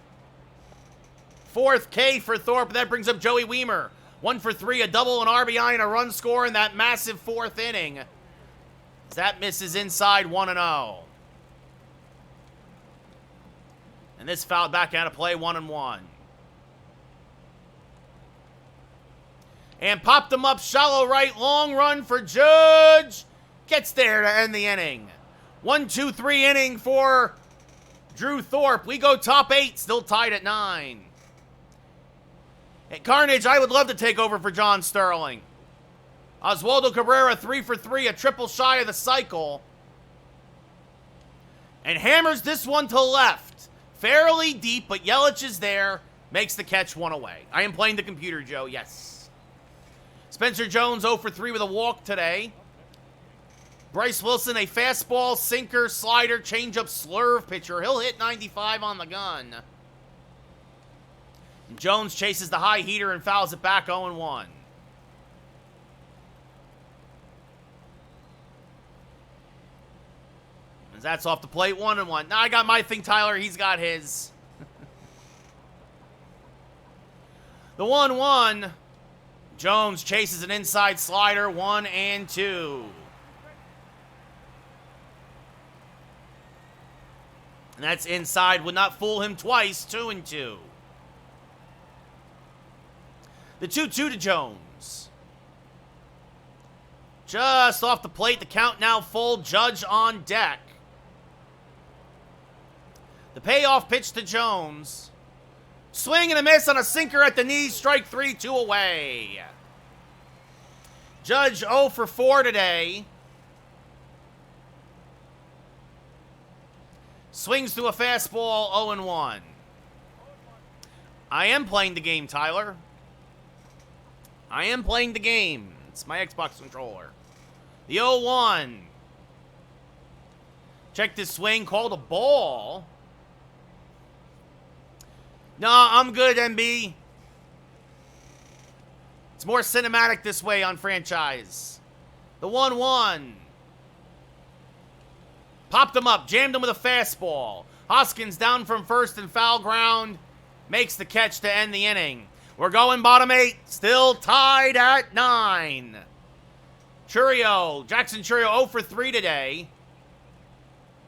Fourth K for Thorpe. That brings up Joey Wiemer. 1 for 3, a double, an RBI, and a run score in that massive fourth inning. That misses inside, 1-0. And this fouled back out of play, 1-1. And popped him up, shallow right, long run for Judge. Gets there to end the inning. 1-2-3 inning for Drew Thorpe. We go top 8, still tied at 9. At Carnage, I would love to take over for John Sterling. Oswaldo Cabrera, 3 for 3, a triple shy of the cycle. And hammers this one to left. Fairly deep, but Yelich is there. Makes the catch, 1 away. I am playing the computer, Joe, yes. Spencer Jones, 0 for 3 with a walk today. Bryce Wilson, a fastball, sinker, slider, changeup, slurve pitcher. He'll hit 95 on the gun. And Jones chases the high heater and fouls it back, 0-1. As that's off the plate, 1-1. Now I got my thing, Tyler. He's got his. The 1-1. Jones chases an inside slider, 1-2. And that's inside. Would not fool him twice, 2-2. The 2-2 to Jones. Just off the plate. The count now full. Judge on deck. The payoff pitch to Jones. Swing and a miss on a sinker at the knees. Strike 3, 2 away. Judge 0 for 4 today. Swings through a fastball, 0-1. I am playing the game, Tyler. I am playing the game. It's my Xbox controller. The 0-1. Check this swing, called a ball. Nah, I'm good, MB. It's more cinematic this way on franchise. The 1-1. Popped him up, jammed him with a fastball. Hoskins down from first and foul ground. Makes the catch to end the inning. We're going bottom 8. Still tied at 9. Churio, Jackson Churio 0 for 3 today.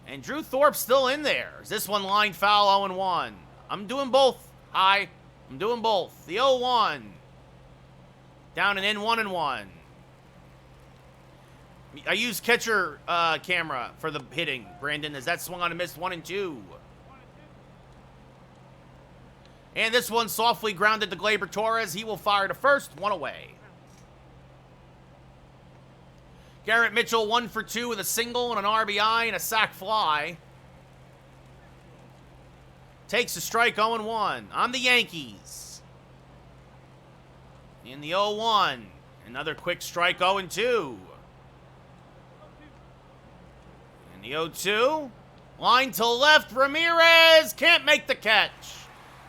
And Drew Thorpe still in there. Is this one lined foul, 0-1? I'm doing both. Hi. I'm doing both. The 0-1. Down and in, 1-1. I use catcher camera for the hitting, Brandon, as that swung on and missed, 1-2. And this one softly grounded to Gleyber Torres. He will fire to first, 1 away. Garrett Mitchell, 1 for 2 with a single and an RBI and a sac fly. Takes a strike, 0-1. On the Yankees. In the 0-1. Another quick strike, 0-2. In the 0-2. Line to left. Ramirez can't make the catch.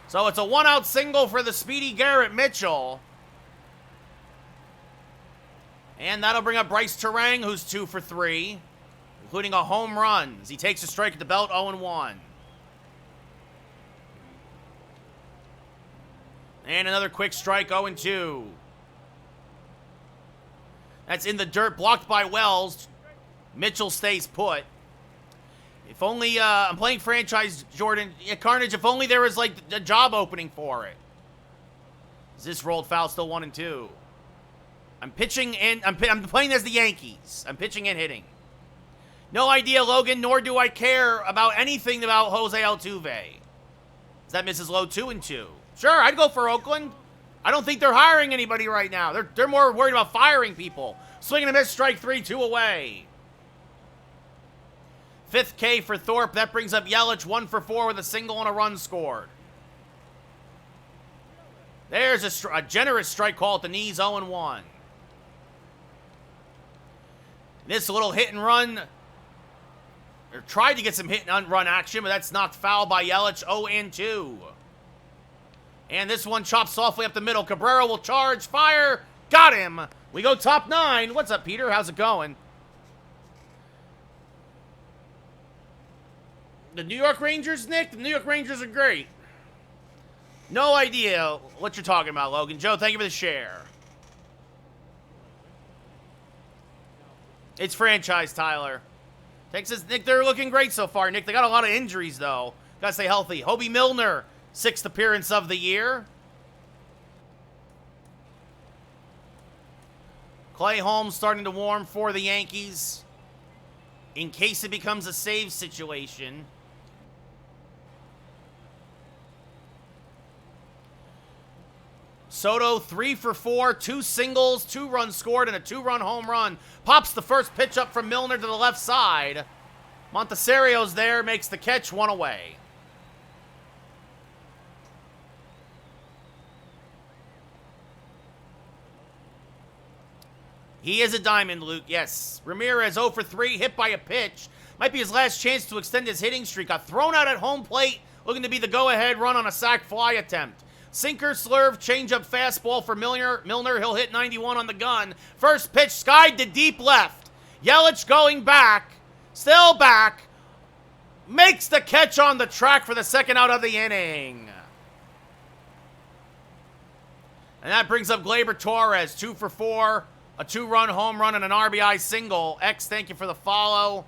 So it's a 1-out single for the speedy Garrett Mitchell. And that'll bring up Bryce Terang, who's 2 for 3, including a home run as he takes a strike at the belt, 0-1. And another quick strike, 0-2. That's in the dirt, blocked by Wells. Mitchell stays put. If only, I'm playing franchise, Jordan. Yeah, Carnage, if only there was, like, a job opening for it. Is this rolled foul still 1-2? I'm pitching and I'm playing as the Yankees. I'm pitching and hitting. No idea, Logan, nor do I care about anything about Jose Altuve. That misses low, 2-2. Sure, I'd go for Oakland. I don't think they're hiring anybody right now. They're more worried about firing people. Swing and a miss, strike 3, 2 away. Fifth K for Thorpe. That brings up Yelich, 1 for 4 with a single and a run scored. There's a generous strike call at the knees, 0-1. This little hit and run, or tried to get some hit and run action, but that's knocked foul by Yelich. 0-2. And this one chopped softly up the middle. Cabrera will charge, fire, got him. We go top 9. What's up, Peter? How's it going? The New York Rangers, Nick? The New York Rangers are great. No idea what you're talking about, Logan. Joe, thank you for the share. It's franchise, Tyler. Texas, Nick, they're looking great so far, Nick. They got a lot of injuries, though. Gotta stay healthy. Hobie Milner, 6th appearance of the year. Clay Holmes starting to warm for the Yankees in case it becomes a save situation. Soto 3 for 4, 2 singles, 2 runs scored, and a 2-run home run. Pops the first pitch up from Milner to the left side. Monteserio's there, makes the catch, 1 away. He is a diamond, Luke, yes. Ramirez 0 for 3, hit by a pitch. Might be his last chance to extend his hitting streak. Got thrown out at home plate, looking to be the go-ahead run on a sac fly attempt. Sinker, slurve, changeup, fastball for Milner. He'll hit 91 on the gun. First pitch skied to deep left. Yelich going back, still back, makes the catch on the track for the second out of the inning. And that brings up Gleyber Torres, 2 for 4, a 2-run home run and an RBI single. X, thank you for the follow.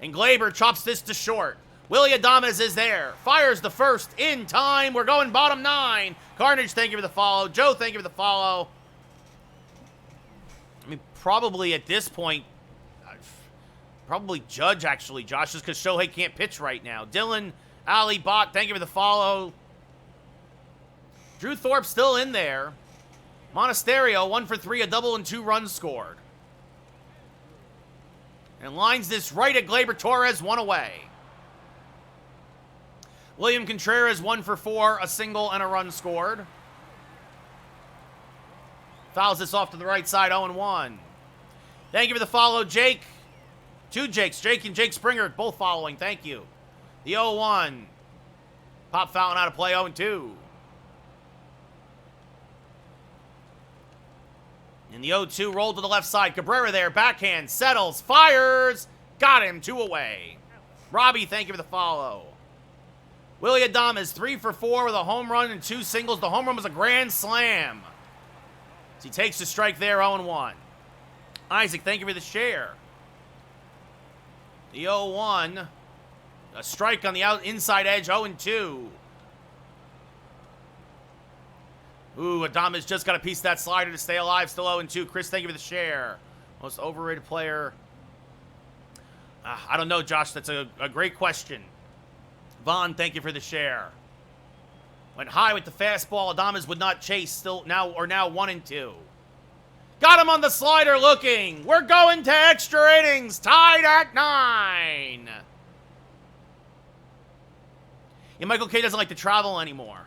And Gleyber chops this to short. Willie Adames is there. Fires the first in time. We're going bottom 9. Carnage, thank you for the follow. Joe, thank you for the follow. I mean, probably at this point, probably Judge, actually, Josh, just because Shohei can't pitch right now. Dylan, Ali, Bot, thank you for the follow. Drew Thorpe still in there. Monasterio, 1 for 3, a double and 2 runs scored. And lines this right at Gleyber Torres, 1 away. William Contreras, 1 for 4, a single and a run scored. Fouls this off to the right side, 0-1. Thank you for the follow, Jake. 2 Jakes, Jake and Jake Springer, both following, thank you. The 0-1. Pop fouling out of play, 0-2. And the 0-2 rolled to the left side. Cabrera there, backhand, settles, fires. Got him, 2 away. Robbie, thank you for the follow. Willie Adames, 3 for 4 with a home run and 2 singles. The home run was a grand slam. As he takes the strike there, 0-1. Isaac, thank you for the share. The 0-1. A strike on the inside edge, 0-2. Ooh, Adames just got a piece of that slider to stay alive, still 0-2. Chris, thank you for the share. Most overrated player. I don't know, Josh. That's a great question. Vaughn, thank you for the share. Went high with the fastball. Adames would not chase. Still now 1-2. Got him on the slider looking. We're going to extra innings. Tied at 9. Yeah, Michael K doesn't like to travel anymore.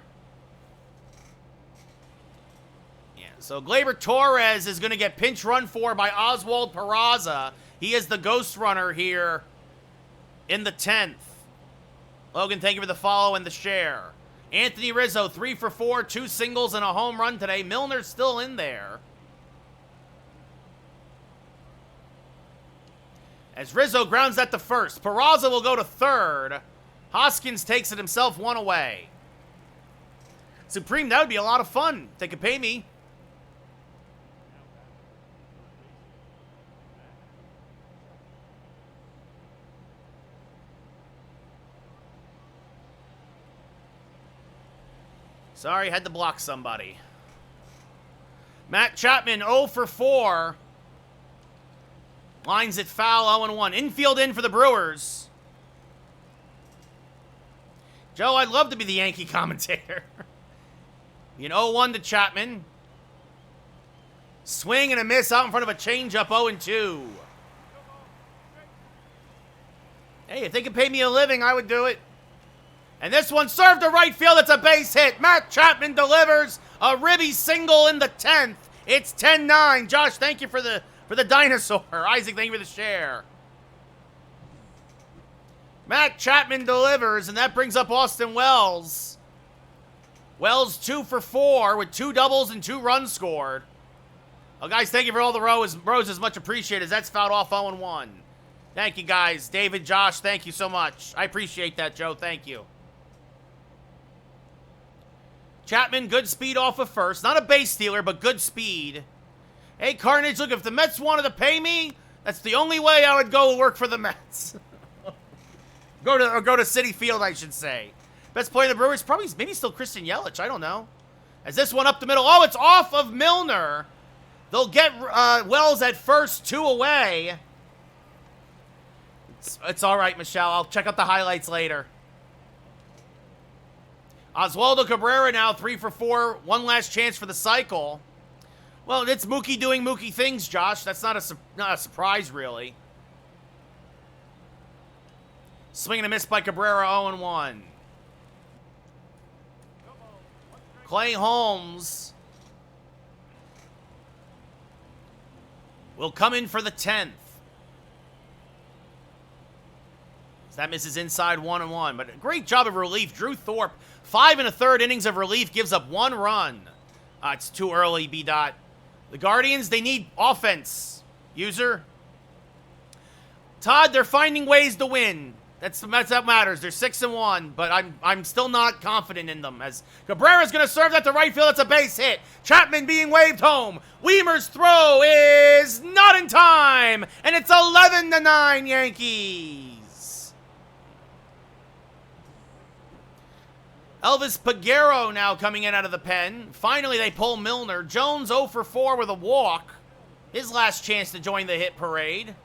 Yeah, so Gleyber Torres is going to get pinch run for by Oswald Peraza. He is the ghost runner here in the 10th. Logan, thank you for the follow and the share. Anthony Rizzo, 3 for 4, 2 singles and a home run today. Milner's still in there. As Rizzo grounds that to first. Peraza will go to third. Hoskins takes it himself, 1 away. Supreme, that would be a lot of fun. They could pay me. Sorry, had to block somebody. Matt Chapman, 0 for 4. Lines it foul, 0-1. Infield in for the Brewers. Joe, I'd love to be the Yankee commentator. You know, 0-1 to Chapman. Swing and a miss out in front of a changeup, 0-2. Hey, if they could pay me a living, I would do it. And this one served to right field. It's a base hit. Matt Chapman delivers a ribby single in the 10th. It's 10-9. Josh, thank you for the for the dinosaur. Isaac, thank you for the share. Matt Chapman delivers, and that brings up Austin Wells. Wells 2 for 4 with 2 doubles and 2 runs scored. Oh, guys, thank you for all the roses. Much appreciated. That's fouled off 0-1. Thank you, guys. David, Josh, thank you so much. I appreciate that, Joe. Thank you. Chapman, good speed off of first. Not a base stealer, but good speed. Hey, Carnage, look, if the Mets wanted to pay me, that's the only way I would go work for the Mets. Go to Citi Field, I should say. Best player in the Brewers, probably maybe still Christian Yelich. I don't know. As this one up the middle. Oh, it's off of Milner. They'll get Wells at first, 2 away. It's all right, Michelle. I'll check out the highlights later. Oswaldo Cabrera now 3 for 4. One last chance for the cycle. Well, it's Mookie doing Mookie things, Josh. That's not a surprise, really. Swing and a miss by Cabrera, 0-1. Clay Holmes will come in for the 10th. That misses inside 1-1, but a great job of relief. Drew Thorpe, 5 1/3 innings of relief, gives up 1 run. It's too early, B-Dot. The Guardians, they need offense. User. Todd, they're finding ways to win. That's that matters. They're 6-1, but I'm still not confident in them. As Cabrera's going to serve that to right field, it's a base hit. Chapman being waved home. Weimer's throw is not in time, and it's 11-9 Yankees. Elvis Peguero now coming in out of the pen. Finally, they pull Milner. Jones 0 for 4 with a walk. His last chance to join the hit parade.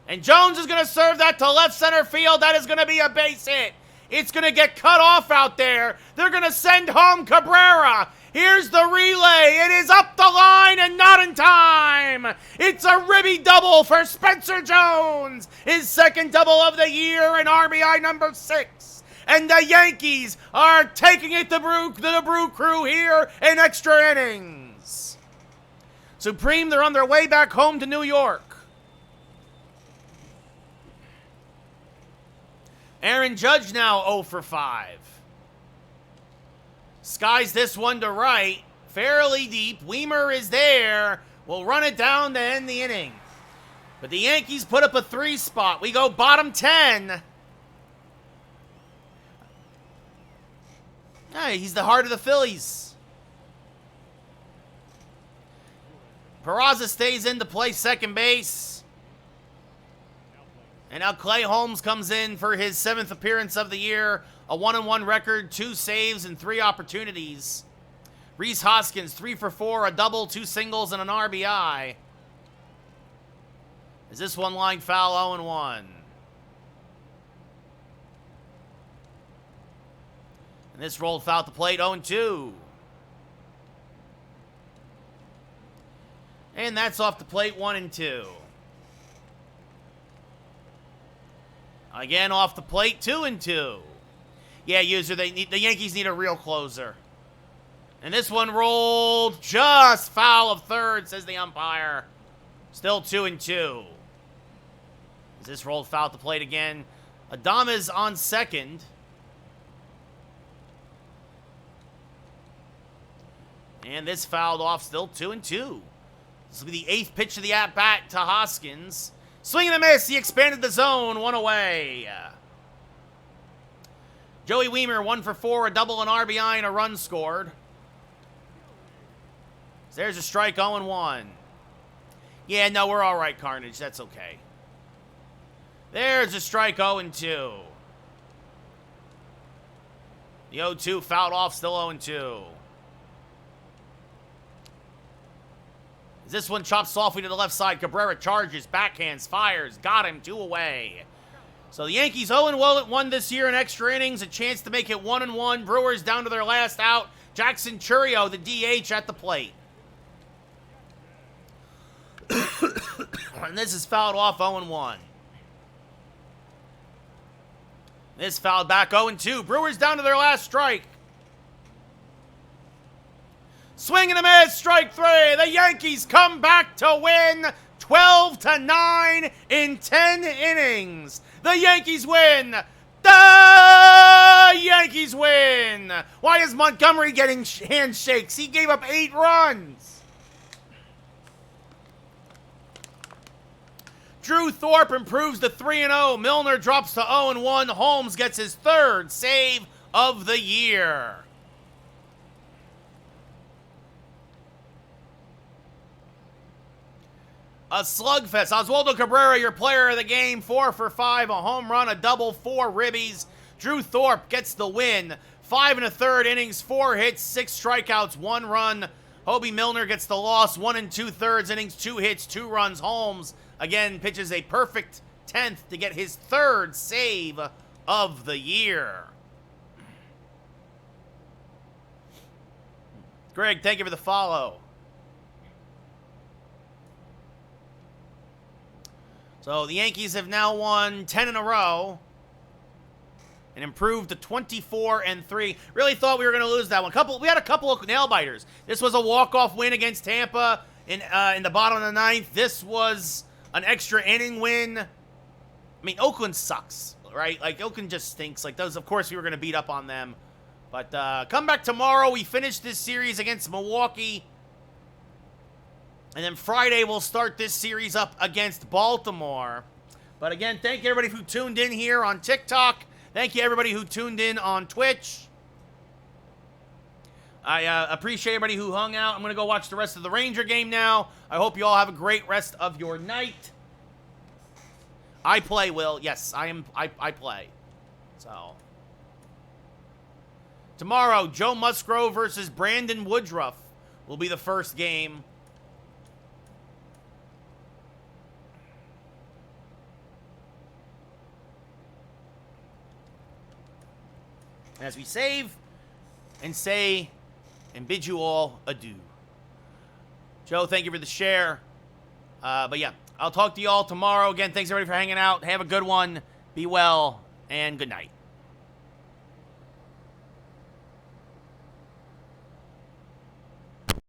And Jones is going to serve that to left center field. That is going to be a base hit. It's going to get cut off out there. They're going to send home Cabrera. Here's the relay. It is up the line and not in time. It's a ribby double for Spencer Jones. His second double of the year and RBI number 6. And the Yankees are taking it to the Brew Crew here in extra innings. Supreme, they're on their way back home to New York. Aaron Judge now 0 for 5. Skies this one to right. Fairly deep. Weimer is there. We'll run it down to end the inning. But the Yankees put up a 3 spot. We go bottom 10. Hey, he's the heart of the Phillies. Peraza stays in to play second base. And now Clay Holmes comes in for his 7th appearance of the year. A 1-1 record, 2 saves, and 3 opportunities. Rhys Hoskins, 3 for 4, a double, 2 singles, and an RBI. Is this one line foul, 0-1? And this rolled foul at the plate, 0-2. And that's off the plate, 1-2. Again, off the plate, 2-2. Yeah, user, the Yankees need a real closer. And this one rolled just foul of third, says the umpire. Still 2-2. Is this rolled foul at the plate again? Adames on second. And this fouled off, still 2-2. This will be the 8th pitch of the at-bat to Hoskins. Swing and a miss. He expanded the zone. 1 away. Joey Weimer, 1 for 4, a double, an RBI, and a run scored. There's a strike, 0-1. Yeah, no, we're all right, Carnage. That's okay. There's a strike, 0-2. The 0-2 fouled off, still 0-2. This one chops softly to the left side. Cabrera charges, backhands, fires, got him, 2 away. So the Yankees 0-1 this year in extra innings, a chance to make it 1-1. Brewers down to their last out. Jackson Churio, the DH, at the plate. And this is fouled off, 0-1. This fouled back, 0-2. Brewers down to their last strike. Swing and a miss, strike 3. The Yankees come back to win 12-9 in 10 innings. The Yankees win. The Yankees win. Why is Montgomery getting handshakes? He gave up 8 runs. Drew Thorpe improves to 3-0. Milner drops to 0-1. Holmes gets his 3rd save of the year. A slugfest. Oswaldo Cabrera, your player of the game, 4 for 5, a home run, a double, 4 ribbies. Drew Thorpe gets the win. 5 1/3 innings, 4 hits, 6 strikeouts, 1 run. Hobie Milner gets the loss. 1 2/3 innings, 2 hits, 2 runs. Holmes again pitches a perfect 10th to get his 3rd save of the year. Greg, thank you for the follow. So the Yankees have now won 10 in a row and improved to 24-3. Really thought we were going to lose that one. We had a couple of nail biters. This was a walk-off win against Tampa in the bottom of the 9th. This was an extra inning win. I mean, Oakland sucks, right? Like, Oakland just stinks. Like, those, of course, we were going to beat up on them. But come back tomorrow. We finish this series against Milwaukee. And then Friday, we'll start this series up against Baltimore. But again, thank you, everybody who tuned in here on TikTok. Thank you, everybody who tuned in on Twitch. I appreciate everybody who hung out. I'm going to go watch the rest of the Ranger game now. I hope you all have a great rest of your night. I play, Will. Yes, I play. So, tomorrow, Joe Musgrove versus Brandon Woodruff will be the first game. As we save and say and bid you all adieu. Joe, thank you for the share. But yeah, I'll talk to you all tomorrow. Again, thanks everybody for hanging out. Have a good one. Be well, and good night.